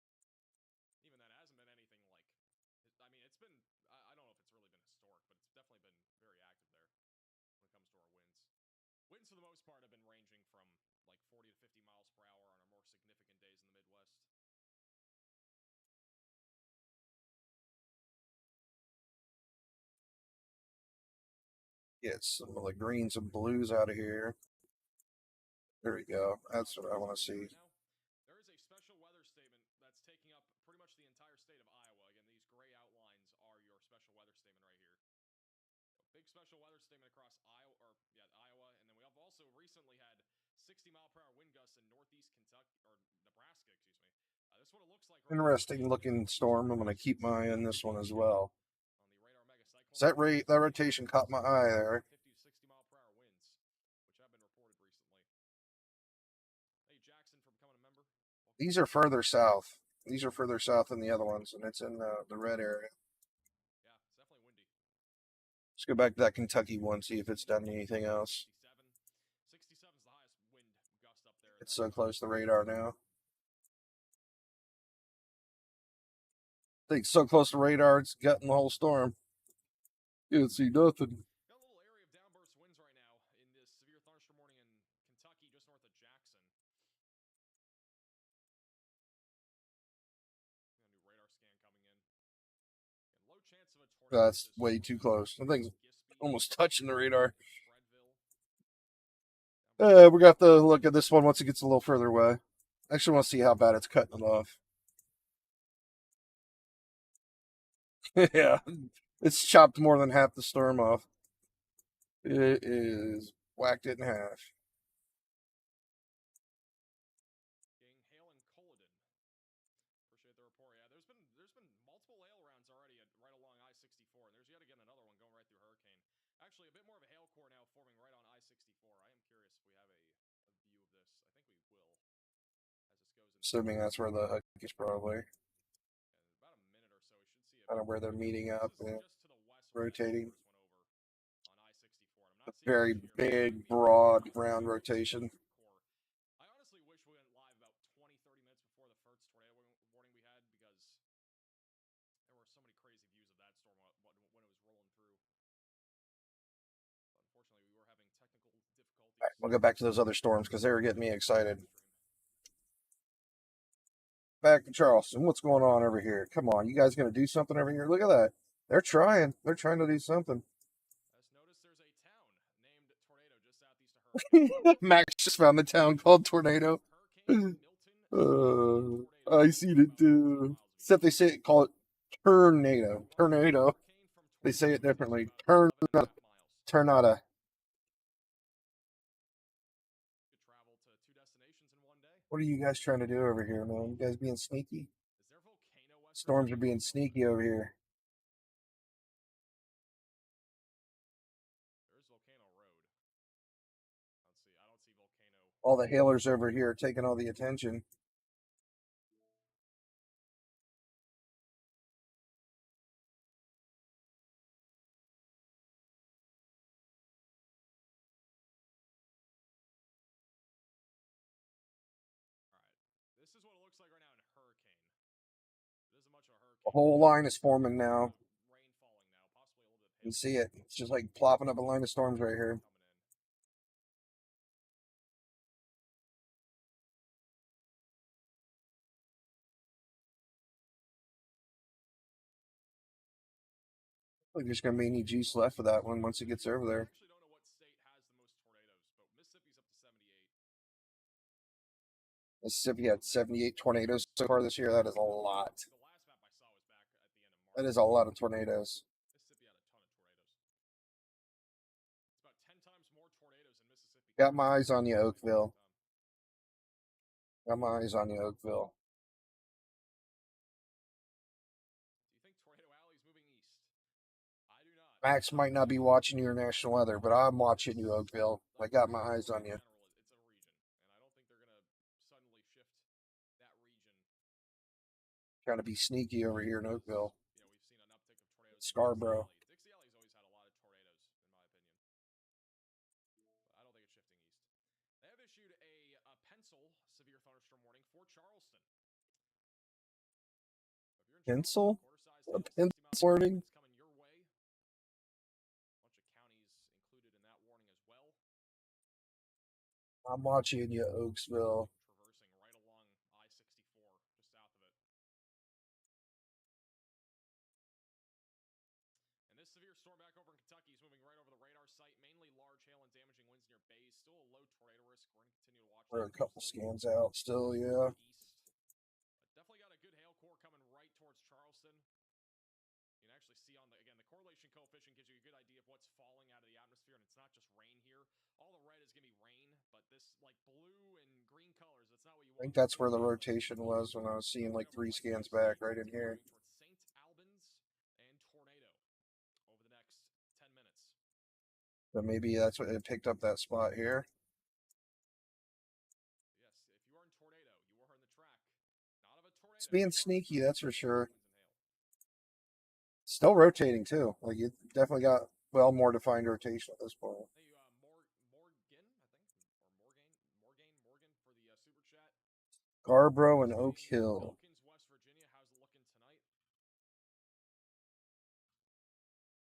Midwest. Even that hasn't been anything like. I mean, it's been. I don't know if it's really been historic, but it's definitely been very active there when it comes to our winds. Winds, for the most part, have been ranging from like 40 to 50 miles per hour on our more significant days in the Midwest. Get some of the greens and blues out of here. There we go. That's what I want to see. There is a special weather statement that's taking up pretty much the entire state of Iowa. Again, these gray outlines are your special weather statement right here. A big special weather statement across Iowa, and then we have also recently had 60-mile-per-hour wind gusts in northeast Kentucky or Nebraska. Excuse me. This is what it looks like. Interesting looking storm. I'm gonna keep my eye on this one as well. On the radar mega cyclone. So that rotation caught my eye there. 50 to 60-mile-per-hour winds, which have been reported recently. Hey, Jackson, for becoming a member. These are further south. These are further south than the other ones, and it's in the red area. Yeah, it's definitely windy. Let's go back to that Kentucky one, see if it's done anything else. 67 is the highest wind gust up there. It's so close to the radar now. I think so close to radar, it's gutting the whole storm. You can't see nothing. Got a little area of downburst winds right now in this severe thunderstorm warning in Kentucky, just north of Jackson. Got a new radar scan coming in. And low chance of a tornado. That's way too close. I think almost touching the radar. We got to look at this one once it gets a little further away. I actually want to see how bad it's cutting it off. Yeah, it's chopped more than half the storm off. It is whacked it in half. Getting hail in Culloden. Appreciate the report. Yeah, there's been multiple hail rounds already right along I-64, and there's yet again another one going right through Hurricane. Actually, a bit more of a hail core now forming right on I-64. I am curious if we have a view of this. I think we will, as this goes into. Assuming that's where the hook is probably. In about a minute or so, we should see it. Kind of where they're meeting up and Just to the west rotating. on I-64. I'm not Very seeing it here. big, broad, round rotation. I honestly wish we went live about 20, 30 minutes before the first tornado warning we had, because there were so many crazy views of that storm when it was rolling through. But unfortunately, we were having technical difficulties. All right, we'll go back to those other storms because they were getting me excited. Back to Charleston. What's going on over here? Come on, you guys gonna do something over here? Look at that. They're trying. They're trying to do something. Just noticed there's a town named Tornado just southeast of Hurricane. Max just found the town called Tornado. Hurricane Milton. I seen it too. Except they call it tornado. Tornado. They say it differently. Tornado. Could Tornado. travel to 2 destinations in one day. What are you guys trying to do over here, man? You guys being sneaky? Is there a volcano west? Storms are being sneaky over here. There's Volcano Road. Let's see. I don't see Volcano. All the hailers over here are taking all the attention. is what it looks like right now in Hurricane. It isn't much of a hurricane. The whole line is forming now. Rain falling now, possibly a little bit of You hail see it. It's just like plopping up a line of storms right here. coming in. Like there's gonna be any juice left for that one once it gets over I there. actually don't know what state has the most tornadoes, but Mississippi's up to 78. Mississippi had 78 tornadoes so far this year. That is a lot. The last map I saw was back at the end of March. That is a lot of tornadoes. Mississippi had a ton of tornadoes. It's about 10 times more tornadoes in Mississippi. Got my eyes on you, Oakville. Got my eyes on you, Oakville. Do you think Tornado Alley is moving east? I do not. Max might not be watching your national weather, but I'm watching you, Oakville. I got my eyes on you. In general, it's a region, and I don't think they're going to suddenly shift that region. Trying to be sneaky over here in Oakville. You know, we've seen an uptick of tornadoes. in Scarborough. Dixie Alley's always had a lot of tornadoes, in my opinion. But I don't think it's shifting east. They have issued a pencil severe thunderstorm warning for Charleston. If you're in Pencil? Charleston, A quarter-sized hail, 60 pencil miles per hour, warning? it's coming your way. A bunch of counties included in that warning as well. I'm watching you, Oaksville. Traversing right along I-64, just south of it. And this severe storm back over in Kentucky is moving right over the radar site. Mainly large hail and damaging winds near bays. Still a low tornado risk. We're going to continue to watch. We're a that couple closely. scans out still, yeah. East. Definitely got a good hail core coming right towards Charleston. You can actually see on the correlation coefficient gives you a good idea of what's falling out of the atmosphere, and it's not just rain here. All the red is going to be rain, but this like blue and green colors, that's not what you want. I think that's where the rotation was when I was seeing like 3 scans back right in here. Towards St. Albans and Tornado over the next 10 minutes. But maybe that's what it picked up that spot here. Yes, if you are in Tornado, you are in the track. Not of a tornado. It's being you are sneaky, in that's for sure. winds and hail. Still rotating too. Like you definitely got well more defined rotation at this point. Hey, Morgan, I think, or Morgan for the super chat. Scarborough and Oak Hill. Elkins, West Virginia. How's it looking tonight?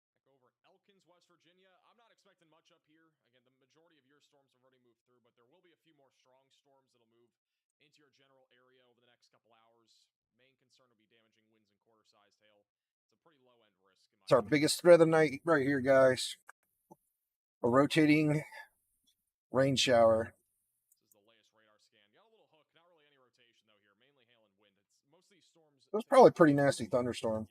Back over in Elkins, West Virginia. I'm not expecting much up here. Again, the majority of your storms have already moved through, but there will be a few more strong storms that'll move into your general area over the next couple hours. Main concern will be damaging winds and quarter-sized hail. It's a pretty low-end risk. It's our biggest threat of the night right here, guys. A rotating rain shower. This is the latest radar scan. Got a little hook. Not really any rotation though here. Mainly hail and wind. It's most of these storms. It was probably a pretty nasty thunderstorm.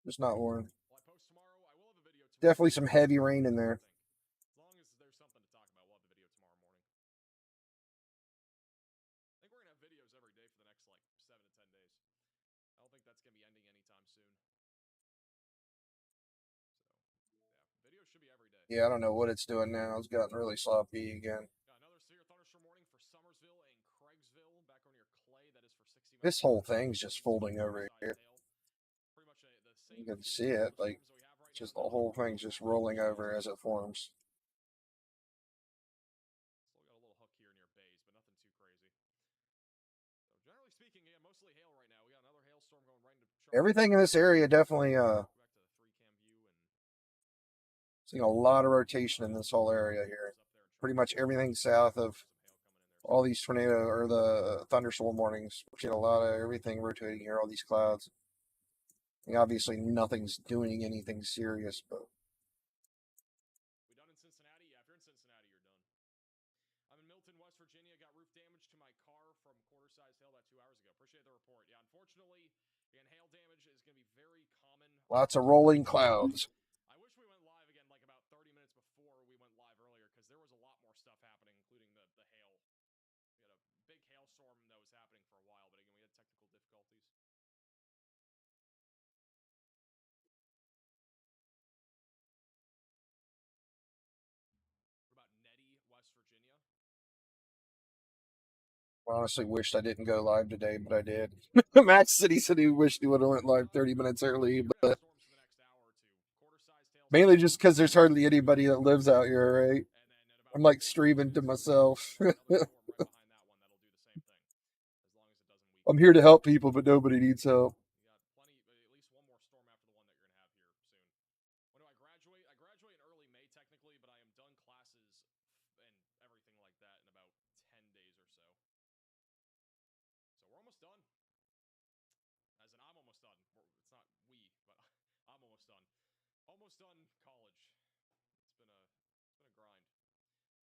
Just not warm. Well, I post tomorrow. I will have a video tomorrow. Definitely some heavy rain in there. As long as there's something to talk about, we'll have the video tomorrow morning. I think we're gonna have videos every day for the next like 7 to 10 days. I don't think that's gonna be ending anytime soon. So yeah, videos should be every day. Yeah, I don't know what it's doing now. It's gotten really sloppy again. Got another severe thunderstorm warning for Summersville and Craigsville back over near Clay. That is for 60 This whole thing's just folding over here. Pretty much the same You can theme see it, for like, storms that we have right just now. the whole thing's just rolling over as it forms. Still got a little hook here near bays, but nothing too crazy. So generally speaking, yeah, mostly hail right now. We got another hailstorm going right into Charleston. Everything in this area definitely Go back to the 3-cam view and seeing a lot of rotation in this whole area here. Pretty much everything south of all these tornado or the thunderstorm warnings. We're seeing a lot of everything rotating here, all these clouds. I mean, obviously nothing's doing anything serious, but We done in Cincinnati? Yeah, if you're in Cincinnati, you're done. I'm in Milton, West Virginia. Got roof damage to my car from quarter-sized hail about 2 hours ago. Appreciate the report. Yeah, unfortunately, again, hail damage is going to be very common. lots of rolling clouds. I wish we went live again like about 30 minutes before we went live earlier because there was a lot more stuff happening, including the hail. We had a big hailstorm that was happening for a while, but again, we had technical difficulties. What about Nettie, West Virginia? Honestly, wished I didn't go live today, but I did. Max said he wished he would have went live 30 minutes early, but Storms for the next hour or two. Quarter-sized hail. mainly just because there's hardly anybody that lives out here, right? And then at about I'm like 4 streaming to myself. another storm right behind that one that'll do the same thing, as long as it doesn't I'm here to help people, but nobody needs help. You got plenty, at least one more storm after the one that you're gonna have here soon. When do I graduate? I graduate in early May technically, but I am done classes and everything like that in about 10 days or so. So we're almost done. As in, I'm almost done. It's not we, but I'm almost done. Almost done college. It's been a grind.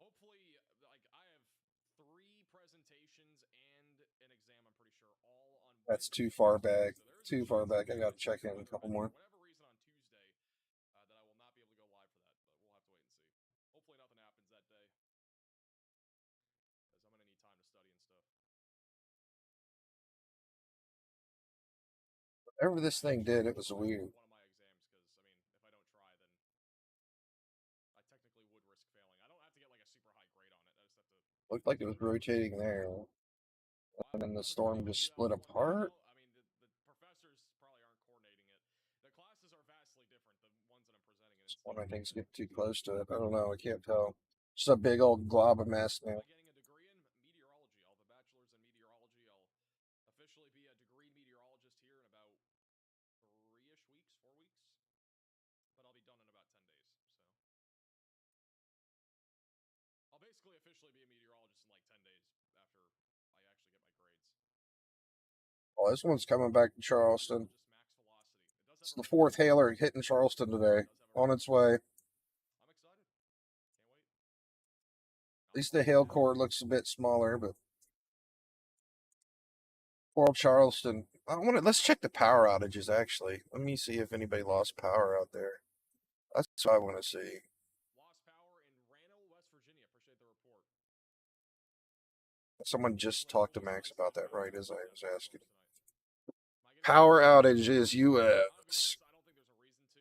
Hopefully, like I have 3 presentations and an exam. I'm pretty sure all on. That's Wednesday. too far back. So there is a Too chance far back. I that got to for check in a couple more. whatever reason on Tuesday that I will not be able to go live for that, but we'll have to wait and see. Hopefully, nothing happens that day, as I'm gonna need time to study and stuff. Whatever this thing did, it was weird. One of my exams, because I mean, if I don't try, then I technically would risk failing. I don't have to get like a super high grade on it. I just have to. Looked like it was rotating there. And then the storm just split apart. I mean, the professors probably aren't coordinating it. The classes are vastly different. The ones that I'm presenting in. One I think's getting too close to it. I don't know. I can't tell. Just a big old glob of mess now. Getting a degree in meteorology. I'll have a bachelor's in meteorology. I'll officially be a degree meteorologist here in about 3-ish weeks, 4 weeks. But I'll be done in about 10 days. So I'll basically officially be a meteorologist in like 10 days after I actually get my grades. Oh, this one's coming back to Charleston. Just max velocity. It's the 4th hailer hitting Charleston today. On its way. I'm excited. Can't wait. At least the hail core looks a bit smaller, but poor old Charleston. Let's check the power outages actually. Let me see if anybody lost power out there. That's what I want to see. Lost power in Rano, West Virginia. Appreciate the report. Someone just talked to Max about that right as I was asking. Power outages, US. I don't think there's a reason to.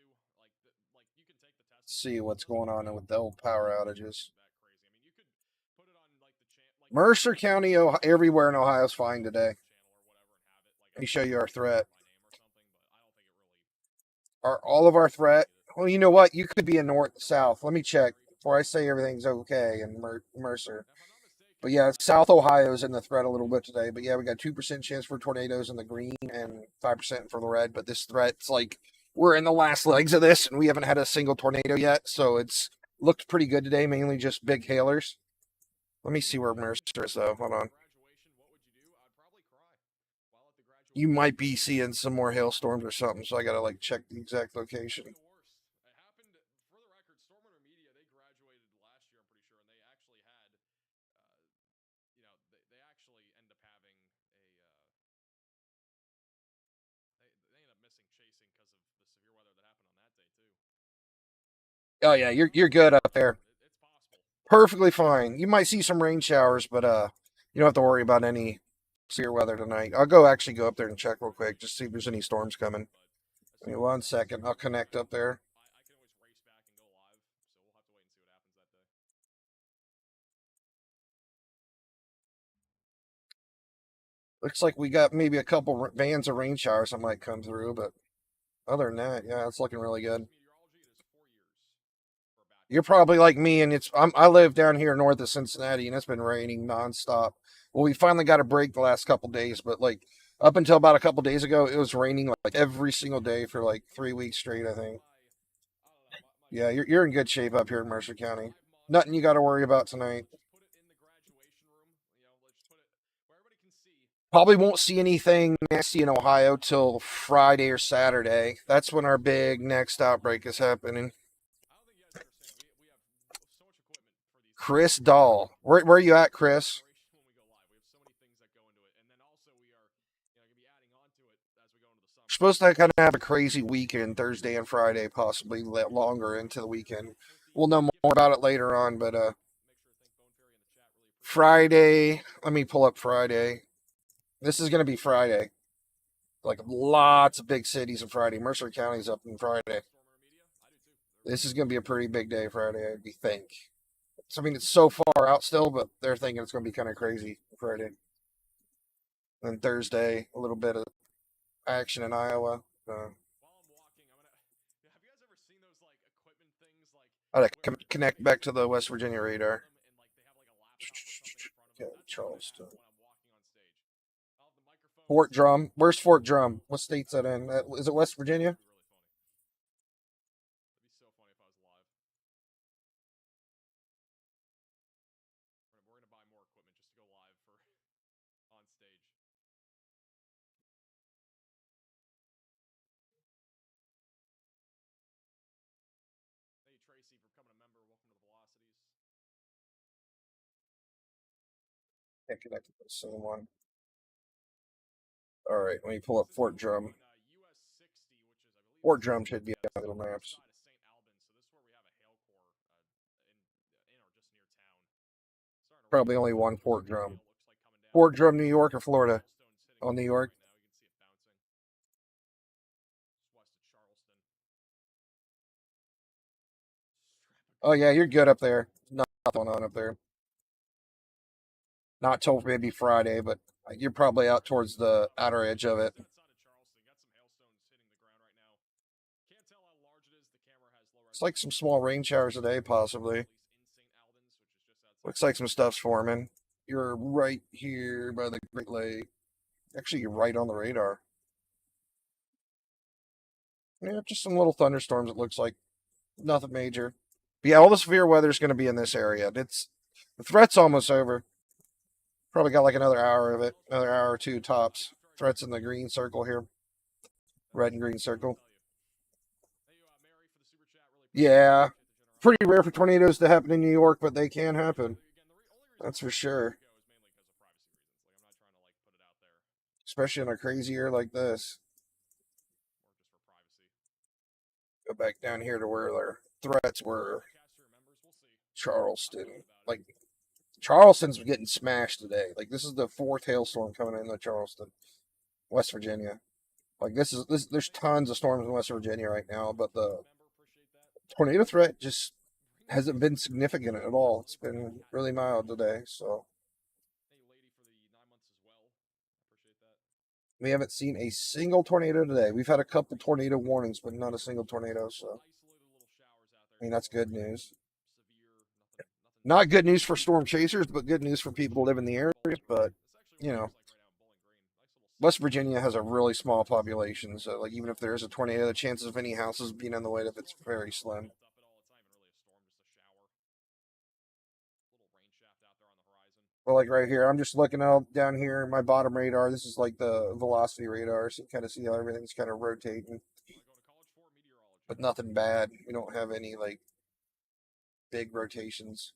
Like you can take the test. See what's going on with the old power outages. That crazy. I mean, you could put it on like the Mercer County, everywhere in Ohio is fine today. Let me show you our threat. Are all of our threat? Well, you know what? You could be in north, south. Let me check before I say everything's okay in Mercer. But yeah, South Ohio's in the threat a little bit today. But yeah, we got 2% chance for tornadoes in the green and 5% for the red. But this threat's like, we're in the last legs of this and we haven't had a single tornado yet. So it's looked pretty good today, mainly just big hailers. Let me see where Mercer is though. Hold on. You might be seeing some more hailstorms or something. So I got to like check the exact location. It happened, for the record, Stormwater Media, they graduated last year, I'm pretty sure, and they actually had, they actually end up having they ended up missing chasing because of the severe weather that happened on that day, too. Oh, yeah, you're good up there. It's possible. Perfectly fine. You might see some rain showers, but you don't have to worry about any severe weather tonight. I'll actually go up there and check real quick, just see if there's any storms coming. Give me 1 second. I'll connect up there. I can always race back and go live, so we'll have to wait and see what happens that day. Looks like we got maybe a couple bands of rain showers that might come through, but other than that, yeah, it's looking really good. You're probably like me, and I live down here north of Cincinnati, and it's been raining nonstop. Well, we finally got a break the last couple days, but like up until about a couple days ago, it was raining like every single day for like 3 weeks straight, I think. Yeah, you're in good shape up here in Mercer County. Nothing you got to worry about tonight. Probably won't see anything nasty in Ohio till Friday or Saturday. That's when our big next outbreak is happening. Chris Dahl. Where are you at, Chris? We're supposed to kind of have a crazy weekend, Thursday and Friday, possibly longer into the weekend. We'll know more about it later on, but Friday, let me pull up Friday. This is going to be Friday. Like lots of big cities on Friday. Mercer County's up on Friday. This is going to be a pretty big day Friday, I think. So, I mean, it's so far out still, but they're thinking it's going to be kind of crazy Friday. And Thursday, a little bit of action in Iowa. I gotta connect back to the West Virginia radar. Okay, Charleston. Fort Drum. Where's Fort Drum? What state's that in? Is it West Virginia? It'd be so funny if I was live. We're gonna buy more equipment just to go live for on stage. Hey Tracy for becoming a member. Welcome to the Velocities. Can't connect to the same one. All right, let me pull up Fort Drum. US 60, which is I believe Fort Drum should be on Google Maps. side of St. Albans, so this is where we have a hail corps in or just near town. Starting to Probably roll only out. one Fort Hail Drum. looks like coming down. Fort Drum, New York or Florida? Yellowstone's sitting Oh, New right York. now. You can see it bouncing. Just west of Charleston. Oh yeah, you're good up there. Nothing going on up there. Not till maybe Friday, but you're probably out towards the outer edge of it. Outside of Charleston, got some hailstones hitting the ground right now. Can't tell how large it is. The camera has low It's like some small rain showers today, possibly. at least in St. Albans, which is just outside. Looks like some stuff's forming. You're right here by the Great Lake. Actually, you're right on the radar. Yeah, just some little thunderstorms, it looks like. Nothing major. But yeah, all the severe weather is going to be in this area. The threat's almost over. Probably got like another hour of it, another hour or two tops. Threats in the green circle here, red and green circle. Thank you, Mary, for the super chat. Really Yeah, appreciate the generosity. pretty rare for tornadoes to happen in New York, but they can happen. Again, only reason That's why for I sure. go is mainly because of privacy reasons. Like, I'm not trying to put it out there, Especially in a crazy year like this. more just for privacy. Go back down here to where their threats were. Caster members, we'll see. Charleston. Like, Charleston's getting smashed today. Like, this is the fourth hailstorm coming into Charleston, West Virginia. Like, there's tons of storms in West Virginia right now, but the Member, appreciate that. tornado threat just hasn't been significant at all. It's been really mild today, so Thank you, lady, for the 9 months as well. Appreciate that. we haven't seen a single tornado today. We've had a couple tornado warnings, but not a single tornado, so Isolated little showers out there. I mean, that's good news. Severe, nothing. Not good news for storm chasers, but good news for people who live in the area. But It's actually you what it know, looks like right now in Bowling Green. Nice little West Virginia has a really small population, so like even if there's a tornado, the chances of any houses being in the way of it's very slim. built up at all. It's not even really a storm, just a shower. Little rain shaft out there on the horizon. But like right here, I'm just looking out down here, my bottom radar. This is like the velocity radar, so you kind of see how everything's kind of rotating, What am I going to college for? Meteorology. but nothing bad. We don't have any like big rotations.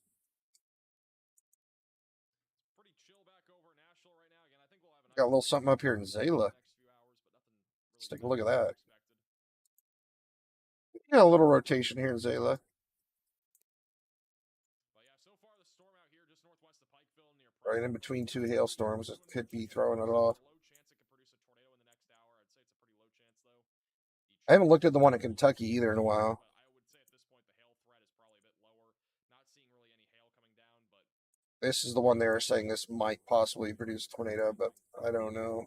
Pretty chill back over in Nashville right now. Again, I think we'll have Got a little something up here in Zayla. next few hours, but nothing really Let's take a look at that. expected. Got a little rotation here in Zayla. But yeah, so far the storm out here just northwest of Pikeville near Right in between two hailstorms, it could be throwing it off. Low chance it could produce a tornado in the next hour. I'd say it's a pretty low chance though. I haven't looked at the one in Kentucky either in a while. But I would say at this point the hail threat is probably a bit lower. Not seeing really any hail coming down, but This is the one they were saying this might possibly produce a tornado, but I don't know.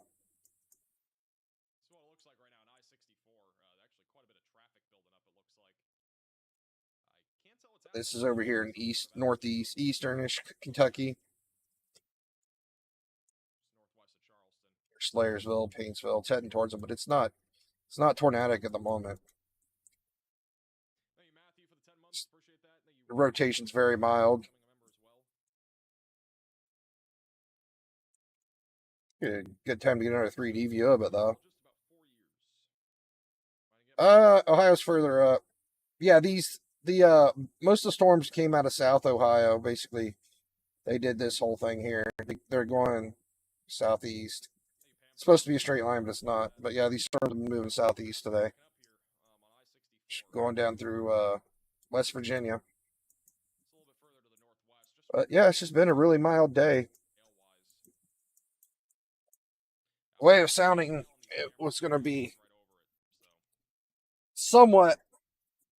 this is what it looks like right now on I-64. Actually quite a bit of traffic building up, it looks like. I can't tell what's This happening is over here in northeast, easternish Kentucky, just northwest of Charleston. Slayersville, Paintsville. It's heading towards them, but it's not tornadic at the moment. Thank you, Matthew, for the 10 months. Appreciate that. Thank you. The rotation's very mild. Becoming a member as well. Good time to get another 3D view of it though. Just about 4 years. Ohio's further up. Yeah, most of the storms came out of South Ohio. Basically, they did this whole thing here. They're going southeast. It's supposed to be a straight line, but it's not. But yeah, these storms have been moving southeast today, Up here on I-64. going down through West Virginia. It's a little bit further to the northwest. Just But yeah, it's just been a really mild day. hail-wise. Way of sounding, it was going to be Right over it.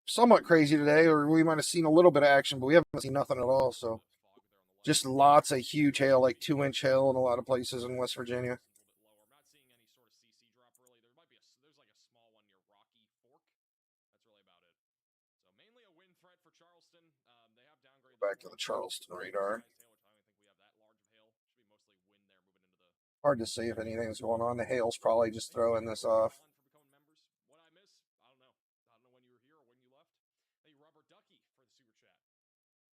somewhat crazy today, or we might have seen a little bit of action, but we haven't seen nothing at all. So Fog there on the left. just lots of huge hail, like 2-inch hail in a lot of places in West Virginia. A little bit lower. I'm not seeing any sort of CC drop really. There might be there's like a small one near Rocky Fork. That's really about it. So mainly a wind threat for Charleston. They have downgraded Back to the Charleston radar. I don't think we have that large of hail. Should be mostly wind there moving into the Hard to say if anything's going on. The hail's probably just throwing this off. What I miss? I don't know. I don't know when you were here or when you left. Hey, Rubber Ducky for the super chat. Appreciate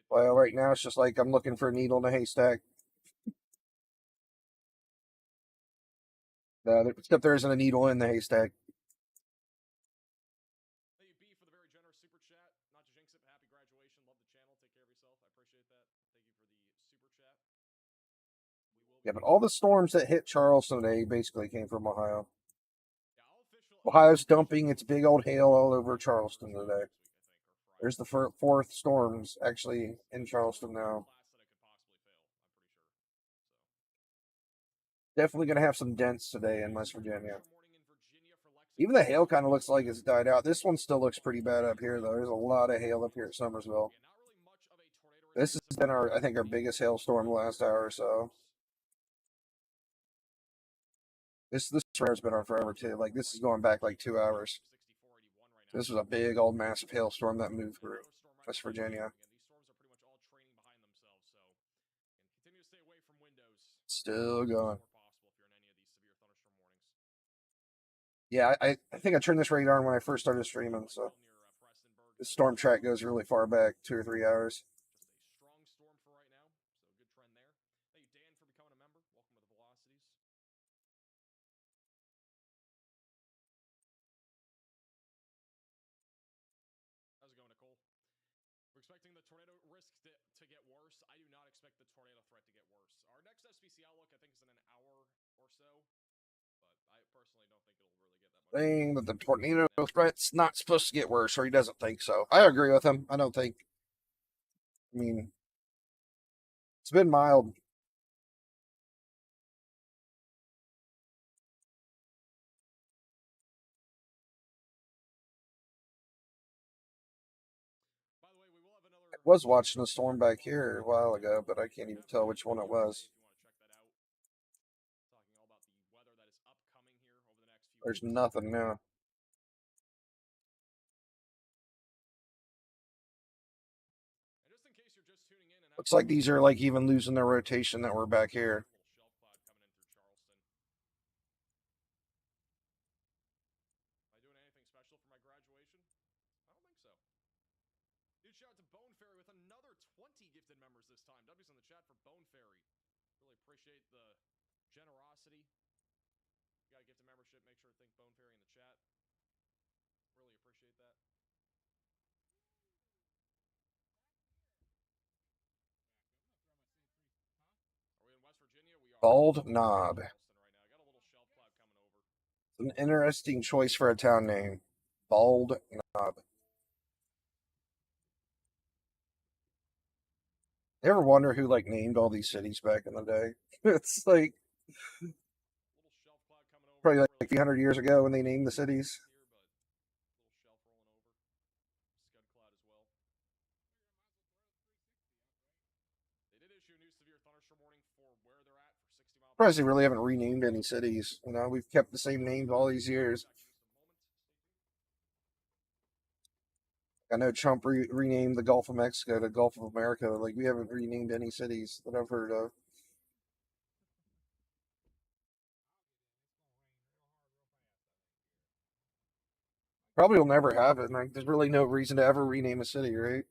that. Well, right now it's just like I'm looking for a needle in a haystack. Except there isn't a needle in the haystack. Hey, B for the very generous super chat. Not to jinx it, but happy graduation. Love the channel. Take care of yourself. I appreciate that. Thank you for the super chat. Yeah, but all the storms that hit Charleston today basically came from Ohio. Yeah, Ohio's dumping its big old hail all over Charleston today. There's the fourth storms actually in Charleston now. Definitely going to have some dents today in West Virginia. Even the hail kind of looks like it's died out. This one still looks pretty bad up here, though. There's a lot of hail up here at Summersville. This has been I think our biggest hailstorm the last hour or so. This has been on forever too. Like this is going back like 2 hours. This was a big old massive hailstorm that moved through West Virginia. Still going. Yeah, I think I turned this radar on when I first started streaming, so the storm track goes really far back, 2 or 3 hours. Just a strong storm for right now, so good trend there. Thank you, Dan, for becoming a member. Welcome to the Velocities. How's it going, Nicole? We're expecting the tornado risk to get worse. I do not expect the tornado threat to get worse. Our next SPC outlook, I think, is in an hour or so, but I personally don't think it'll really get that much. Saying that the tornado threat's not supposed to get worse, or he doesn't think so. I agree with him. I don't think. I mean, it's been mild. I was watching a storm back here a while ago, but I can't even tell which one it was. There's nothing now. Looks like these are like even losing their rotation that we're back here. Am I doing anything special for my graduation? I don't think so. Huge shout out to Bone Fairy with another 20 gifted members this time. W's in the chat for Bone Fairy. Really appreciate the generosity. If you got a gifted membership, make sure to thank Bone Fairy in the chat. Really appreciate that. Are we in West Virginia? We are. Bald Knob. Right now. I got a little shelf cloud coming over. It's an interesting choice for a town name. Bald Knob. You ever wonder who like named all these cities back in the day? It's like probably like 300 years ago when they named the cities. Surprised they really haven't renamed any cities. You know, we've kept the same names all these years. I know Trump renamed the Gulf of Mexico to Gulf of America. Like, we haven't renamed any cities that I've heard of. Probably will never have it. Like, there's really no reason to ever rename a city, right?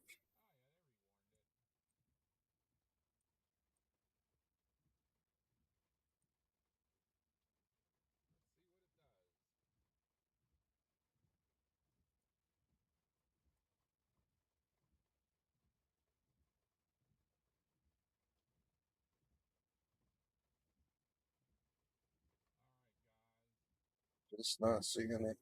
Just not seeing it.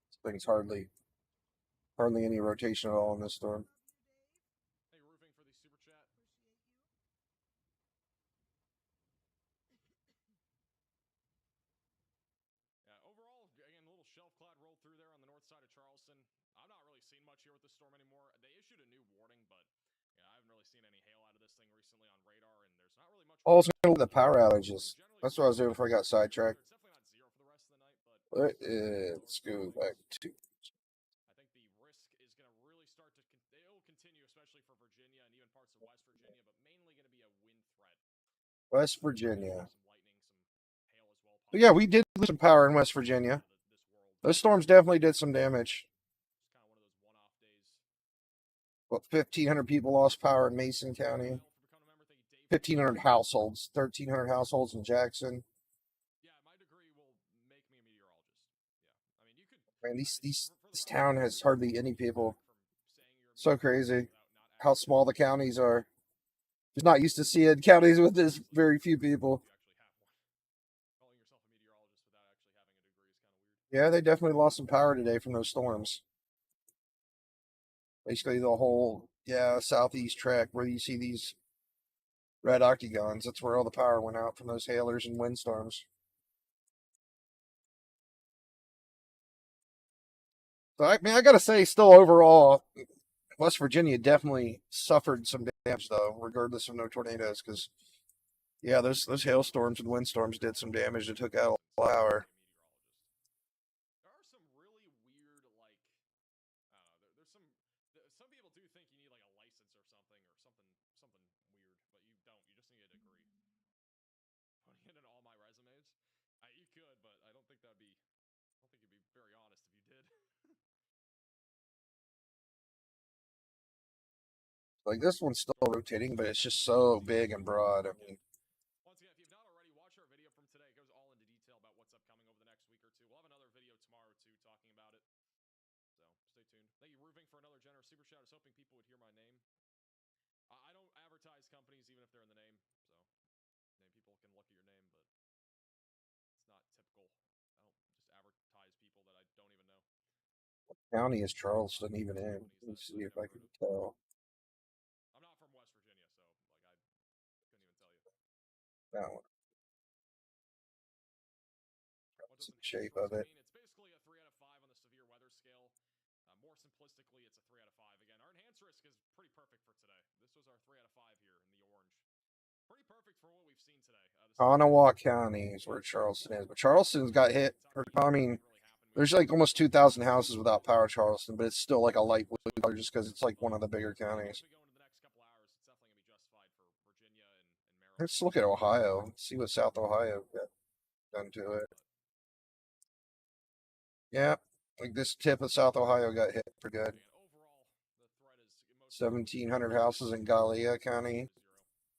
This thing's hardly Hardly any rotation at all in this storm. Hey, roofing for the super chat. Yeah, overall, again, a little shelf cloud rolled through there on the north side of Charleston. I'm not really seeing much here with the storm anymore. They issued a new warning, but yeah, I haven't really seen any hail out of this thing recently on radar, and there's not really much. Also, the power outages. That's what I was doing before I got sidetracked. It's definitely not zero for the rest of the night, but Let's go back to. I think the risk is going to really start to. It will continue, especially for Virginia and even parts of West Virginia, but mainly going to be a wind threat. West Virginia. Some lightning, some hail as well. Yeah, we did lose some power in West Virginia. Those storms definitely did some damage. It's kind of one of those one-off days. Well, 1,500 people lost power in Mason County. 1,500 households. 1,300 households in Jackson. Yeah, my degree will make me a meteorologist. Yeah, I mean, you could. Man, this town has hardly any people. So crazy how small the counties are. Just not used to seeing counties with this very few people. Calling yourself a meteorologist without actually having a degree is kind of weird. Yeah, they definitely lost some power today from those storms. Basically, the whole southeast track where you see these red octagons. That's where all the power went out from those hailers and windstorms. So I gotta say, still overall, West Virginia definitely suffered some damage, though, regardless of no tornadoes. Because those hailstorms and windstorms did some damage. It took out a lot of power. There are some really weird, like, I don't know. There's some people do think you need like a license or something weird, but you don't. You just need a degree. Putting it in all my resumes, you could, but I don't think that'd be. I don't think you'd be very honest if you did. Like, this one's still rotating, but it's just so big and broad. I mean, Once again, if you've not already, watch our video from today. It goes all into detail about what's upcoming over the next week or two. We'll have another video tomorrow, too, talking about it. So, stay tuned. Thank you, Roofing, for another generous super chat. I was hoping people would hear my name. I don't advertise companies, even if they're in the name. So, people can look at your name, but it's not typical. I don't just advertise people that I don't even know. what county is Charleston even in? Let me see if I can tell. I'm not from West Virginia, so I couldn't even tell you. That one. What does Some shape of it. mean? It's basically a 3 out of 5 on the severe weather scale. More simplistically, it's a 3 out of 5. Again, our enhanced risk is pretty perfect for today. This was our 3 out of 5 here in the orange. Pretty perfect for what we've seen today. Kanawha County is where Charleston is, but Charleston's got hit. I mean, there's like almost 2,000 houses without power, Charleston, but it's still like a light blue color just because it's like one of the bigger counties. Let's look at Ohio. See what South Ohio got done to it. Yeah, like this tip of South Ohio got hit for good. 1,700 houses in Gallia County.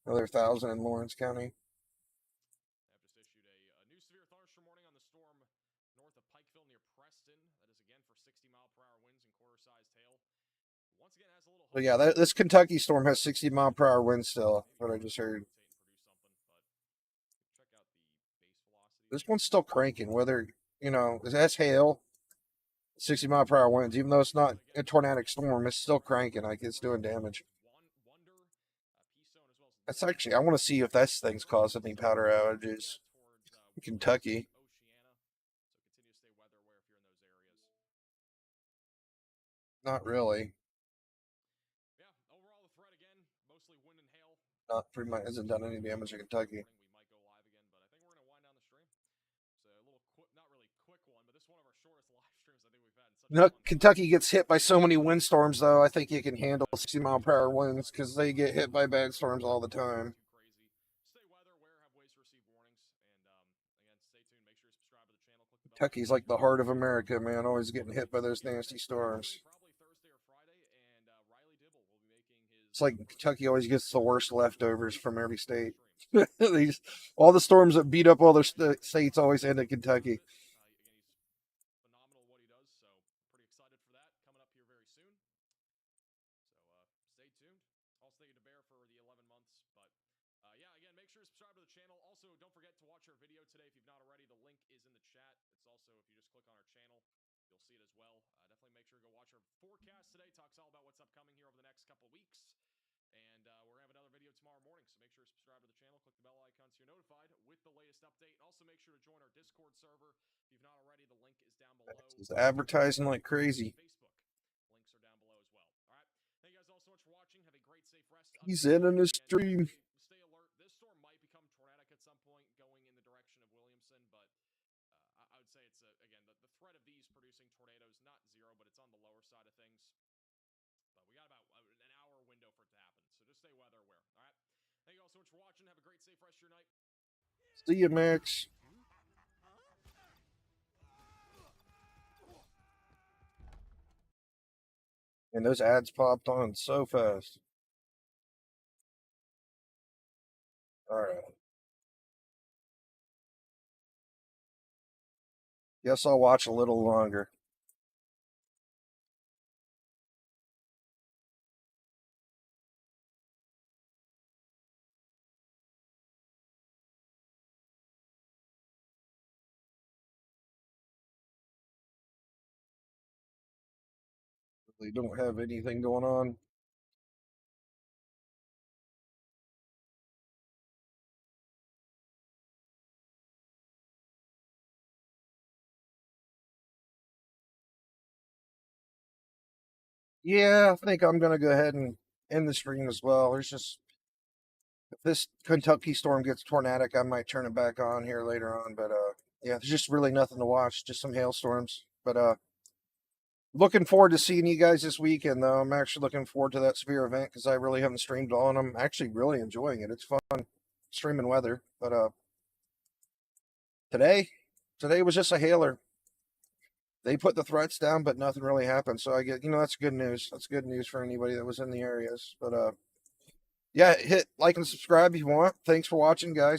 Another 1,000 in Lawrence County. Have just issued a new severe thunderstorm warning on the storm north of Pikeville near Preston. That is again for 60-mile-per-hour winds and quarter-sized hail. Once again, has a little. But yeah, this Kentucky storm has 60-mile-per-hour winds still. What I just heard. This one's still cranking. Whether it has hail, 60-mile-per-hour winds. Even though it's not a tornadic storm, it's still cranking. Like it's doing damage. That's actually, I want to see if this thing's causing any powder outages in Kentucky. Not really. Yeah, overall the threat again, mostly wind and hail. Not pretty much hasn't done any damage in Kentucky. We might go live again, but I think we're going to wind down the stream. It's a little not really quick one, but this is one of our shortest live streams I think we've had. No, Kentucky gets hit by so many windstorms, though. I think you can handle 60-mile-per-hour winds because they get hit by bad storms all the time. Stay weather aware, have ways to receive warnings, and again, stay tuned. Make sure you subscribe to the channel. Click the bell. Kentucky's like the heart of America, man. Always getting hit by those nasty storms. Probably Thursday or Friday, and Riley Dibble will be making his. It's like Kentucky always gets the worst leftovers from every state. All the storms that beat up all the states always end in Kentucky. Phenomenal what he does, so pretty excited for that coming up here very soon. So stay tuned. I'll stay to bear for the 11 months, but yeah, again, make sure to subscribe to the channel. Also, don't forget to watch our video today if you've not already. The link is in the chat. It's also, if you just click on our channel, you'll see it as well. Definitely make sure to go watch watch our forecast today. Talks all about what's upcoming here over the next couple weeks. And we're going to have another video tomorrow morning. So make sure to subscribe to the channel. Click the bell icon so you're notified with the latest update. And also make sure to join our Discord server. If you've not already, the link is down below. He's advertising like crazy. Facebook. Links are down below as well. All right. Thank you guys all so much for watching. Have a great, safe rest. He's in the stream. Stay alert. This storm might become tornadic at some point going in the direction of Williamson, but I would say it's, again, the threat of these producing tornadoes, not zero, but it's on the lower side of things. But we got about an hour window for it to happen, so just stay weather aware. All right. Thank you all so much for watching. Have a great, safe rest of your night. See you, Max. And those ads popped on so fast. All right. Guess I'll watch a little longer. They don't have anything going on. Yeah, I think I'm going to go ahead and end the stream as well. There's just, if this Kentucky storm gets tornadic, I might turn it back on here later on. But yeah, there's just really nothing to watch, just some hailstorms. But looking forward to seeing you guys this weekend, though. I'm actually looking forward to that Sphere event because I really haven't streamed on. I'm actually really enjoying it. It's fun streaming weather. But today was just a hailer. They put the threats down, but nothing really happened. So I get, that's good news. That's good news for anybody that was in the areas. But yeah, hit like and subscribe if you want. Thanks for watching, guys.